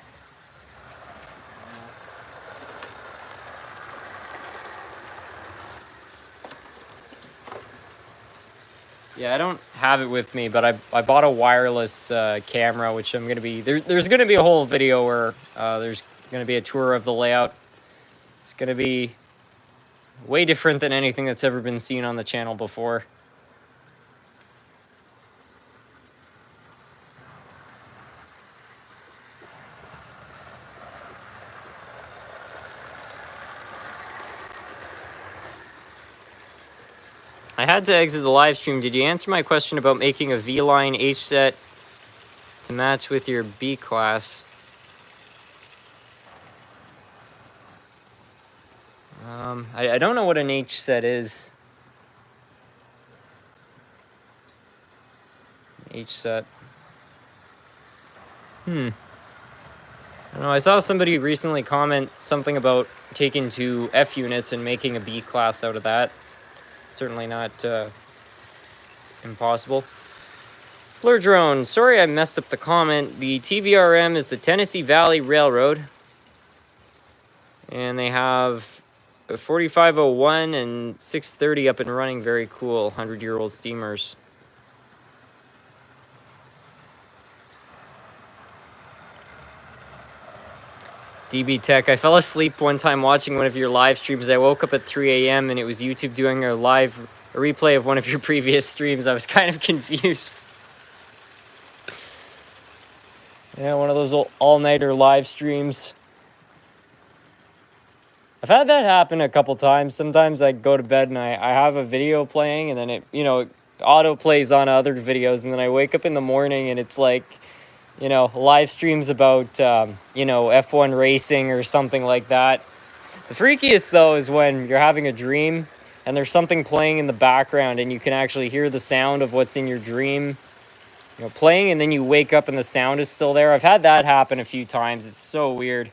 yeah, I don't have it with me, but I bought a wireless camera, which I'm going to be... There's going to be a whole video where there's going to be a tour of the layout. It's going to be way different than anything that's ever been seen on the channel before. I had to exit the live stream. Did you answer my question about making a V-line H-set to match with your B class? I don't know what an H-set is. H-set. I don't know. I saw somebody recently comment something about taking 2 F units and making a B class out of that. Certainly not impossible. Blur Drone, sorry I messed up the comment. The TVRM is the Tennessee Valley Railroad. And they have a 4501 and 630 up and running. Very cool. 100-year-old steamers. DB Tech, I fell asleep one time watching one of your live streams. I woke up at 3 a.m. and it was YouTube doing a replay of one of your previous streams. I was kind of confused. Yeah, one of those all-nighter live streams. I've had that happen a couple times. Sometimes I go to bed and I have a video playing and then it, you know, auto plays on other videos, and then I wake up in the morning and it's like, you know, live streams about, you know, F1 racing or something like that. The freakiest, though, is when you're having a dream and there's something playing in the background and you can actually hear the sound of what's in your dream, you know, playing, and then you wake up and the sound is still there. I've had that happen a few times. It's so weird.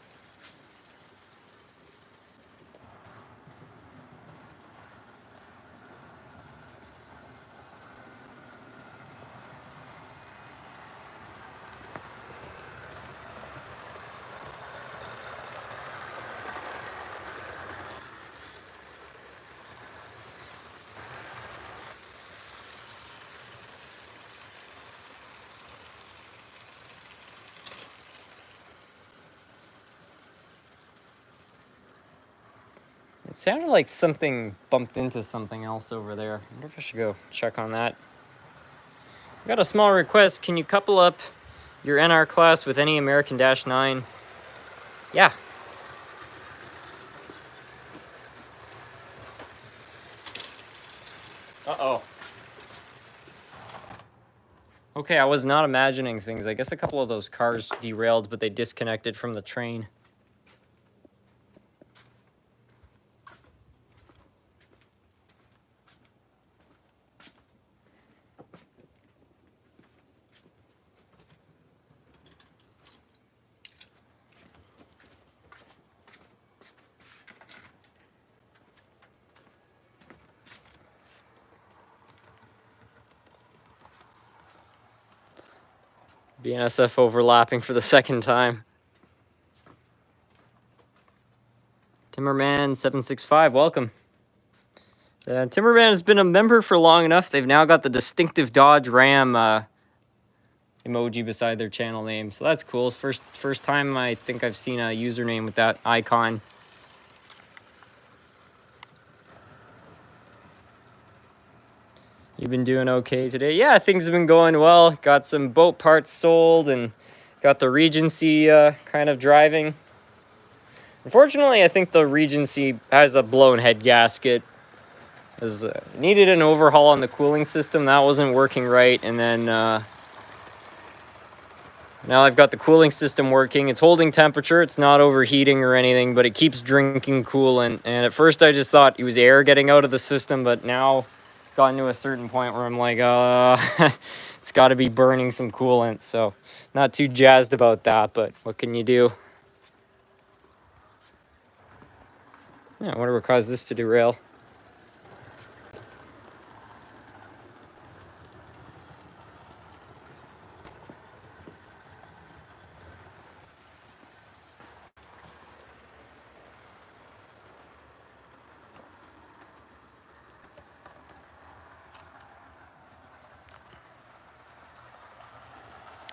It sounded like something bumped into something else over there. I wonder if I should go check on that. I got a small request. Can you couple up your NR class with any American Dash 9? Yeah. Uh-oh. Okay, I was not imagining things. I guess a couple of those cars derailed, but they disconnected from the train. BNSF overlapping for the second time. Timmerman765, welcome. Timmerman has been a member for long enough. They've now got the distinctive Dodge Ram emoji beside their channel name. So that's cool. It's first time I think I've seen a username with that icon. You've been doing okay today? Yeah, things have been going well. Got some boat parts sold and got the Regency kind of driving. Unfortunately, I think the Regency has a blown head gasket. Needed an overhaul on the cooling system. That wasn't working right. And then now I've got the cooling system working. It's holding temperature. It's not overheating or anything, but it keeps drinking coolant. And at first I just thought it was air getting out of the system, but now it's gotten to a certain point where I'm like, it's got to be burning some coolant. So not too jazzed about that, but what can you do? Yeah, I wonder what caused this to derail.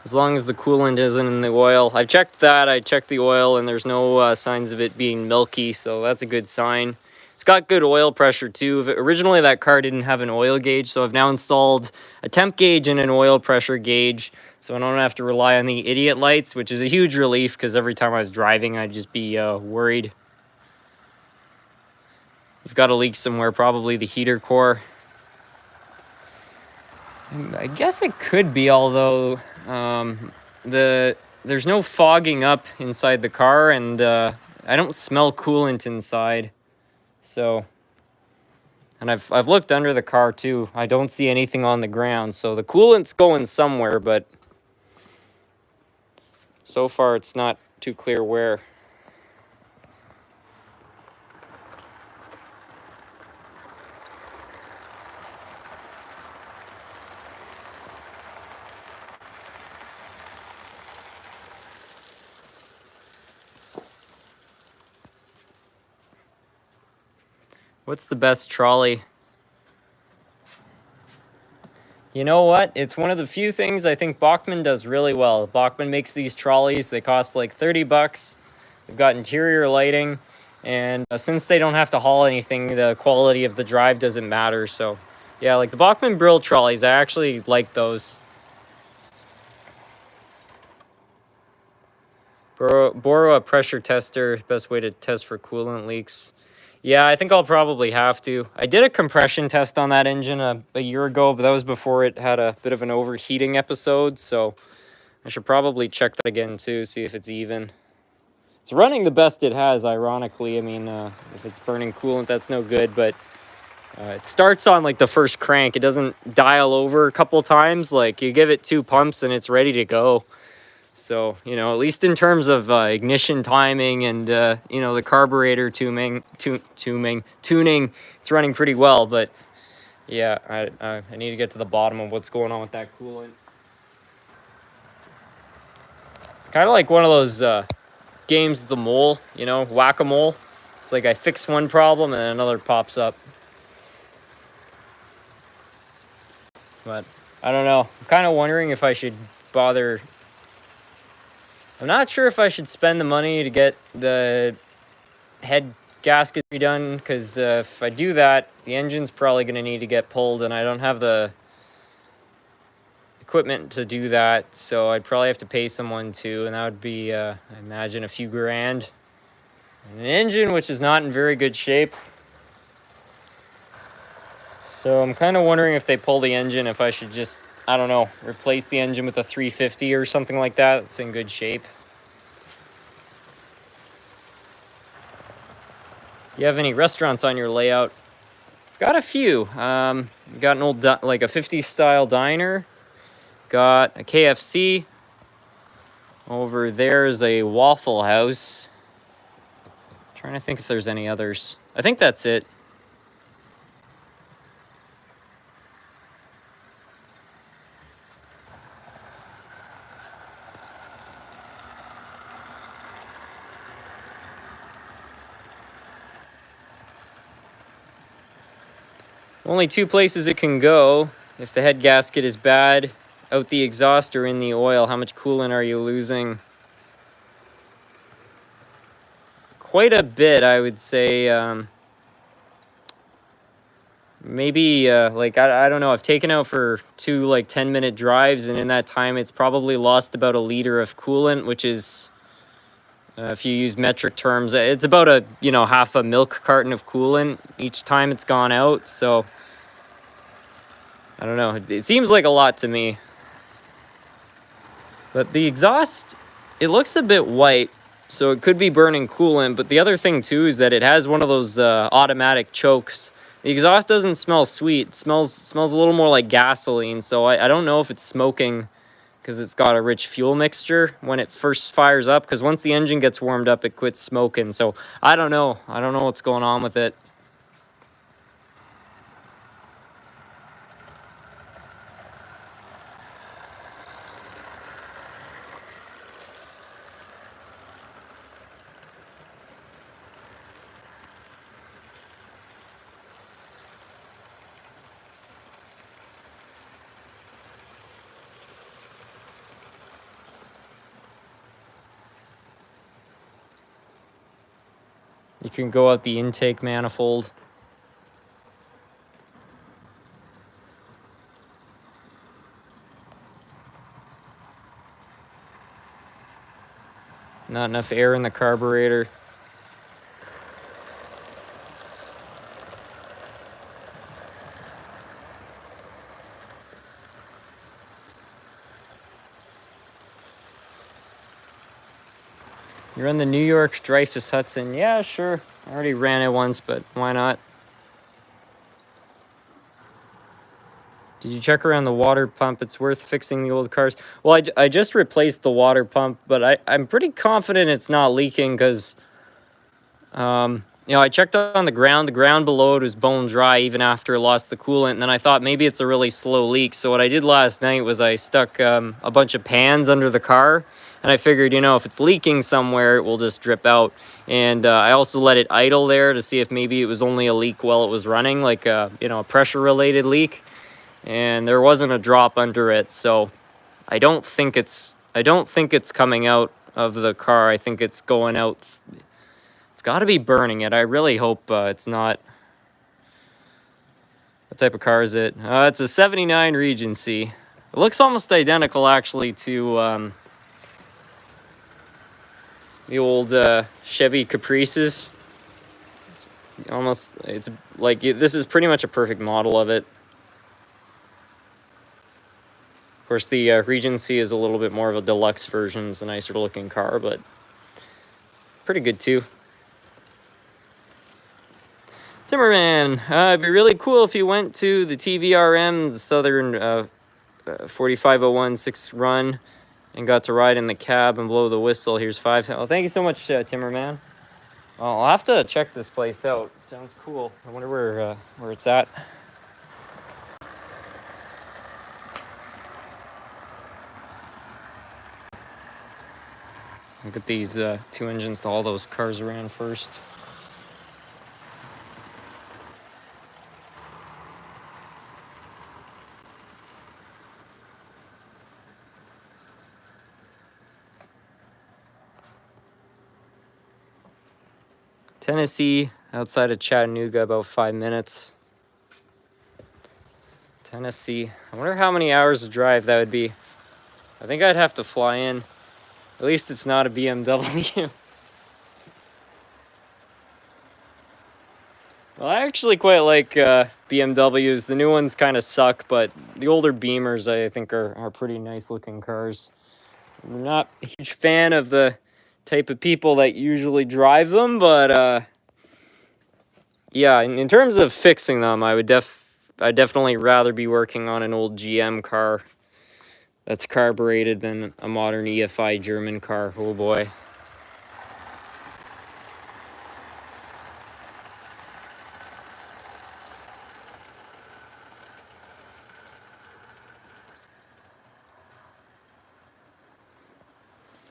As long as the coolant isn't in the oil. I checked that, I checked the oil, and there's no signs of it being milky, so that's a good sign. It's got good oil pressure too. Originally that car didn't have an oil gauge, so I've now installed a temp gauge and an oil pressure gauge, so I don't have to rely on the idiot lights, which is a huge relief because every time I was driving I'd just be worried. You've got a leak somewhere, probably the heater core. I guess it could be, although there's no fogging up inside the car, and I don't smell coolant inside. So, and I've looked under the car too. I don't see anything on the ground, so the coolant's going somewhere, but so far it's not too clear where. What's the best trolley? You know what? It's one of the few things I think Bachmann does really well. Bachmann makes these trolleys. They cost like 30 bucks. They've got interior lighting. And since they don't have to haul anything, the quality of the drive doesn't matter. So, yeah, like the Bachmann Brill trolleys, I actually like those. Borrow a pressure tester. Best way to test for coolant leaks. Yeah, I think I'll probably have to. I did a compression test on that engine a year ago, but that was before it had a bit of an overheating episode, so I should probably check that again too, see if it's even. It's running the best it has, ironically. I mean, if it's burning coolant, that's no good, but it starts on like the first crank. It doesn't dial over a couple times. Like, you give it 2 pumps and it's ready to go. So, you know, at least in terms of ignition timing and, you know, the carburetor tuning, it's running pretty well. But, yeah, I need to get to the bottom of what's going on with that coolant. It's kind of like one of those games with the mole, you know, whack-a-mole. It's like I fix one problem and then another pops up. But, I don't know. I'm kind of wondering if I should bother... I'm not sure if I should spend the money to get the head gasket redone, because if I do that, the engine's probably going to need to get pulled, and I don't have the equipment to do that, so I'd probably have to pay someone to, and that would be, I imagine, a few grand. And an engine which is not in very good shape. So I'm kind of wondering if they pull the engine, if I should just... I don't know, replace the engine with a 350 or something like that. It's in good shape. You have any restaurants on your layout? I've got a few. Got an old, like a 50s style diner. Got a KFC. Over there is a Waffle House. Trying to think if there's any others. I think that's it. Only 2 places it can go if the head gasket is bad. out the exhaust or in the oil? How much coolant are you losing? Quite a bit, I would say. Maybe like I don't know. I've taken out for 2 like 10-minute drives, and in that time, it's probably lost about a liter of coolant, which is, if you use metric terms, it's about a half a milk carton of coolant each time it's gone out. So I don't know. It seems like a lot to me. But the exhaust, it looks a bit white, so it could be burning coolant. But the other thing too is that it has one of those automatic chokes. The exhaust doesn't smell sweet. It smells a little more like gasoline. So I don't know if it's smoking because it's got a rich fuel mixture when it first fires up. Because once the engine gets warmed up, it quits smoking. So I don't know. I don't know what's going on with it. You can go out the intake manifold. Not enough air in the carburetor. You're on the New York Dreyfus Hudson. Yeah, sure. I already ran it once, but why not? Did you check around the water pump? It's worth fixing the old cars. Well, I just replaced the water pump, but I'm pretty confident it's not leaking because, I checked on the ground. The ground below it was bone dry even after it lost the coolant. And then I thought maybe it's a really slow leak. So what I did last night was I stuck a bunch of pans under the car. And I figured, if it's leaking somewhere, it will just drip out. And I also let it idle there to see if maybe it was only a leak while it was running, like a pressure-related leak. And there wasn't a drop under it, so I don't think it's coming out of the car. I think it's going out. It's got to be burning it. I really hope it's not. What type of car is it? It's a '79 Regency. It looks almost identical, actually, to the old Chevy Caprices. It's like, this is pretty much a perfect model of it. Of course, the Regency is a little bit more of a deluxe version. It's a nicer looking car, but pretty good too. Timmerman, it'd be really cool if you went to the TVRM, the Southern 4501 6 run, and got to ride in the cab and blow the whistle. Here's 5. Oh, thank you so much, Timmerman. Well, I'll have to check this place out. Sounds cool. I wonder where it's at. Look at these 2 engines to all those cars ran first. Tennessee, outside of Chattanooga, about 5 minutes. Tennessee. I wonder how many hours of drive that would be. I think I'd have to fly in. At least it's not a BMW. Well, I actually quite like BMWs. The new ones kind of suck, but the older Beamers I think are pretty nice looking cars. I'm not a huge fan of the type of people that usually drive them, but yeah, in terms of fixing them, I'd definitely rather be working on an old GM car that's carbureted than a modern EFI German car. Oh boy.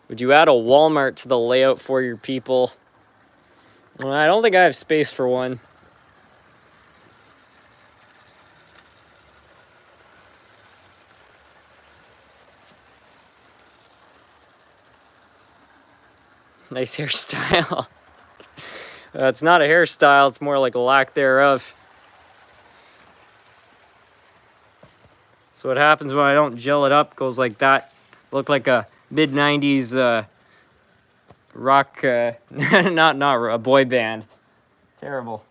Would you add a Walmart to the layout for your people? Well, I don't think I have space for one. Nice hairstyle. It's not a hairstyle, it's more like a lack thereof. So what happens when I don't gel it up, goes like that. Look like a mid-90s rock, not a boy band. Terrible.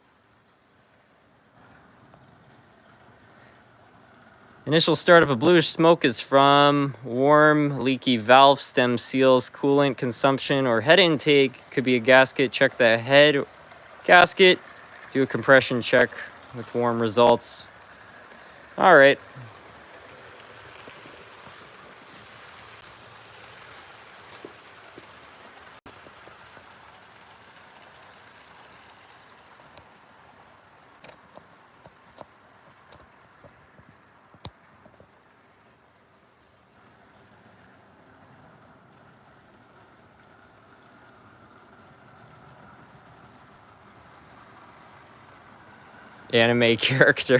Initial startup of bluish smoke is from warm, leaky valve, stem seals, coolant consumption, or head intake. Could be a gasket. Check the head gasket. Do a compression check with warm results. All right. Anime character.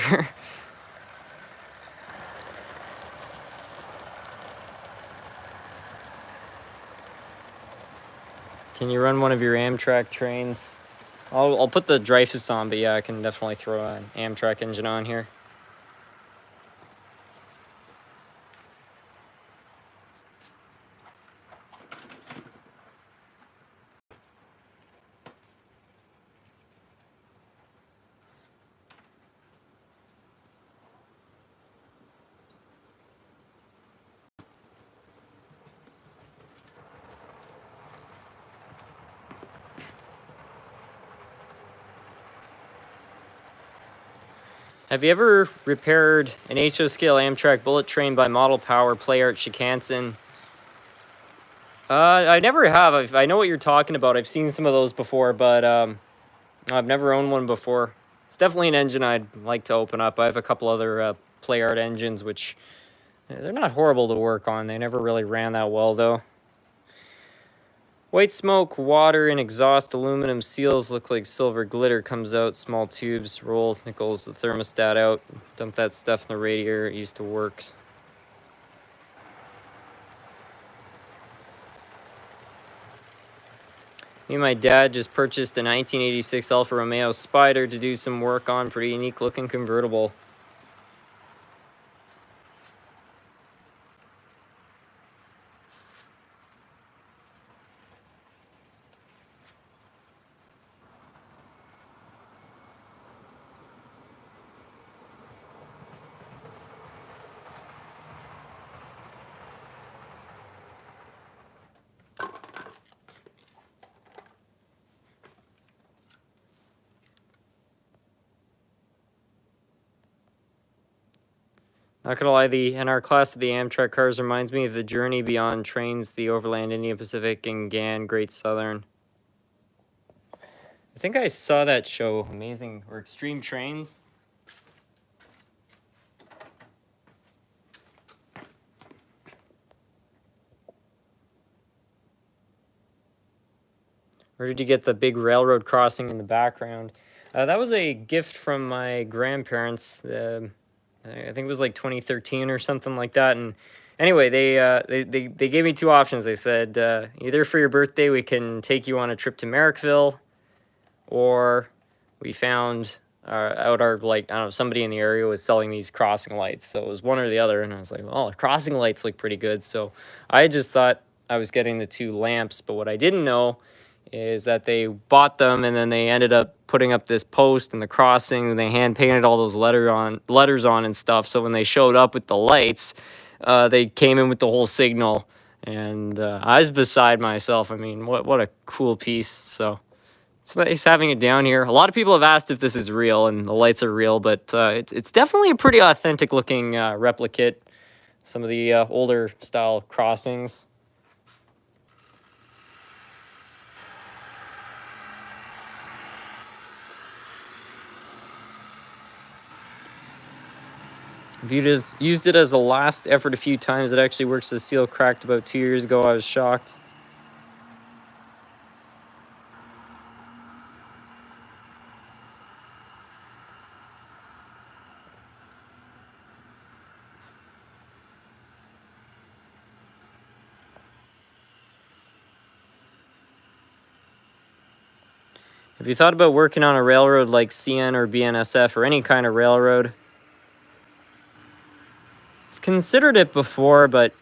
Can you run one of your Amtrak trains? I'll put the Dreyfus on, but yeah, I can definitely throw an Amtrak engine on here. Have you ever repaired an HO scale Amtrak bullet train by Model Power, Play Art, Shikansen? I never have. I know what you're talking about. I've seen some of those before, but I've never owned one before. It's definitely an engine I'd like to open up. I have a couple other Play Art engines, which they're not horrible to work on. They never really ran that well, though. White smoke, water, and exhaust aluminum seals look like silver glitter comes out. Small tubes, roll, nickels the thermostat out. Dump that stuff in the radiator. It used to work. Me and my dad just purchased a 1986 Alfa Romeo Spider to do some work on. Pretty unique looking convertible. Not gonna lie, the NR class of the Amtrak cars reminds me of the Journey Beyond trains, the Overland Indian Pacific and GAN Great Southern. I think I saw that show, Amazing or Extreme Trains. Where did you get the big railroad crossing in the background? That was a gift from my grandparents. I think it was like 2013 or something like that. And anyway, they gave me two options. They said, either for your birthday, we can take you on a trip to Merrickville, or we found out our, like, I don't know, somebody in the area was selling these crossing lights. So it was one or the other. And I was like, well, the crossing lights look pretty good. So I just thought I was getting the two lamps. But what I didn't know is that they bought them and then they ended up putting up this post in the crossing, and they hand painted all those letters on and stuff. So when they showed up with the lights, they came in with the whole signal, and I was beside myself. I mean, what a cool piece. So it's nice having it down here. A lot of people have asked if this is real, and the lights are real, but it's definitely a pretty authentic looking replicate. Some of the older style crossings. I've used it as a last effort a few times. It actually works. The seal cracked about 2 years ago. I was shocked. Have you thought about working on a railroad like CN or BNSF or any kind of railroad? I've considered it before, but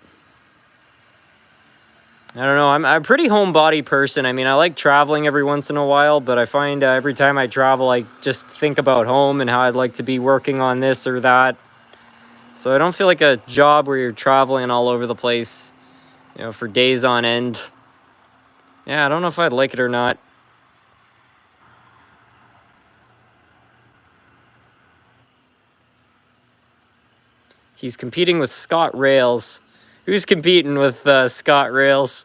I don't know. I'm a pretty homebody person. I mean, I like traveling every once in a while, but I find every time I travel, I just think about home and how I'd like to be working on this or that. So I don't feel like a job where you're traveling all over the place, you know, for days on end. Yeah, I don't know if I'd like it or not. He's competing with Scott Rails. Who's competing with Scott Rails?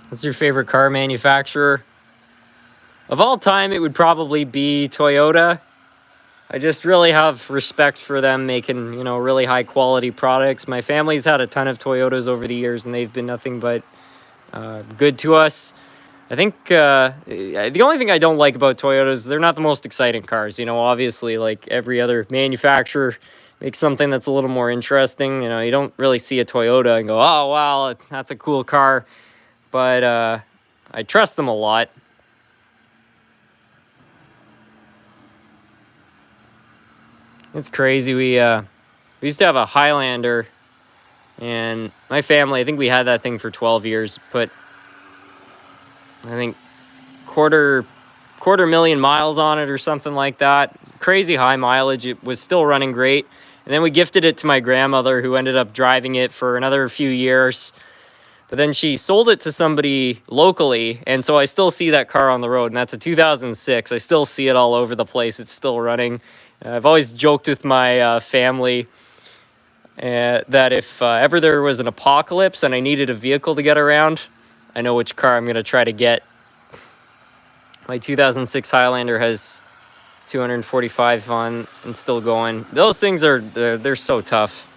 What's your favorite car manufacturer? Of all time, it would probably be Toyota. I just really have respect for them making, you know, really high quality products. My family's had a ton of Toyotas over the years, and they've been nothing but good to us. I think the only thing I don't like about Toyotas is they're not the most exciting cars. You know, obviously, like every other manufacturer makes something that's a little more interesting. You know, you don't really see a Toyota and go, oh, wow, that's a cool car. But I trust them a lot. It's crazy. We used to have a Highlander, and my family, I think we had that thing for 12 years, but I think quarter million miles on it or something like that. Crazy high mileage. It was still running great. And then we gifted it to my grandmother, who ended up driving it for another few years. But then she sold it to somebody locally, and so I still see that car on the road, and that's a 2006. I still see it all over the place. It's still running. I've always joked with my family that if ever there was an apocalypse and I needed a vehicle to get around, I know which car I'm going to try to get. My 2006 Highlander has 245 on and still going. Those things are, they're so tough.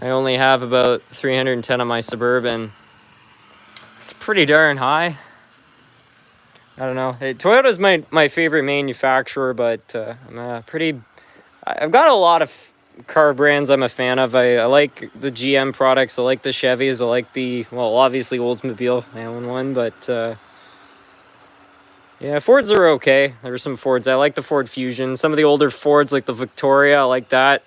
I only have about 310 on my Suburban. It's pretty darn high. I don't know. Toyota's my favorite manufacturer, but I've got a lot of car brands I'm a fan of. I like the GM products. I like the Chevys. I like well, obviously Oldsmobile. I own one, but yeah, Fords are okay. There were some Fords. I like the Ford Fusion. Some of the older Fords, like the Victoria, I like that.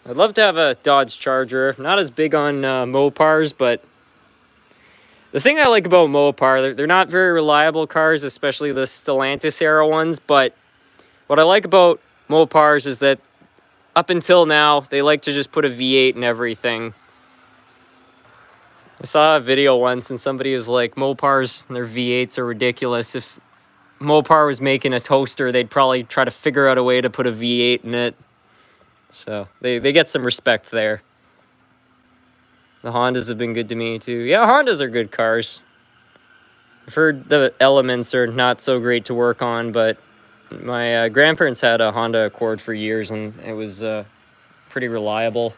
I'd love to have a Dodge Charger. Not as big on Mopars, but the thing I like about Mopar, they're not very reliable cars, especially the Stellantis era ones, but what I like about Mopars is that up until now, they like to just put a V8 in everything. I saw a video once and somebody was like, Mopars and their V8s are ridiculous. If Mopar was making a toaster, they'd probably try to figure out a way to put a V8 in it. So they get some respect there. The Hondas have been good to me too. Yeah, Hondas are good cars. I've heard the elements are not so great to work on, but my grandparents had a Honda Accord for years, and it was pretty reliable.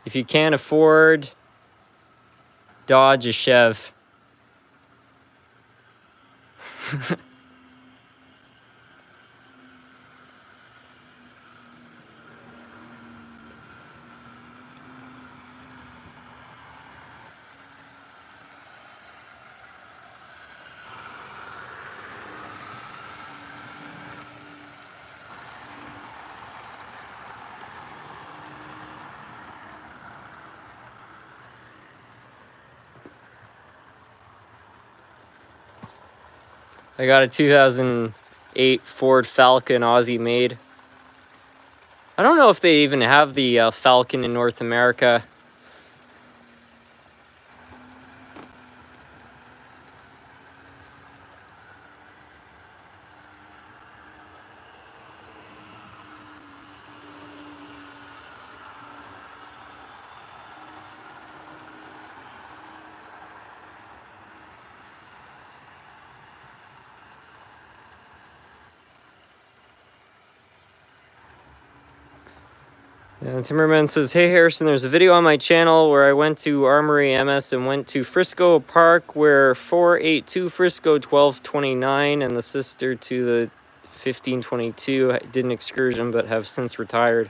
If you can't afford Dodge, a Chev. I got a 2008 Ford Falcon Aussie made. I don't know if they even have the Falcon in North America. Timmerman says, hey Harrison, there's a video on my channel where I went to Armory MS and went to Frisco Park where 482 Frisco 1229 and the sister to the 1522 did an excursion but have since retired.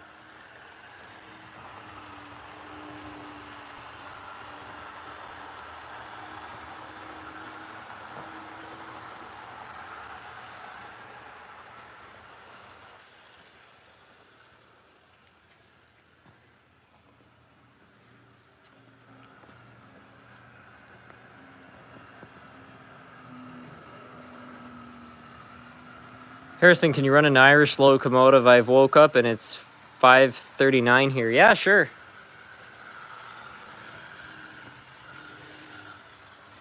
Harrison, can you run an Irish locomotive? I've woke up and it's 5:39 here. Yeah, sure.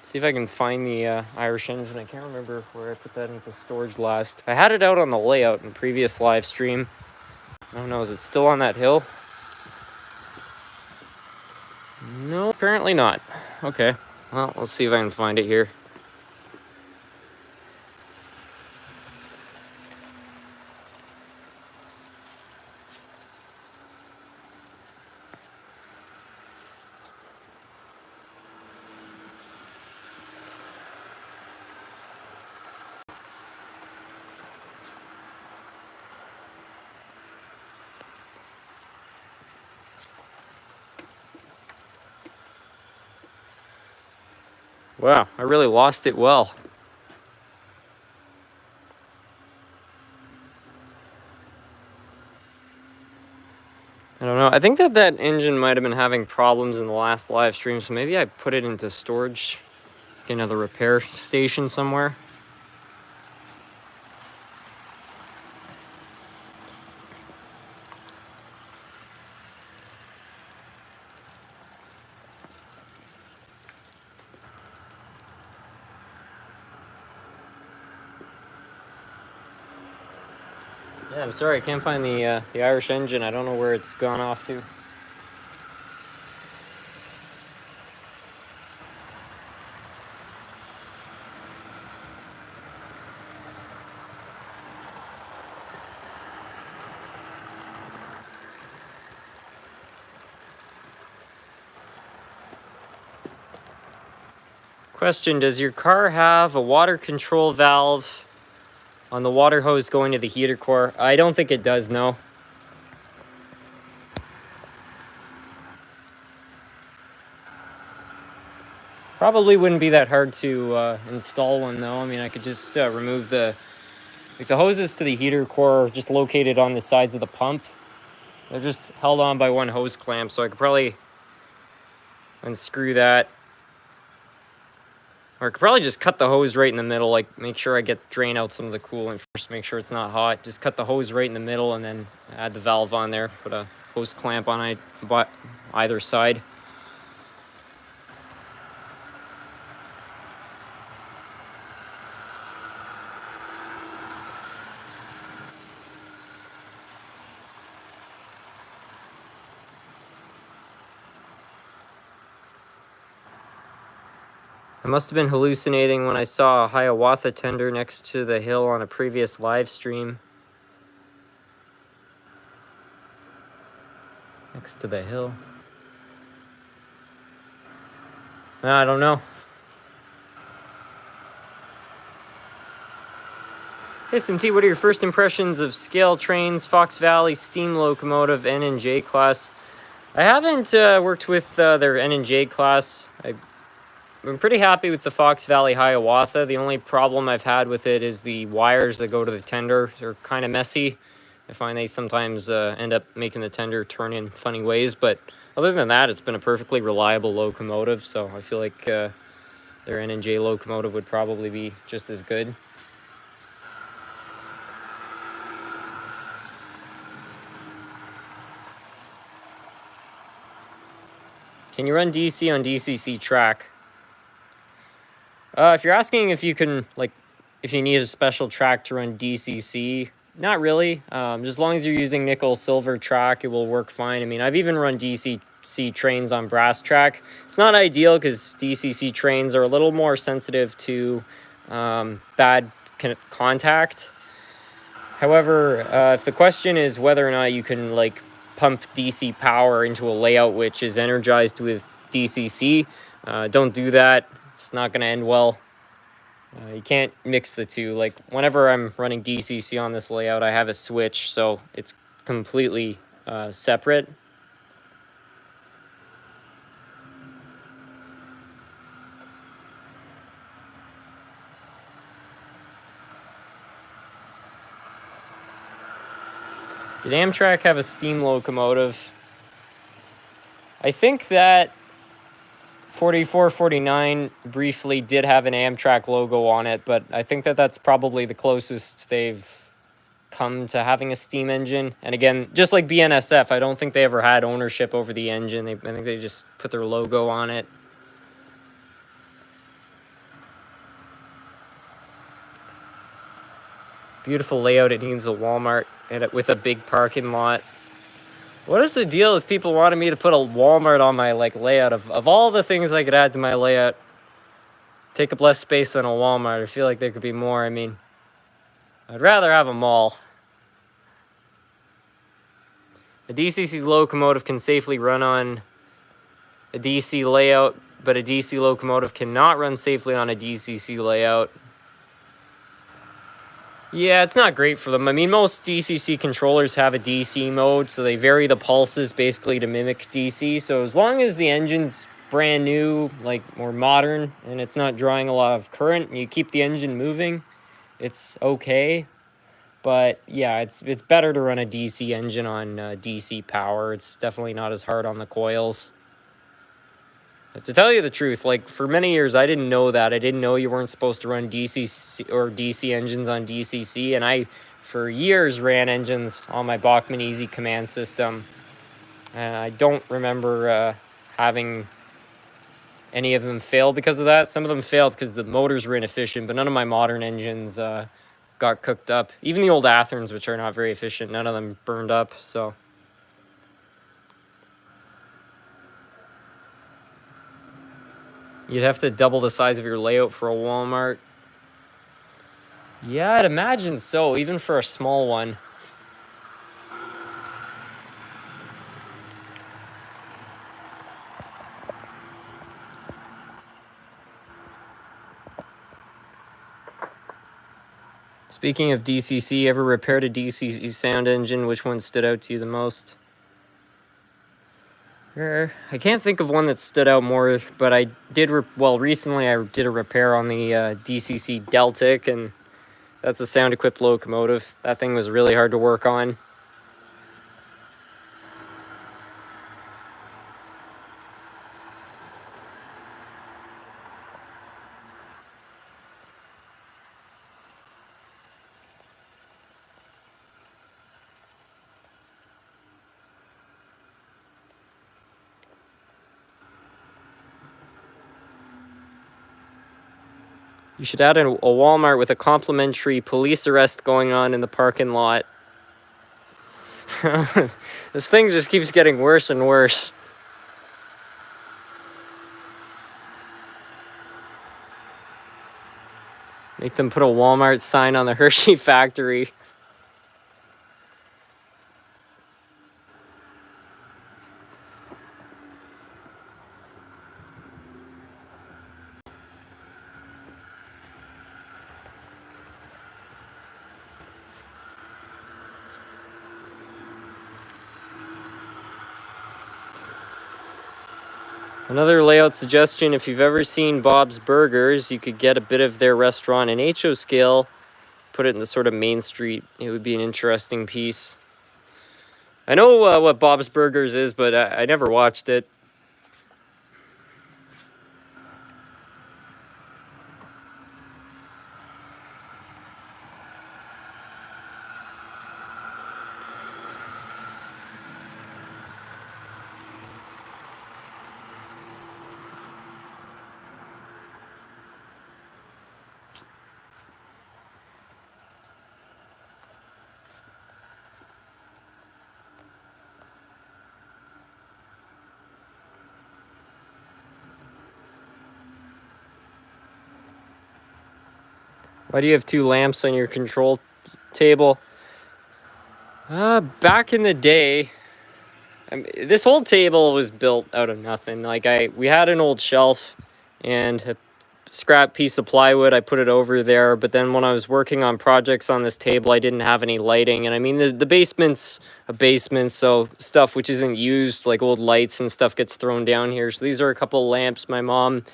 See if I can find the Irish engine. I can't remember where I put that into storage last. I had it out on the layout in previous live stream. I don't know, is it still on that hill? No, apparently not. Okay, well, let's see if I can find it here. Wow, I really lost it well. I don't know. I think that engine might have been having problems in the last live stream, so maybe I put it into storage, another repair station somewhere. Yeah, I'm sorry, I can't find the Irish engine. I don't know where it's gone off to. Question, does your car have a water control valve on the water hose going to the heater core? I don't think it does, no. Probably wouldn't be that hard to install one though. I mean, I could just remove the hoses to the heater core are just located on the sides of the pump. They're just held on by one hose clamp, so I could probably unscrew that. Or I could probably just cut the hose right in the middle, like make sure I drain out some of the coolant first, make sure it's not hot. Just cut the hose right in the middle and then add the valve on there. Put a hose clamp on either side. I must have been hallucinating when I saw a Hiawatha tender next to the hill on a previous live stream. Next to the hill. I don't know. Hey SMT, what are your first impressions of scale trains, Fox Valley, steam locomotive, N and J class? I haven't worked with their N and J class. I'm pretty happy with the Fox Valley Hiawatha. The only problem I've had with it is the wires that go to the tender. They're kind of messy. I find they sometimes end up making the tender turn in funny ways, but other than that, it's been a perfectly reliable locomotive, so I feel like their N&J locomotive would probably be just as good. Can you run DC on DCC track? If you're asking if you can, if you need a special track to run DCC, not really. Just as long as you're using nickel silver track, it will work fine. I mean, I've even run DCC trains on brass track. It's not ideal because DCC trains are a little more sensitive to bad contact. However, if the question is whether or not you can pump DC power into a layout which is energized with DCC. Don't do that. It's not going to end well. You can't mix the two. Like, whenever I'm running DCC on this layout, I have a switch, so it's completely separate. Did Amtrak have a steam locomotive? I think that 4449 briefly did have an Amtrak logo on it, but I think that that's probably the closest they've come to having a steam engine. And again, just like BNSF, I don't think they ever had ownership over the engine. I think they just put their logo on it. Beautiful layout. It needs a Walmart with a big parking lot. What is the deal with people wanting me to put a Walmart on my layout? Of all the things I could add to my layout, take up less space than a Walmart. I feel like there could be more. I mean, I'd rather have a mall. A DCC locomotive can safely run on a DC layout, but a DC locomotive cannot run safely on a DCC layout. Yeah, it's not great for them. I mean, most DCC controllers have a DC mode, so they vary the pulses basically to mimic DC. So as long as the engine's brand new, like more modern, and it's not drawing a lot of current, and you keep the engine moving, it's okay. But yeah, it's better to run a DC engine on DC power. It's definitely not as hard on the coils. To tell you the truth, like, for many years, I didn't know that. I didn't know you weren't supposed to run DC or DC engines on DCC, and I, for years, ran engines on my Bachmann Easy command system. And I don't remember having any of them fail because of that. Some of them failed because the motors were inefficient, but none of my modern engines got cooked up. Even the old Atherns, which are not very efficient, none of them burned up, so... You'd have to double the size of your layout for a Walmart. Yeah, I'd imagine so, even for a small one. Speaking of DCC, ever repaired a DCC sound engine? Which one stood out to you the most? I can't think of one that stood out more, but I did, recently I did a repair on the DCC Deltic, and that's a sound-equipped locomotive. That thing was really hard to work on. You should add a Walmart with a complimentary police arrest going on in the parking lot. This thing just keeps getting worse and worse. Make them put a Walmart sign on the Hershey factory. Another layout suggestion, if you've ever seen Bob's Burgers, you could get a bit of their restaurant in HO scale, put it in the sort of main street. It would be an interesting piece. I know what Bob's Burgers is, but I never watched it. Why do you have two lamps on your control table? Back in the day, This whole table was built out of nothing. Like we had an old shelf and a scrap piece of plywood. I put it over there, but then when I was working on projects on this table, I didn't have any lighting. And I mean, the basement's a basement, so stuff which isn't used, like old lights and stuff, gets thrown down here. So these are a couple lamps my mom,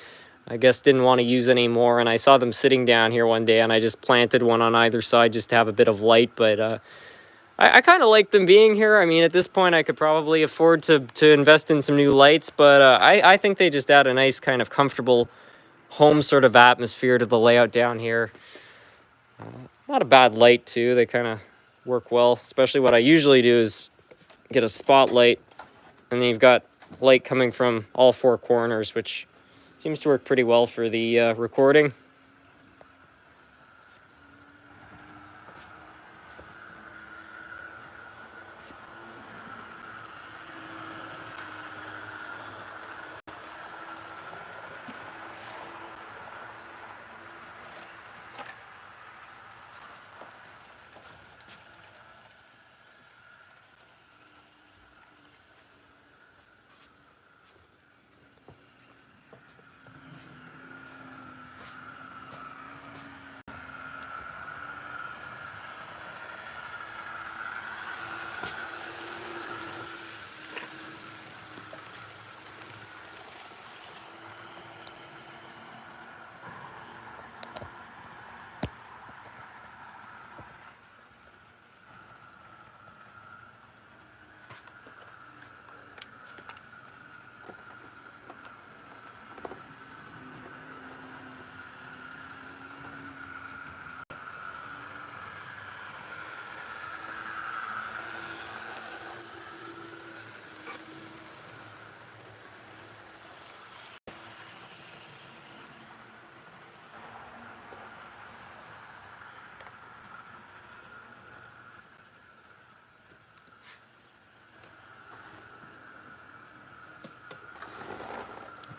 I guess, didn't want to use anymore, and I saw them sitting down here one day, and I just planted one on either side just to have a bit of light. But I kind of like them being here. I mean, at this point, I could probably afford to invest in some new lights, but I think they just add a nice kind of comfortable home sort of atmosphere to the layout down here. Not a bad light, too. They kind of work well, especially what I usually do is get a spotlight, and then you've got light coming from all four corners, which seems to work pretty well for the recording.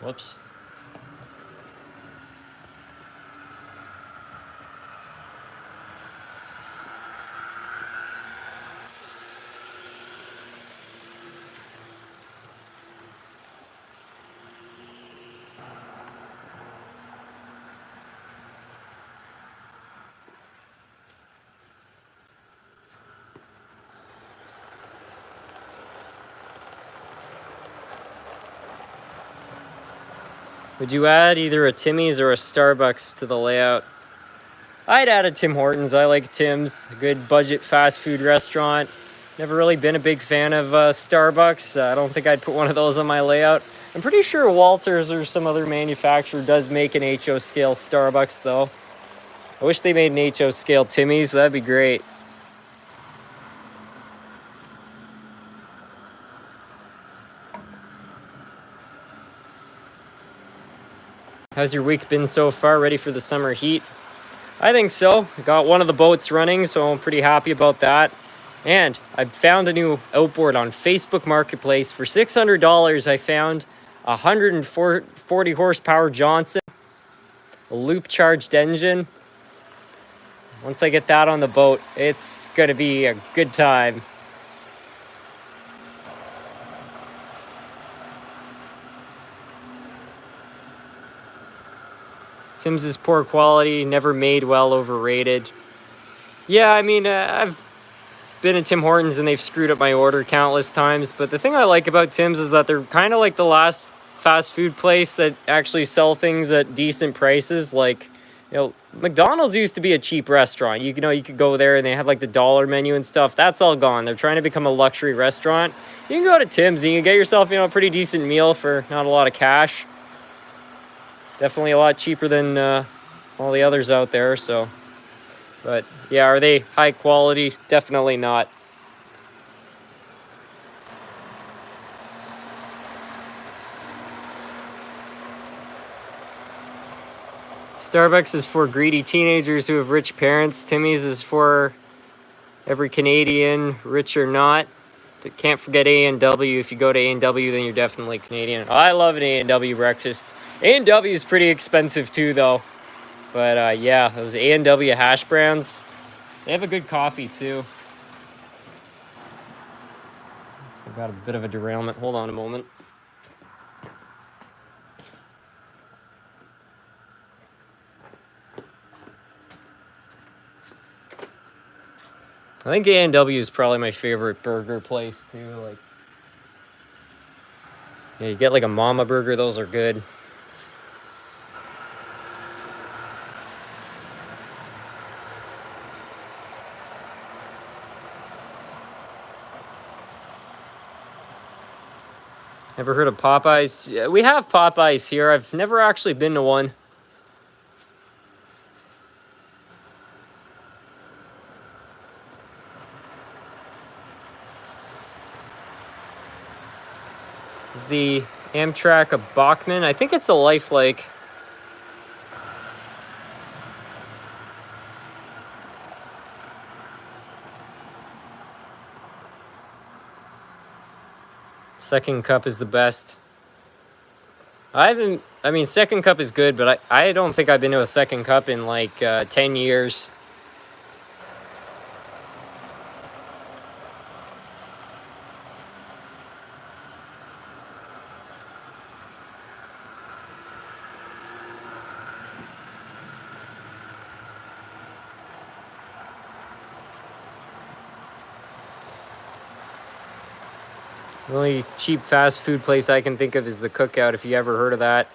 Whoops. Would you add either a Timmy's or a Starbucks to the layout? I'd add a Tim Hortons. I like Tim's, a good budget fast food restaurant. Never really been a big fan of Starbucks. I don't think I'd put one of those on my layout. I'm pretty sure Walthers or some other manufacturer does make an HO scale Starbucks though. I wish they made an HO scale Timmy's. That'd be great. How's your week been so far? Ready for the summer heat? I think so. I got one of the boats running, so I'm pretty happy about that. And I found a new outboard on Facebook Marketplace. For $600, I found a 140 horsepower Johnson, a loop charged engine. Once I get that on the boat, it's gonna be a good time. Tim's is poor quality, never made well, overrated. Yeah, I mean, I've been at Tim Hortons and they've screwed up my order countless times, but the thing I like about Tim's is that they're kind of like the last fast food place that actually sell things at decent prices. Like, you know, McDonald's used to be a cheap restaurant. You know, you could go there and they have like the dollar menu and stuff. That's all gone. They're trying to become a luxury restaurant. You can go to Tim's and you can get yourself, you know, a pretty decent meal for not a lot of cash. Definitely a lot cheaper than all the others out there, so. But yeah, are they high quality? Definitely not. Starbucks is for greedy teenagers who have rich parents. Timmy's is for every Canadian, rich or not. Can't forget A&W. If you go to A&W, then you're definitely Canadian. I love an A&W breakfast. A&W is pretty expensive too, though. But yeah, those A&W hash browns, they have a good coffee too. I've got a bit of a derailment. Hold on a moment. I think A&W is probably my favorite burger place too. Like, yeah, you get like a mama burger; those are good. Ever heard of Popeyes? Yeah, we have Popeyes here. I've never actually been to one. Is the Amtrak a Bachmann? I think it's a lifelike. Second cup is the best. I mean, second cup is good, but I don't think I've been to a second cup in like 10 years. The only cheap fast food place I can think of is the Cookout, if you ever heard of that.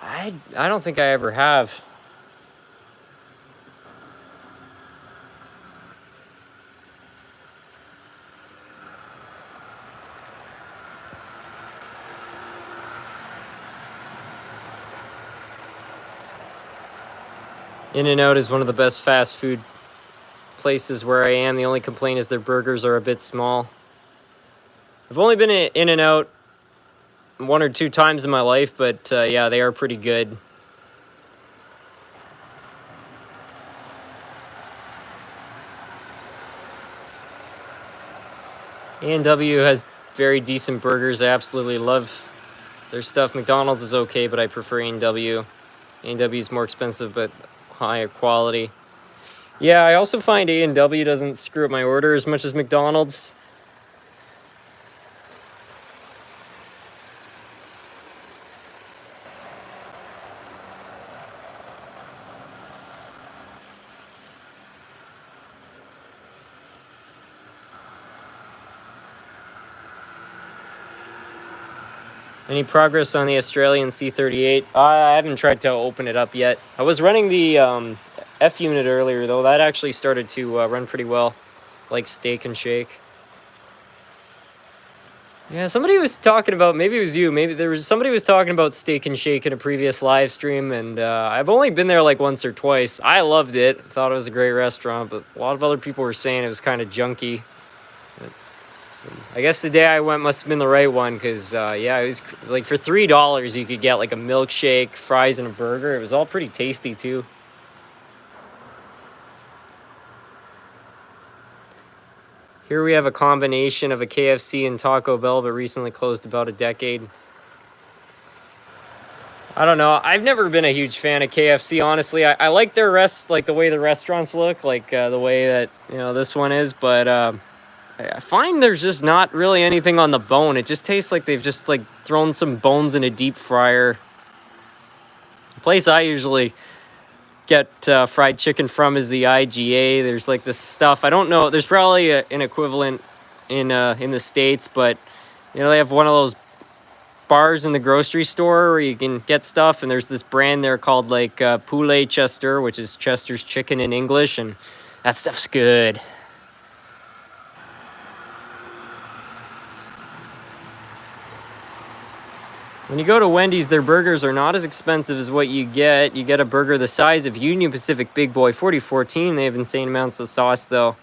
I don't think I ever have. In-N-Out is one of the best fast food places where I am. The only complaint is their burgers are a bit small. I've only been to In-N-Out 1 or 2 times in my life, but yeah, they are pretty good. A&W has very decent burgers. I absolutely love their stuff. McDonald's is okay, but I prefer A&W. A&W is more expensive, but higher quality. Yeah, I also find A&W doesn't screw up my order as much as McDonald's. Any progress on the Australian C38? I haven't tried to open it up yet. I was running the F unit earlier, though. That actually started to run pretty well, like Steak and Shake. Yeah, somebody was talking about, maybe it was you, somebody was talking about Steak and Shake in a previous live stream, and I've only been there like once or twice. I loved it. Thought it was a great restaurant, but a lot of other people were saying it was kind of junky. I guess the day I went must have been the right one, because, yeah, it was like for $3 you could get like a milkshake, fries, and a burger. It was all pretty tasty, too. Here we have a combination of a KFC and Taco Bell, but recently closed about a decade. I don't know. I've never been a huge fan of KFC, honestly. I like their like the way the restaurants look, like the way that, you know, this one is, but I find there's just not really anything on the bone. It just tastes like they've just like thrown some bones in a deep fryer. The place I usually get fried chicken from is the IGA. There's like this stuff. I don't know. There's probably an equivalent in the States, but you know, they have one of those bars in the grocery store where you can get stuff, and there's this brand there called like Poulet Chester, which is Chester's chicken in English, and that stuff's good. When you go to Wendy's, their burgers are not as expensive as what you get. You get a burger the size of Union Pacific Big Boy 4014. They have insane amounts of sauce, though.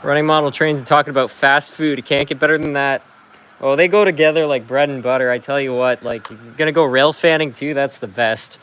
Running model trains and talking about fast food. You can't get better than that. Oh, they go together like bread and butter. I tell you what, like, you're gonna go rail fanning too? That's the best.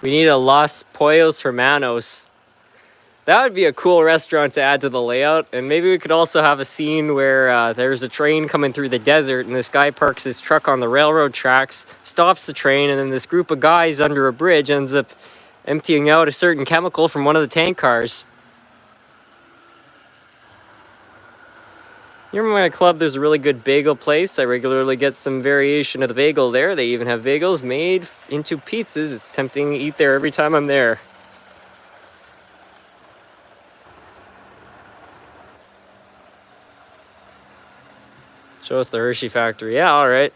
We need a Los Pollos Hermanos. That would be a cool restaurant to add to the layout. And maybe we could also have a scene where there's a train coming through the desert and this guy parks his truck on the railroad tracks, stops the train, and then this group of guys under a bridge ends up emptying out a certain chemical from one of the tank cars. Near my club, there's a really good bagel place. I regularly get some variation of the bagel there. They even have bagels made into pizzas. It's tempting to eat there every time I'm there. Show us the Hershey factory. Yeah, all right.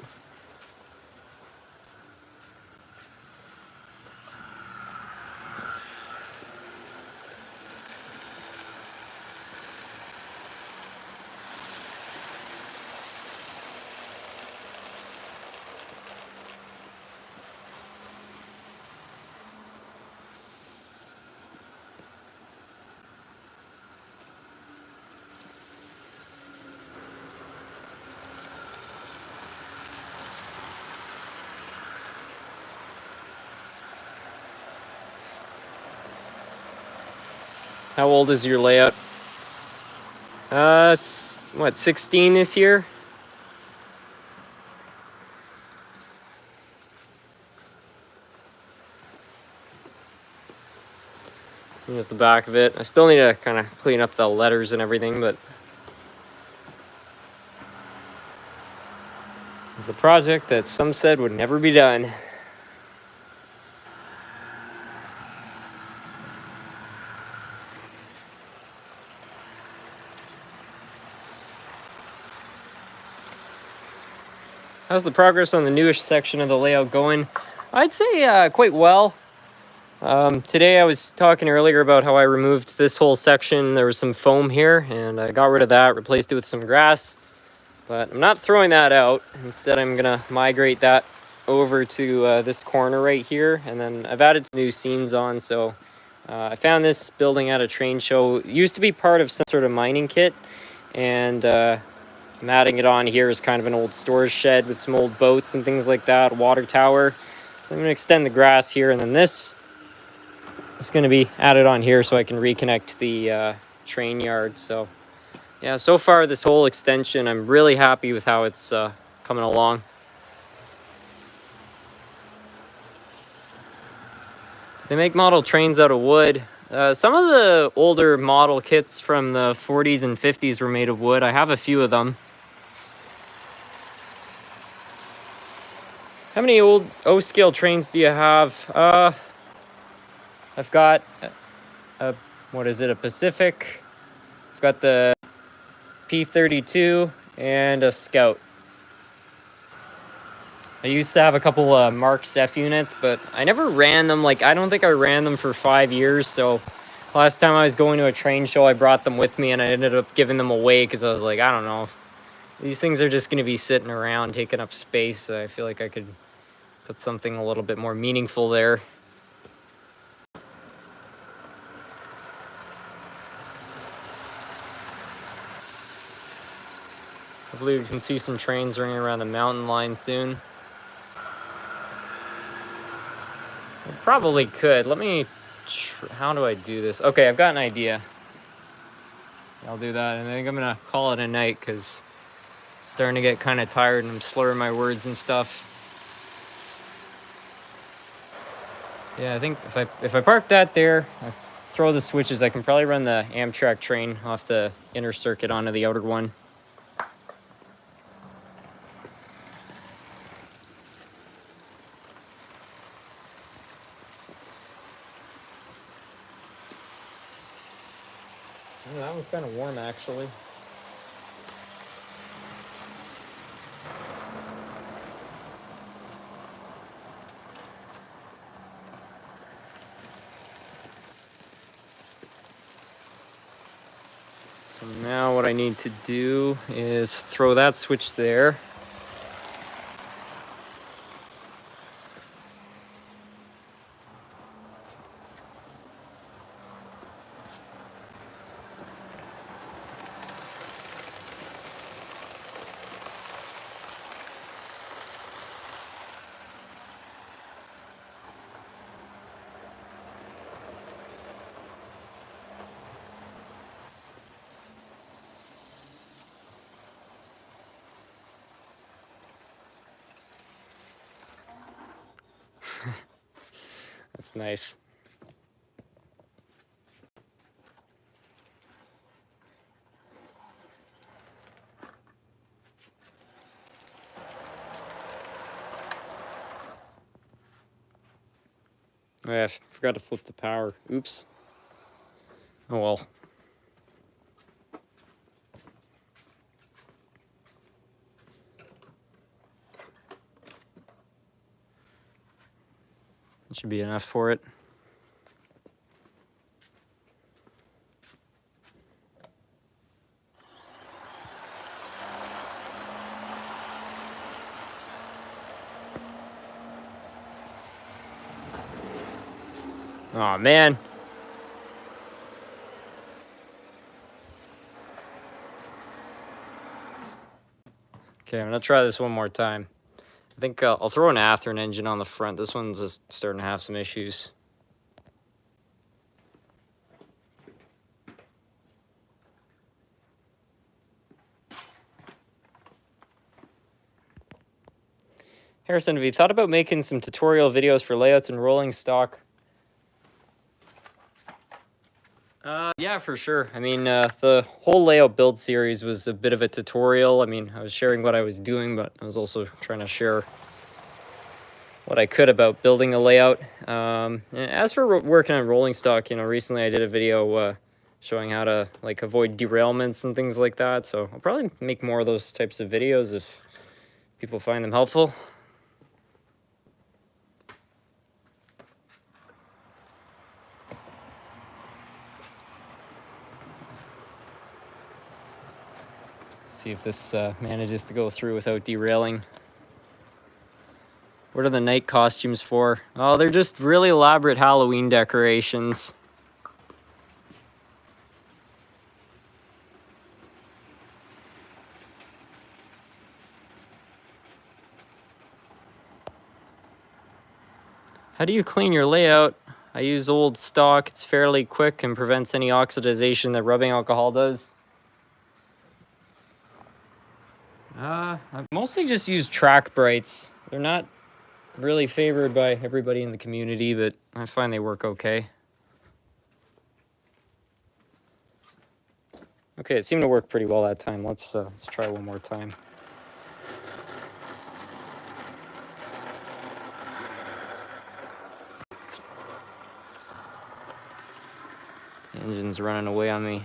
How old is your layout? What, 16 this year? Here's the back of it. I still need to kind of clean up the letters and everything, but it's a project that some said would never be done. How's the progress on the newish section of the layout going? I'd say quite well. Today I was talking earlier about how I removed this whole section. There was some foam here and I got rid of that, replaced it with some grass. But I'm not throwing that out. Instead, I'm gonna migrate that over to this corner right here. And then I've added some new scenes on. So I found this building at a train show. It used to be part of some sort of mining kit. And I'm adding it on here as kind of an old storage shed with some old boats and things like that, a water tower. So I'm gonna extend the grass here, and then this is gonna be added on here so I can reconnect the train yard. So yeah, so far this whole extension, I'm really happy with how it's coming along. They make model trains out of wood. Some of the older model kits from the 40s and 50s were made of wood. I have a few of them. How many old O-scale trains do you have? I've got what is it, a Pacific. I've got the P32 and a Scout. I used to have a couple Marks F units, but I never ran them. Like, I don't think I ran them for 5 years. So last time I was going to a train show, I brought them with me and I ended up giving them away because I was like, I don't know. These things are just going to be sitting around taking up space. I feel like I could put something a little bit more meaningful there. Hopefully we can see some trains running around the mountain line soon. I probably could. Let me, how do I do this? Okay, I've got an idea. I'll do that, and I think I'm gonna call it a night because I'm starting to get kind of tired and I'm slurring my words and stuff. Yeah, I think if I park that there, I throw the switches, I can probably run the Amtrak train off the inner circuit onto the outer one. Yeah, that one's kind of warm, actually. So now what I need to do is throw that switch there. That's nice. Oh, yeah, I forgot to flip the power. Oops. Oh well. That should be enough for it. Oh man. Okay, I'm gonna try this one more time. I think I'll throw an Athearn engine on the front. This one's just starting to have some issues. Harrison, have you thought about making some tutorial videos for layouts and rolling stock? Yeah, for sure. I mean, the whole layout build series was a bit of a tutorial. I mean, I was sharing what I was doing, but I was also trying to share what I could about building a layout. As for working on rolling stock, you know, recently I did a video showing how to like avoid derailments and things like that. So I'll probably make more of those types of videos if people find them helpful. See if this manages to go through without derailing. What are the night costumes for? Oh, they're just really elaborate Halloween decorations. How do you clean your layout? I use old stock. It's fairly quick and prevents any oxidization that rubbing alcohol does. I mostly just use track brights. They're not really favored by everybody in the community, but I find they work okay. Okay, it seemed to work pretty well that time. Let's try one more time. The engine's running away on me.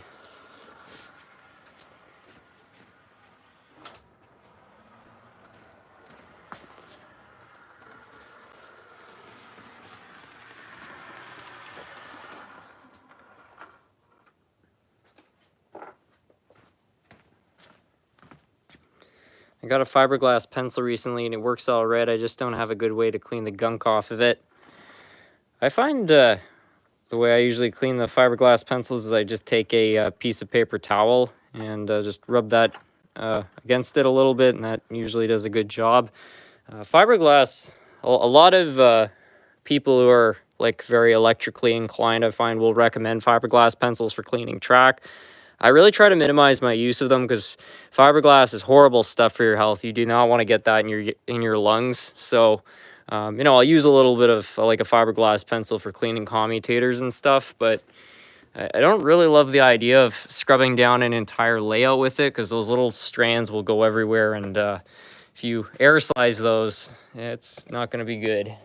I got a fiberglass pencil recently and it works all right. I just don't have a good way to clean the gunk off of it. I find the way I usually clean the fiberglass pencils is I just take a piece of paper towel and just rub that against it a little bit, and that usually does a good job. Fiberglass, a lot of people who are like very electrically inclined, I find, will recommend fiberglass pencils for cleaning track. I really try to minimize my use of them because fiberglass is horrible stuff for your health. You do not want to get that in your lungs. So, you know, I'll use a little bit of like a fiberglass pencil for cleaning commutators and stuff, but I don't really love the idea of scrubbing down an entire layout with it because those little strands will go everywhere, and if you aerosolize those, it's not going to be good.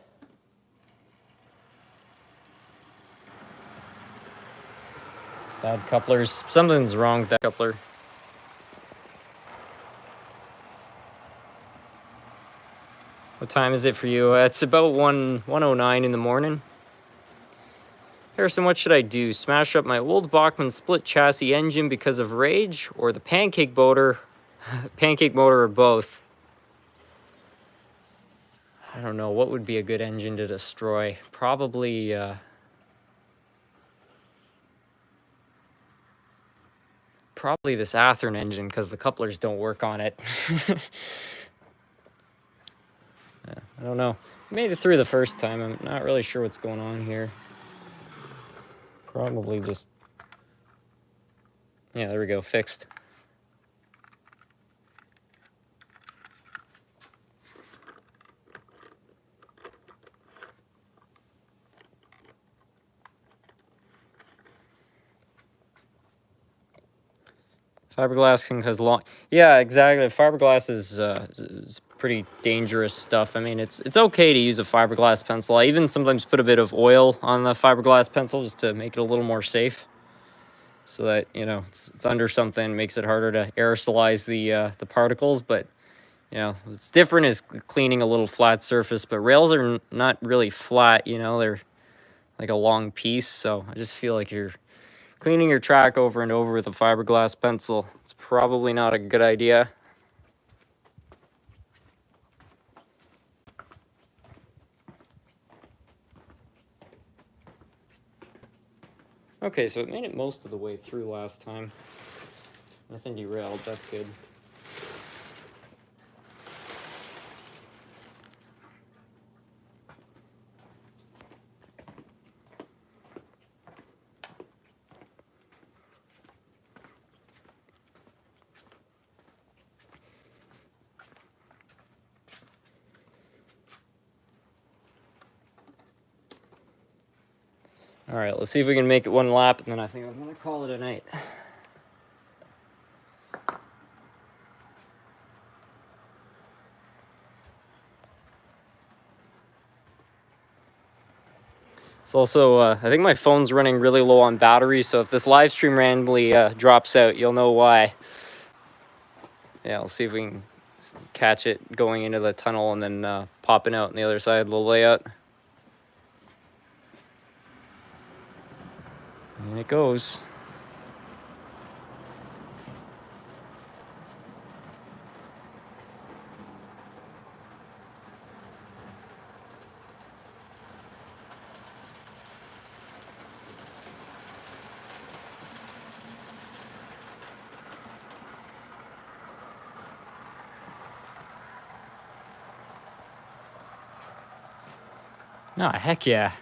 Bad couplers. Something's wrong with that coupler. What time is it for you? It's about 1:09 in the morning. Harrison, what should I do? Smash up my old Bachmann split chassis engine because of rage, or the Pancake motor, or both? I don't know. What would be a good engine to destroy? Probably this Athearn engine, because the couplers don't work on it. I don't know. Made it through the first time. I'm not really sure what's going on here. Probably just... Yeah, there we go. Fixed. Fiberglass can cause long... Yeah, exactly. Fiberglass is pretty dangerous stuff. I mean, it's okay to use a fiberglass pencil. I even sometimes put a bit of oil on the fiberglass pencil just to make it a little more safe, so that, you know, it's under something, makes it harder to aerosolize the particles. But, you know, what's different is cleaning a little flat surface. But rails are not really flat, you know, they're like a long piece. So I just feel like you're cleaning your track over and over with a fiberglass pencil. It's probably not a good idea. Okay, so it made it most of the way through last time. Nothing derailed, that's good. All right, let's see if we can make it one lap, and then I think I'm gonna call it a night. It's also, I think my phone's running really low on battery, so if this live stream randomly drops out, you'll know why. Yeah, let's see if we can catch it going into the tunnel and then popping out on the other side of the layout. And it goes. No, heck yeah.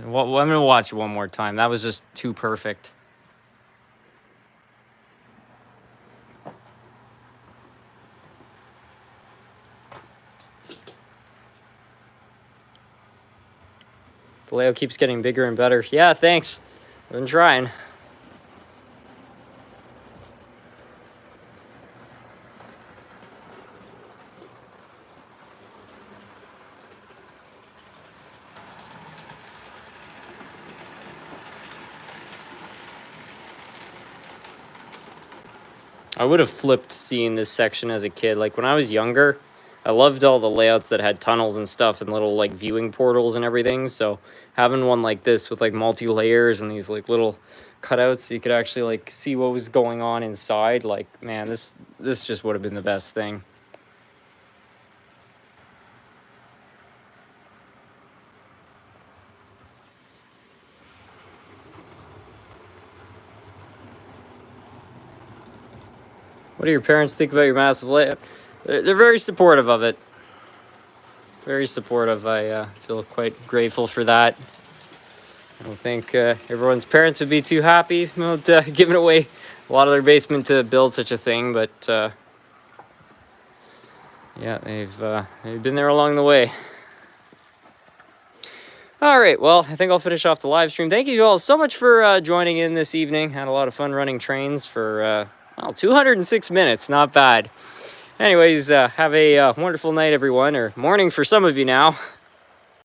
Well, I'm going to watch it one more time. That was just too perfect. The layout keeps getting bigger and better. Yeah, thanks. I've been trying. I would have flipped seeing this section as a kid. Like when I was younger, I loved all the layouts that had tunnels and stuff and little like viewing portals and everything. So having one like this with like multi-layers and these like little cutouts so you could actually like see what was going on inside, like, man, this just would have been the best thing. What do your parents think about your massive layout? They're very supportive of it. Very supportive. I feel quite grateful for that. I don't think everyone's parents would be too happy about giving away a lot of their basement to build such a thing, but yeah, they've been there along the way. All right, well, I think I'll finish off the live stream. Thank you all so much for joining in this evening. Had a lot of fun running trains for well, 206 minutes, not bad. Anyways, have a wonderful night, everyone, or morning for some of you now.